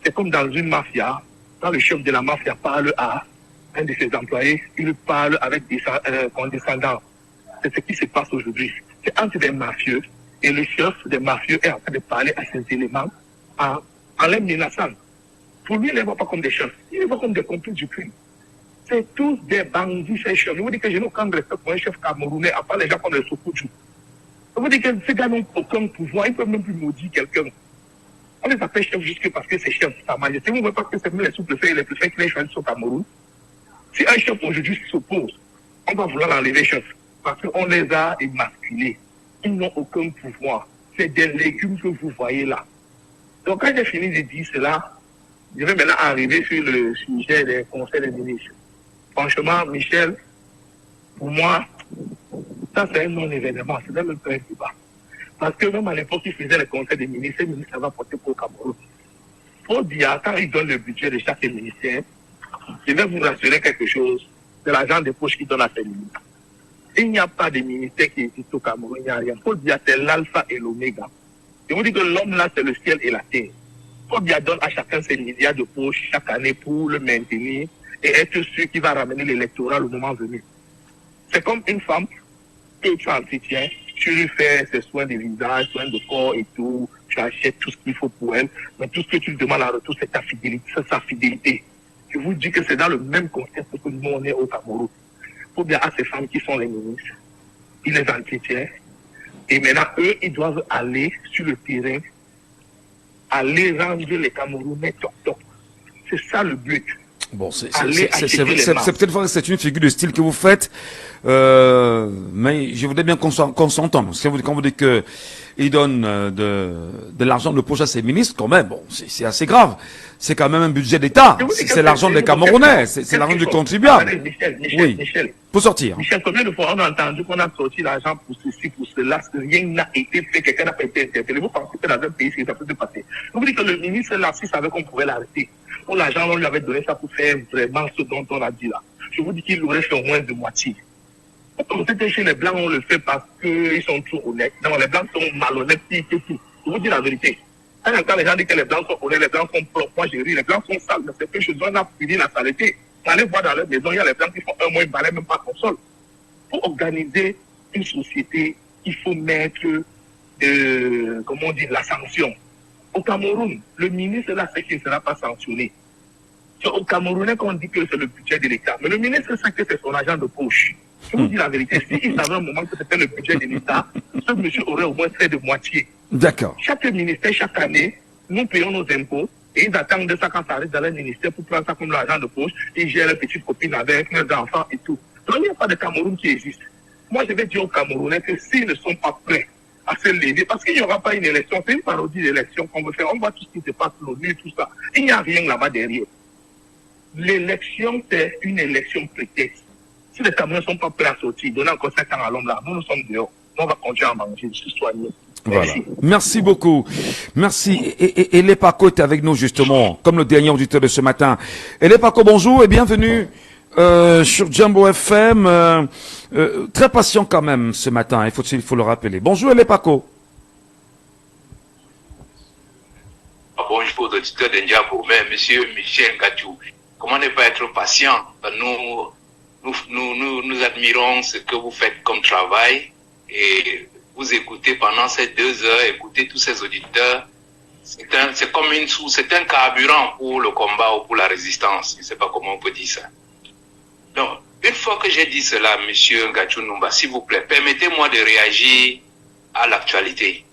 c'est comme dans une mafia. Quand le chef de la mafia parle à un de ses employés, il parle avec des condescendants. C'est ce qui se passe aujourd'hui. C'est entre des mafieux et le chef des mafieux est en train de parler à ces éléments en les menaçant. Pour lui, il ne les voit pas comme des chefs, il les voit comme des complices du crime. C'est tous des bandits, ces chefs. Je vous dis que je n'ai aucun respect pour un chef camerounais, à part les gens comme les Sokoudjou. Je vous dis que ces gars n'ont aucun pouvoir, ils ne peuvent même plus maudire quelqu'un. On les appelle chefs juste parce que c'est chef, sa majesté. Vous ne voyez pas que c'est même les sous-préfets et les préfets qui les choisissent au Cameroun. Si un chef aujourd'hui s'oppose, on va vouloir l'enlever chef, parce qu'on les a émasculés. Ils n'ont aucun pouvoir. C'est des légumes que vous voyez là. Donc quand j'ai fini de dire cela, je vais maintenant arriver sur le sujet des conseils des ministres. Franchement, Michel, pour moi, ça c'est un non-événement, c'est même un débat. Parce que même à l'époque, ils faisaient les conseils des ministres, les ministres avaient porté pour le Cameroun. Paul Biya, quand il donne le budget de chaque ministère, je vais vous rassurer quelque chose, c'est l'argent des poches qui donne à ces ministres. Il n'y a pas de ministère qui existe au Cameroun, il n'y a rien. Paul Biya, c'est l'alpha et l'oméga. Je vous dis que l'homme là, c'est le ciel et la terre. Paul Biya donne à chacun ses milliards de poches chaque année pour le maintenir et être sûr qu'il va ramener l'électorat au moment venu. C'est comme une femme que tu entretiens, tu lui fais ses soins de visage, soins de corps et tout, tu achètes tout ce qu'il faut pour elle, mais tout ce que tu lui demandes en retour, c'est ta fidélité, c'est sa fidélité. Je vous dis que c'est dans le même contexte que nous, on est au Cameroun. Il faut bien à ces femmes qui sont les ministres, ils les entretiennent, et maintenant, eux, ils doivent aller sur le terrain, aller rendre les Camerounais toc-toc. C'est ça le but. Bon, c'est peut-être vrai que c'est une figure de style que vous faites, mais je voudrais bien qu'on s'entende. Quand vous dites que il donne de l'argent de poche à ses ministres, quand même, bon, c'est assez grave. C'est quand même un budget d'État. C'est l'argent des Camerounais, c'est l'argent du contribuable. Michel, pour sortir. Michel, combien de fois on a entendu qu'on a sorti l'argent pour ceci, pour cela, rien n'a été fait, quelqu'un n'a pas été interpellé. Vous pensez que dans un pays, ça peut se passer. Vous dites que le ministre là, s'il savait qu'on pouvait l'arrêter, l'argent, on lui avait donné ça pour faire vraiment ce dont on a dit là. Je vous dis qu'il l'aurait fait au moins de moitié. Comme c'était chez les Blancs, on le fait parce qu'ils sont trop honnêtes. Non, les Blancs sont malhonnêtes, pire que tout. Je vous dis la vérité. Quand les gens disent que les Blancs sont honnêtes, les Blancs sont propres, moi j'ai ri, les Blancs sont sales, mais c'est que chez eux, on a fini la saleté. Vous allez voir dans leur maison, il y a les Blancs qui font un mois, ils ne valaient même pas console. Pour organiser une société, il faut mettre, comment on dit, la sanction. Au Cameroun, le ministre là sait qu'il ne sera pas sanctionné. Au Camerounais, quand on dit que c'est le budget de l'État, mais le ministre sait que c'est son argent de poche. Je vous dis la vérité, s'il savait un moment que c'était le budget de l'État, ce monsieur aurait au moins fait de moitié. D'accord. Chaque ministère, chaque année, nous payons nos impôts et ils attendent de ça quand ça arrive dans le ministère pour prendre ça comme l'argent de poche. Ils gèrent leurs petites copines avec leurs enfants et tout. Donc il n'y a pas de Cameroun qui existe. Moi, je vais dire aux Camerounais que s'ils ne sont pas prêts à se lever, parce qu'il n'y aura pas une élection, c'est une parodie d'élection qu'on veut faire. On voit tout ce qui se passe, l'ONU, tout ça. Il n'y a rien là-bas derrière. L'élection, c'est une élection prétexte. Si les Camerounais ne sont pas prêts à sortir, donner encore 5 ans à l'homme là, nous sommes dehors. On va continuer à manger, se soigner. Voilà. Merci beaucoup. Merci. Et les Paco est avec nous justement, comme le dernier auditeur de ce matin. Et les Paco, bonjour et bienvenue sur Jumbo FM. Très patient quand même ce matin, il faut le rappeler. Bonjour les Paco. Bonjour aux auditeurs d'Indiabo, mais monsieur Michel Gachou, comment ne pas être patient? Nous admirons ce que vous faites comme travail et vous écoutez pendant ces 2 heures, écoutez tous ces auditeurs. C'est comme c'est un carburant pour le combat ou pour la résistance. Je ne sais pas comment on peut dire ça. Donc, une fois que j'ai dit cela, monsieur Gachou Numba, s'il vous plaît, permettez-moi de réagir à l'actualité.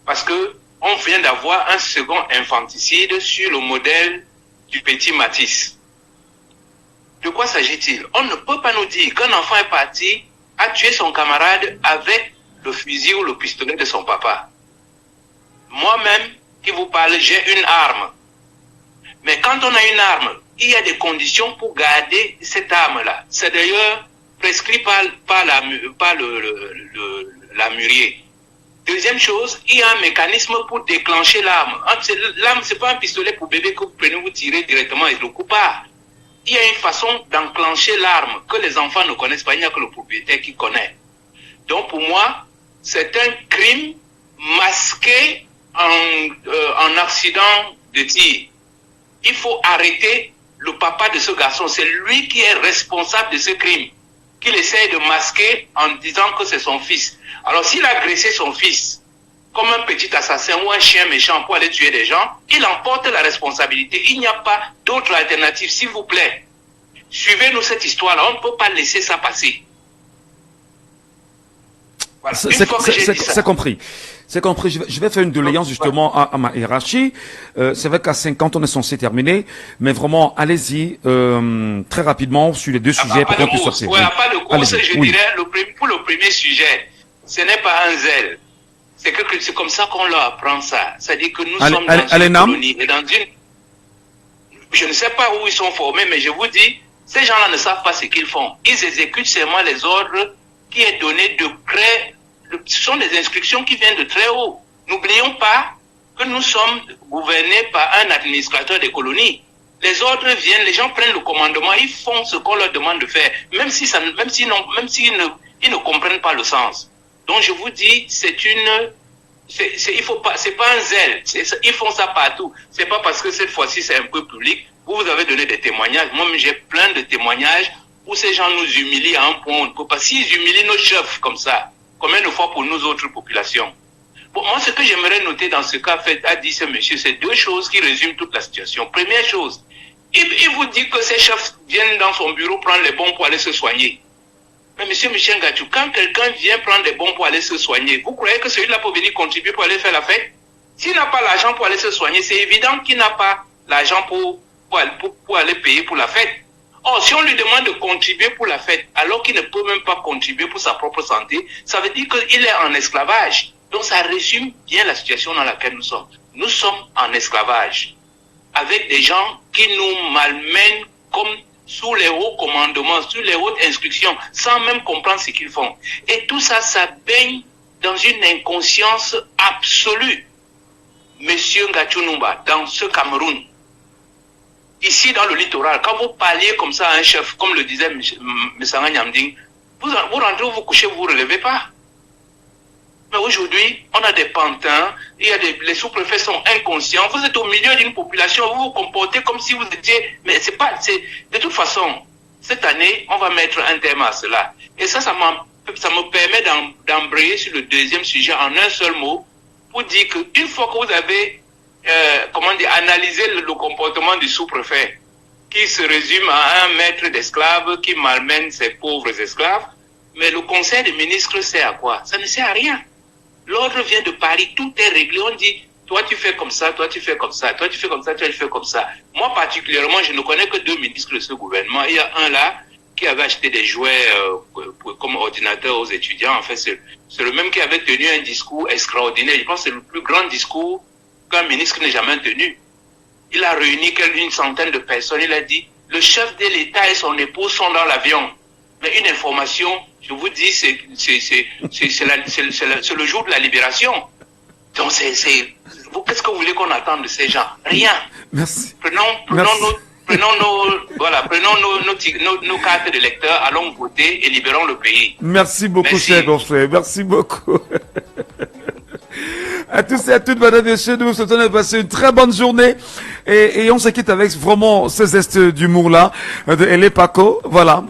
Parce que on vient d'avoir un second infanticide sur le modèle du petit Matisse. De quoi s'agit-il? On ne peut pas nous dire qu'un enfant est parti, a tué son camarade avec le fusil ou le pistolet de son papa. Moi-même, qui vous parle, j'ai une arme. Mais quand on a une arme, il y a des conditions pour garder cette arme-là. C'est d'ailleurs prescrit par la mûrier. Deuxième chose, il y a un mécanisme pour déclencher l'arme. L'arme, c'est pas un pistolet pour bébé que vous prenez, vous tirez directement et le coup part. Il y a une façon d'enclencher l'arme que les enfants ne connaissent pas, il n'y a que le propriétaire qui connaît. Donc pour moi, c'est un crime masqué en accident de tir. Il faut arrêter le papa de ce garçon. C'est lui qui est responsable de ce crime, qu'il essaie de masquer en disant que c'est son fils. Alors s'il a agressé son fils comme un petit assassin ou un chien méchant pour aller tuer des gens, il emporte la responsabilité. Il n'y a pas d'autre alternative, s'il vous plaît. Suivez-nous cette histoire-là, on ne peut pas laisser ça passer. Voilà. C'est compris. C'est compris. Je vais faire une doléance justement à ma hiérarchie. C'est vrai qu'à 50, on est censé terminer, mais vraiment, allez-y très rapidement sur les 2 sujets pour qu'on puisse sortir. Oui, pas de course, je dirais, pour le premier sujet, ce n'est pas un zèle. C'est comme ça qu'on leur apprend ça. C'est-à-dire que nous sommes dans une colonie et dans une... Je ne sais pas où ils sont formés, mais je vous dis, ces gens-là ne savent pas ce qu'ils font. Ils exécutent seulement les ordres qui est donné de près. Ce sont des instructions qui viennent de très haut. N'oublions pas que nous sommes gouvernés par un administrateur des colonies. Les ordres viennent, les gens prennent le commandement, ils font ce qu'on leur demande de faire, même s'ils ne comprennent pas le sens. Donc je vous dis, c'est pas un zèle. Ils font ça partout. C'est pas parce que cette fois-ci c'est un peu public. Vous avez donné des témoignages. Moi-même j'ai plein de témoignages où ces gens nous humilient à un point où on ne peut pas. S'ils humilient nos chefs comme ça, combien de fois pour nous autres populations? Bon, moi, ce que j'aimerais noter dans ce cas fait, a dit ce monsieur, c'est deux choses qui résument toute la situation. Première chose, il vous dit que ses chefs viennent dans son bureau prendre les bons pour aller se soigner. Mais monsieur Michel Ngachou, quand quelqu'un vient prendre les bons pour aller se soigner, vous croyez que celui-là peut venir contribuer pour aller faire la fête? S'il n'a pas l'argent pour aller se soigner, c'est évident qu'il n'a pas l'argent pour aller payer pour la fête. Or, si on lui demande de contribuer pour la fête, alors qu'il ne peut même pas contribuer pour sa propre santé, ça veut dire qu'il est en esclavage. Donc, ça résume bien la situation dans laquelle nous sommes. Nous sommes en esclavage, avec des gens qui nous malmènent comme sous les hauts commandements, sous les hautes instructions, sans même comprendre ce qu'ils font. Et tout ça, ça baigne dans une inconscience absolue. Monsieur Ngachou Numba, dans ce Cameroun, ici dans le littoral, quand vous parliez comme ça à un chef, comme le disait M. Nyamding, vous rentrez, vous couchez, vous ne vous relevez pas. Mais aujourd'hui, on a des pantins, les sous-préfets sont inconscients, vous êtes au milieu d'une population, vous vous comportez comme si vous étiez, mais de toute façon, cette année, on va mettre un terme à cela. Et ça me permet d'embrayer sur le deuxième sujet en un seul mot, pour dire qu'une fois que vous avez, analysé le comportement du sous-préfet, qui se résume à un maître d'esclaves qui malmène ses pauvres esclaves, mais le conseil des ministres sert à quoi? Ça ne sert à rien. L'ordre vient de Paris, tout est réglé. On dit, toi tu fais comme ça, toi tu fais comme ça, toi tu fais comme ça, toi tu fais comme ça. Moi particulièrement, je ne connais que deux ministres de ce gouvernement. Il y a un là qui avait acheté des jouets comme ordinateur aux étudiants. En fait, c'est le même qui avait tenu un discours extraordinaire. Je pense que c'est le plus grand discours qu'un ministre n'ait jamais tenu. Il a réuni une centaine de personnes. Il a dit, le chef de l'État et son épouse sont dans l'avion. Mais une information, je vous dis, c'est le jour de la libération. Donc qu'est-ce que vous voulez qu'on attende de ces gens? Rien. Merci. Prenons nos cartes d'électeurs, allons voter et libérons le pays. Merci beaucoup, cher confrère. Merci beaucoup. À tous et à toutes, madame et messieurs, nous vous souhaitons de passer une très bonne journée et on se quitte avec vraiment ce zeste d'humour-là de Elé Paco. Voilà.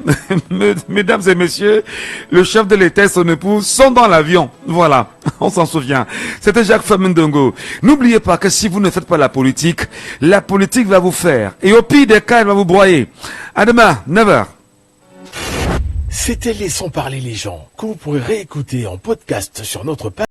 Mesdames et messieurs, le chef de l'État et son épouse sont dans l'avion. Voilà. On s'en souvient. C'était Jacques Famindongo. N'oubliez pas que si vous ne faites pas la politique va vous faire. Et au pire des cas, elle va vous broyer. À demain, 9h. C'était Laissons parler les gens, que vous pourrez réécouter en podcast sur notre page.